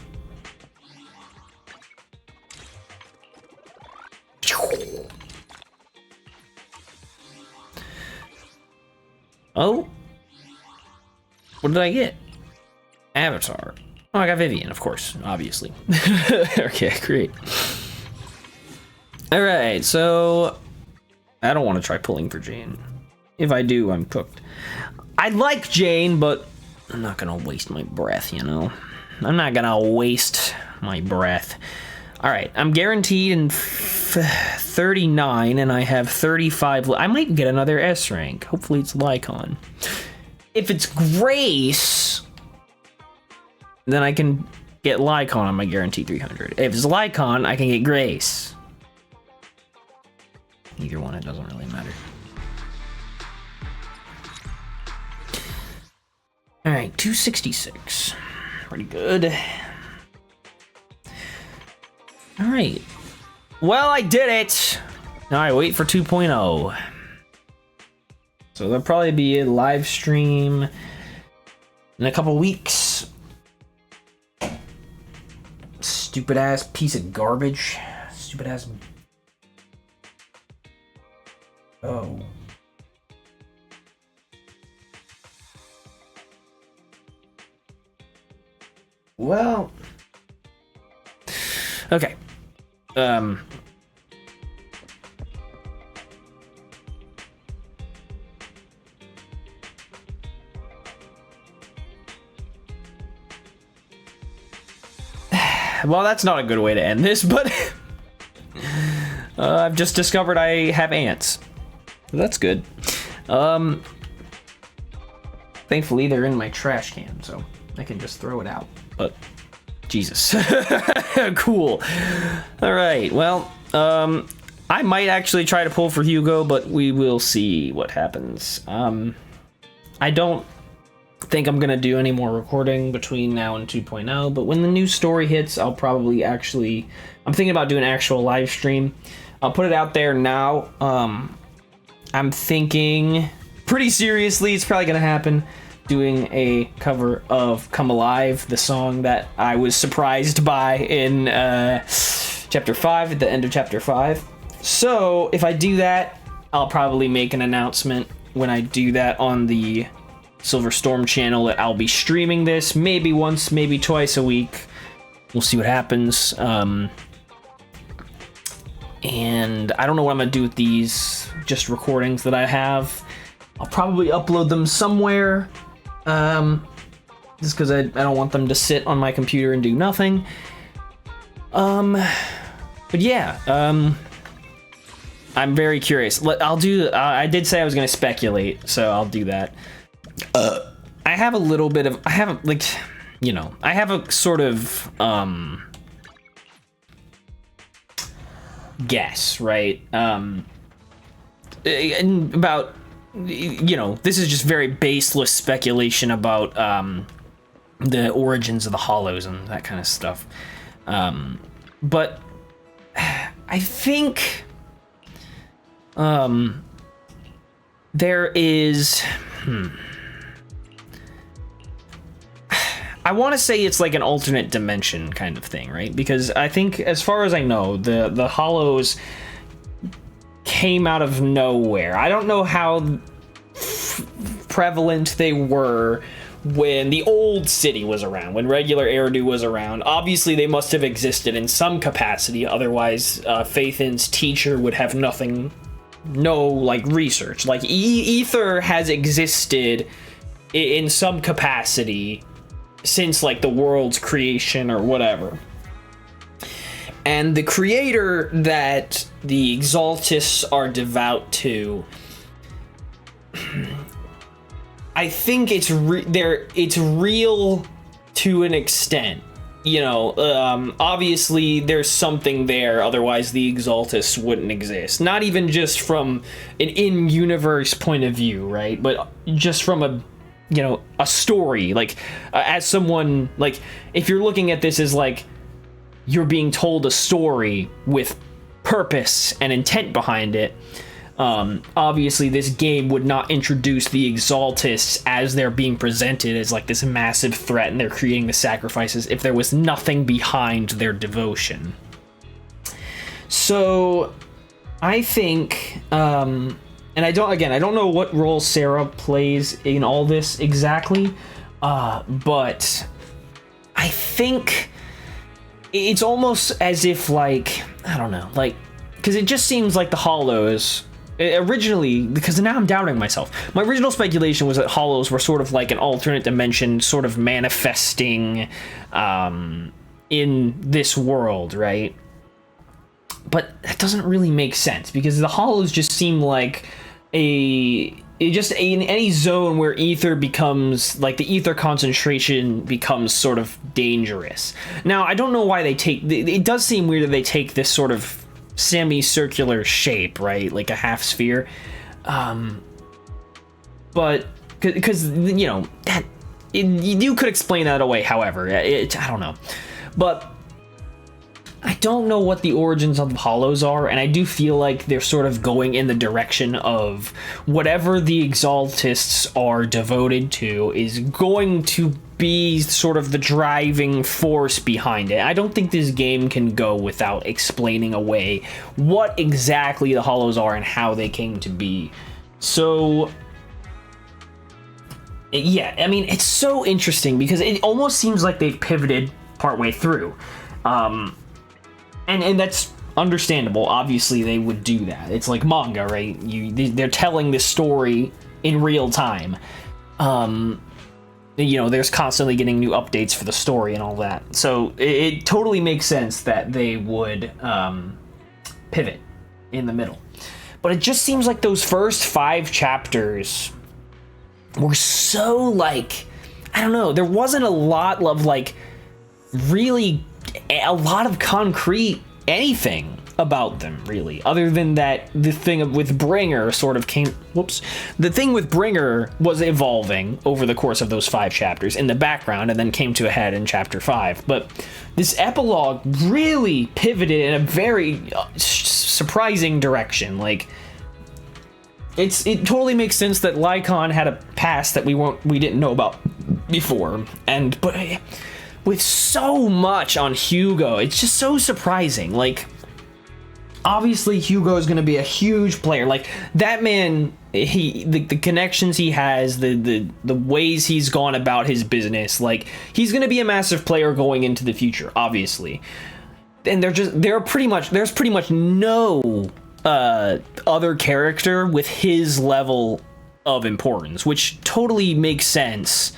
Oh? What did I get? Avatar. Oh, I got Vivian, of course, obviously. Okay, great. Alright, so I don't want to try pulling for Jane. If I do, I'm cooked. I like Jane, but I'm not gonna waste my breath, you know? I'm not gonna waste my breath. Alright, I'm guaranteed in 39, and I have 35. I might get another S rank. Hopefully it's Lycon. If it's Grace, then I can get Lycon on my guaranteed 300. If it's Lycon, I can get Grace. Either one, it doesn't really matter. Alright, 266. Pretty good. Alright. Well, I did it! Alright, wait for 2.0. So there'll probably be a live stream in a couple weeks. Stupid ass piece of garbage. Stupid ass. Oh. Well. Okay. Well, that's not a good way to end this, but I've just discovered I have ants. That's good. Thankfully, they're in my trash can, so I can just throw it out. But, Jesus. Cool. All right, well, I might actually try to pull for Hugo, but we will see what happens. I don't think I'm going to do any more recording between now and 2.0, but when the new story hits, I'll probably actually... I'm thinking about doing an actual live stream. I'll put it out there now. I'm thinking pretty seriously, it's probably going to happen, doing a cover of Come Alive, the song that I was surprised by in Chapter 5, at the end of Chapter 5. So, if I do that, I'll probably make an announcement when I do that on the Silver Storm channel that I'll be streaming this, maybe once, maybe twice a week. We'll see what happens. And I don't know what I'm going to do with these just recordings that I have. I'll probably upload them somewhere. Just because I don't want them to sit on my computer and do nothing. But yeah, I'm very curious. I'll do, I did say I was going to speculate, so I'll do that. I have a little bit of, I have, like, you know, I have a sort of, guess, right? And about, you know, this is just very baseless speculation about the origins of the Hollows and that kind of stuff. But I think there is I want to say it's like an alternate dimension kind of thing, right? Because I think, as far as I know, the Hollows came out of nowhere. I don't know how prevalent they were when the old city was around, when regular Eridu was around. Obviously, they must have existed in some capacity, otherwise Phaethon's teacher would have no, like, research. Like, Ether has existed in some capacity since, like, the world's creation or whatever. And the creator that the Exaltists are devout to, I think it's real to an extent. You know, obviously there's something there, otherwise the Exaltists wouldn't exist. Not even just from an in-universe point of view, right? But just from a, you know, a story. Like, as someone, like, if you're looking at this as, like, you're being told a story with purpose and intent behind it, obviously this game would not introduce the Exaltists as they're being presented as, like, this massive threat and they're creating the sacrifices if there was nothing behind their devotion. So I think, and I don't know what role Sarah plays in all this exactly, but I think it's almost as if, like, I don't know, like, because it just seems like the Hollows, originally, because now I'm doubting myself. My original speculation was that Hollows were sort of like an alternate dimension, sort of manifesting in this world, right? But that doesn't really make sense, because the Hollows just seem like in any zone where ether becomes, like, the ether concentration becomes sort of dangerous. Now, I don't know why they take, it does seem weird that they take this sort of semicircular shape, right? Like a half sphere. But, because, you know, you could explain that away, however. I don't know. But I don't know what the origins of the Hollows are, and I do feel like they're sort of going in the direction of whatever the Exaltists are devoted to is going to be sort of the driving force behind it. I don't think this game can go without explaining away what exactly the Hollows are and how they came to be. So yeah, I mean, it's so interesting because it almost seems like they've pivoted partway through. And that's understandable. Obviously, they would do that. It's like manga, right? They're telling this story in real time. You know, there's constantly getting new updates for the story and all that. So it totally makes sense that they would pivot in the middle. But it just seems like those first 5 chapters were so like, I don't know, there wasn't a lot of like really a lot of concrete anything about them really, other than that the thing with Bringer sort of came, the thing with Bringer was evolving over the course of those 5 chapters in the background and then came to a head in chapter 5. But this epilogue really pivoted in a very surprising direction. Like, it totally makes sense that Lycon had a past that we didn't know about before, but with so much on Hugo, it's just so surprising. Like, obviously Hugo is going to be a huge player. Like, that man, the connections he has, the ways he's gone about his business, like, he's going to be a massive player going into the future, obviously. And there's pretty much no other character with his level of importance, which totally makes sense.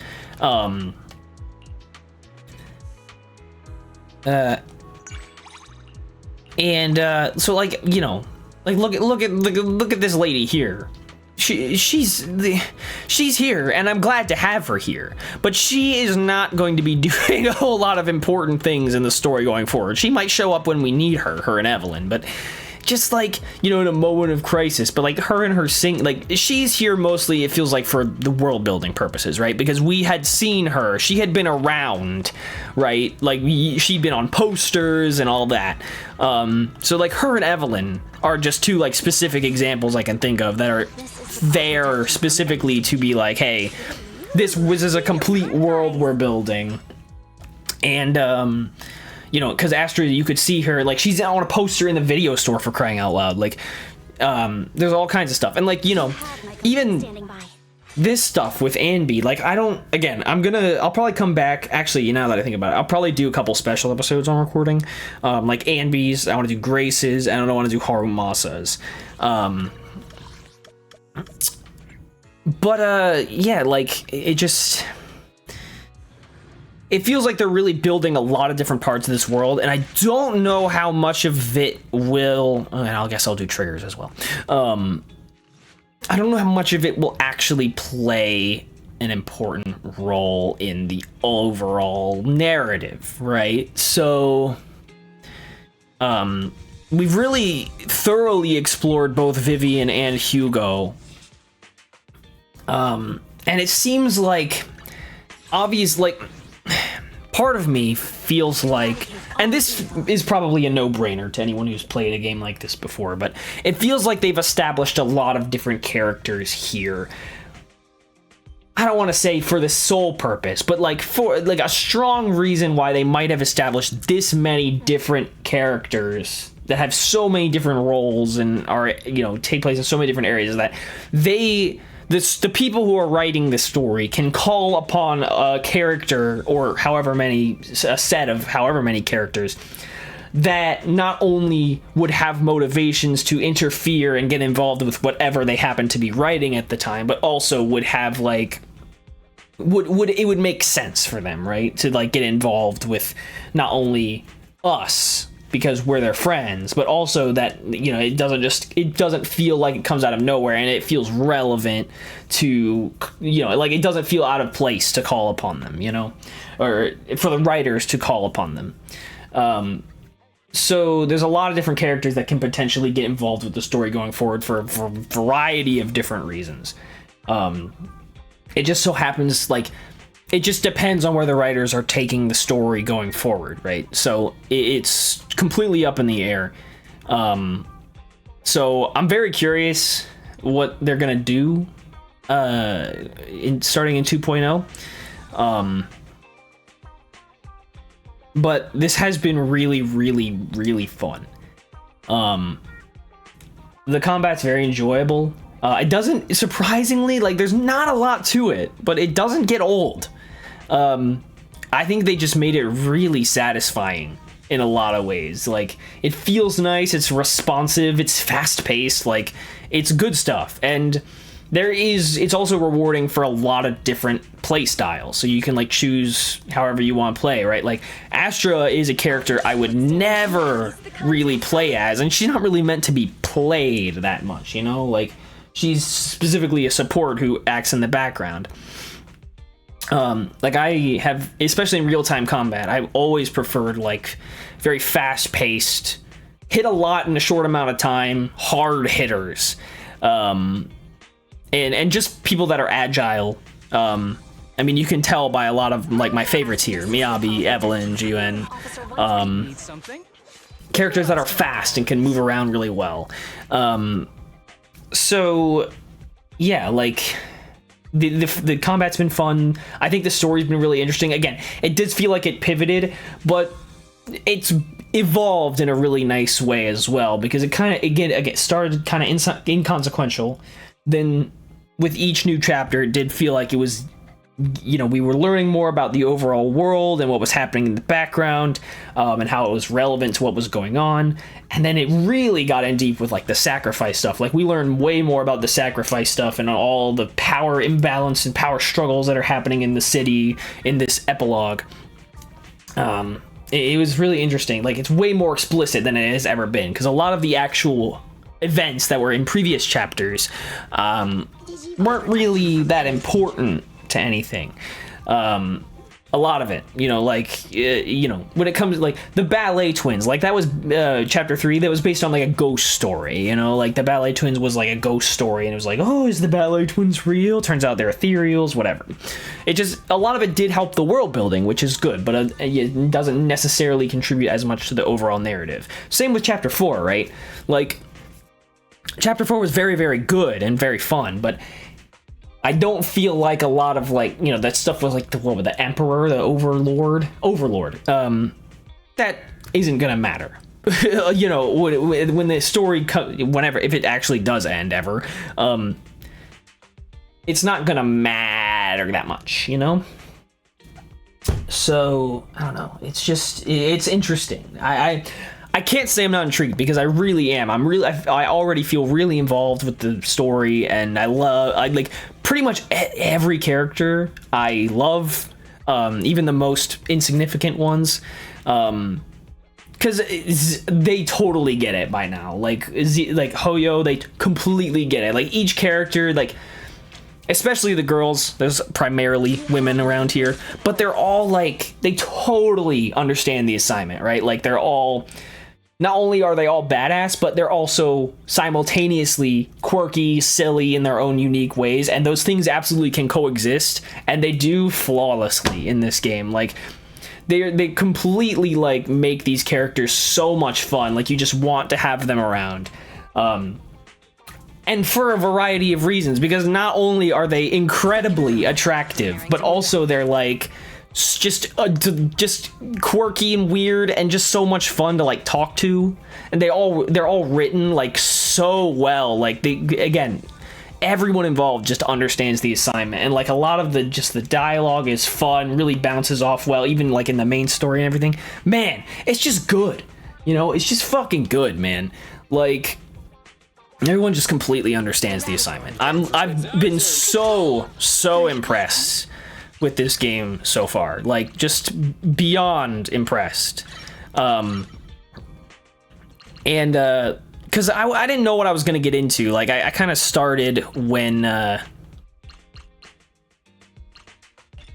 So, like, you know, like, look at this lady here. She's here, and I'm glad to have her here, but she is not going to be doing a whole lot of important things in the story going forward. She might show up when we need her and Evelyn, but just, like, you know, in a moment of crisis. But like, her and her like, she's here mostly, it feels like, for the world building purposes, right? Because we had seen her, she had been around, right? Like, she'd been on posters and all that. So like, her and Evelyn are just 2 like specific examples I can think of that are there specifically to be like, hey, this is a complete world we're building. And you know, because Astra, you could see her, like, she's on a poster in the video store, for crying out loud. Like, there's all kinds of stuff. And, like, you know, even this stuff with Anby, like, I'll probably come back. Actually, now that I think about it, I'll probably do a couple special episodes on recording. Like Anby's, I want to do Grace's, and I want to do Harumasa's. Yeah, like, it feels like they're really building a lot of different parts of this world, and I don't know how much of it will, and I guess I'll do triggers as well. I don't know how much of it will actually play an important role in the overall narrative, right? So, we've really thoroughly explored both Vivian and Hugo. And it seems like, part of me feels like, and this is probably a no-brainer to anyone who's played a game like this before, but it feels like they've established a lot of different characters here. I don't want to say for the sole purpose, but like for like a strong reason why they might have established this many different characters that have so many different roles and are, you know, take place in so many different areas, that the people who are writing the story can call upon a character, or a set of however many characters, that not only would have motivations to interfere and get involved with whatever they happen to be writing at the time, but also would have, like, it would make sense for them, right, to like get involved with not only us because we're their friends, but also that, you know, it doesn't feel like it comes out of nowhere, and it feels relevant to, you know, like, it doesn't feel out of place to call upon them, you know, or for the writers to call upon them. So there's a lot of different characters that can potentially get involved with the story going forward for a variety of different reasons. It just so happens, like, it just depends on where the writers are taking the story going forward, right? So it's completely up in the air. So I'm very curious what they're gonna do starting in 2.0. But this has been really, really, really fun. The combat's very enjoyable. It doesn't, surprisingly, like, there's not a lot to it, but it doesn't get old. I think they just made it really satisfying in a lot of ways. Like, it feels nice, it's responsive, it's fast-paced, like, it's good stuff. And it's also rewarding for a lot of different play styles, so you can, like, choose however you want to play, right? Like, Astra is a character I would never really play as, and she's not really meant to be played that much, you know? Like, She's specifically a support who acts in the background. Like I have, especially in real-time combat, I've always preferred like very fast-paced, hit a lot in a short amount of time, hard hitters, and just people that are agile. I mean, you can tell by a lot of like my favorites here: Miyabi, Evelyn, Juen, characters that are fast and can move around really well. So yeah, like the combat's been fun. I think the story's been really interesting. Again, it does feel like it pivoted, but it's evolved in a really nice way as well, because it kind of again started kind of inconsequential. Then with each new chapter, it did feel like it was, you know, we were learning more about the overall world and what was happening in the background, and how it was relevant to what was going on. And then it really got in deep with like the sacrifice stuff. Like we learned way more about the sacrifice stuff and all the power imbalance and power struggles that are happening in the city in this epilogue. It was really interesting. Like it's way more explicit than it has ever been, because a lot of the actual events that were in previous chapters weren't really that important to anything. A lot of it, you know, like you know, when it comes to like the ballet twins, like that was chapter 3, that was based on like a ghost story, you know, like the ballet twins was like a ghost story, and it was like, oh, is the ballet twins real? Turns out they're ethereals, whatever. It just, a lot of it did help the world building, which is good, but it doesn't necessarily contribute as much to the overall narrative. Same with chapter 4, right? Like chapter 4 was very, very good and very fun, but I don't feel like a lot of like, you know, that stuff was like the emperor, the overlord, that isn't gonna matter. You know, when the story whenever, if it actually does end ever, it's not gonna matter that much, you know. So I don't know, it's interesting. I can't say I'm not intrigued, because I really am. I already feel really involved with the story, and I like pretty much every character I love, even the most insignificant ones, because they totally get it by now. Like Hoyo, they completely get it. Like each character, like especially the girls, there's primarily women around here, but they're all like, they totally understand the assignment, right? Like they're all, not only are they all badass, but they're also simultaneously quirky, silly in their own unique ways, and those things absolutely can coexist, and they do flawlessly in this game. Like they completely like make these characters so much fun. Like you just want to have them around, and for a variety of reasons, because not only are they incredibly attractive, but also they're like just quirky and weird and just so much fun to like talk to, and they're all written like so well. Like again, everyone involved just understands the assignment, and like a lot of the dialogue is fun, really bounces off well, even like in the main story and everything. Man, it's just good, you know, it's just fucking good, man. Like everyone just completely understands the assignment. I've been so impressed with this game so far, like just beyond impressed. And because I didn't know what I was gonna get into. Like I kind of started when I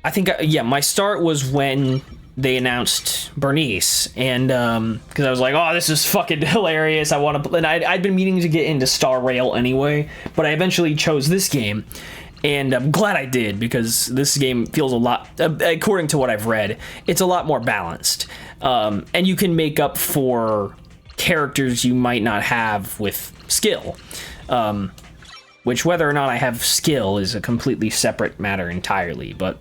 think my start was when they announced Bernice, and because I was like, oh, this is fucking hilarious, I want to. And I'd been meaning to get into Star Rail anyway, but I eventually chose this game, and I'm glad I did, because this game feels a lot, according to what I've read, it's a lot more balanced, and you can make up for characters you might not have with skill, which whether or not I have skill is a completely separate matter entirely, but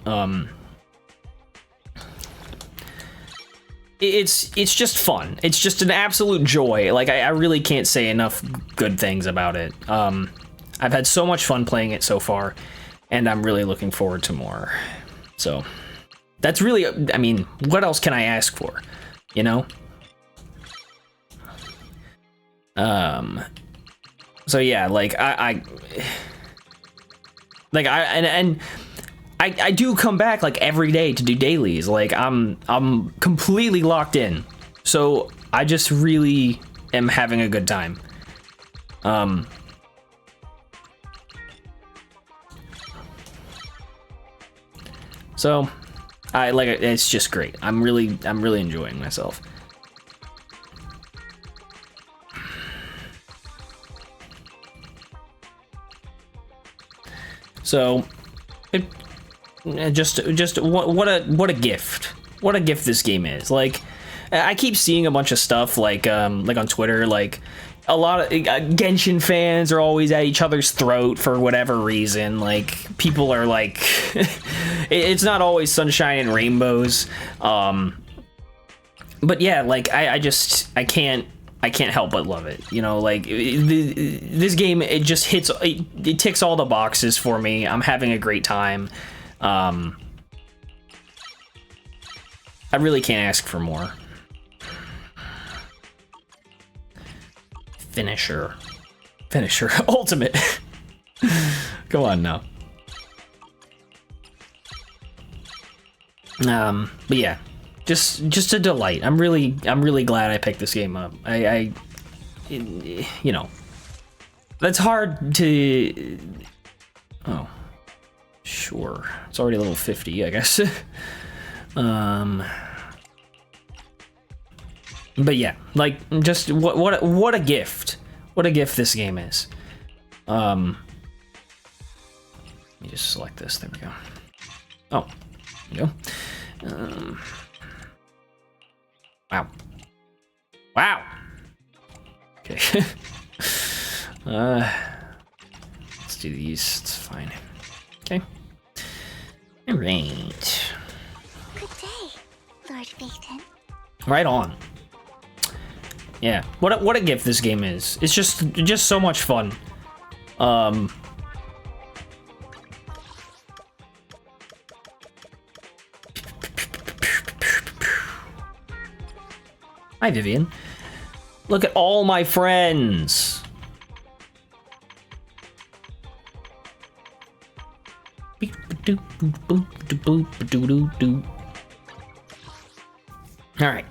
it's just fun. It's just an absolute joy. Like I really can't say enough good things about it. I've had so much fun playing it so far, and I'm really looking forward to more. So that's really, I mean, what else can I ask for, you know? So yeah, like I do come back like every day to do dailies. Like I'm completely locked in. So I just really am having a good time. So, it's just great. I'm really enjoying myself. So, just what a gift. What a gift this game is. Like, I keep seeing a bunch of stuff like on Twitter, like a lot of Genshin fans are always at each other's throat for whatever reason. Like, people are like, it's not always sunshine and rainbows. But yeah, like I can't help but love it. You know, like this game, it just hits, it ticks all the boxes for me. I'm having a great time. I really can't ask for more. Finisher, ultimate. Come on now. But yeah, just a delight. I'm really glad I picked this game up. You know, that's hard to. Oh, sure. It's already level 50, I guess. But yeah, like, just what a gift. What a gift this game is. Let me just select this. There we go. Oh, there we go. Wow. Okay. Let's do these. It's fine. Okay. All right. Good day, Lord Phaethon. Right on. Yeah, what a gift this game is. It's just so much fun. Hi Vivian. Look at all my friends. All right.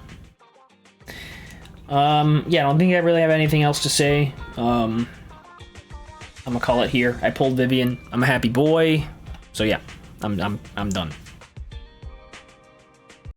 Yeah, I don't think I really have anything else to say. I'm gonna call it here. I pulled Vivian. I'm a happy boy. So yeah, I'm done.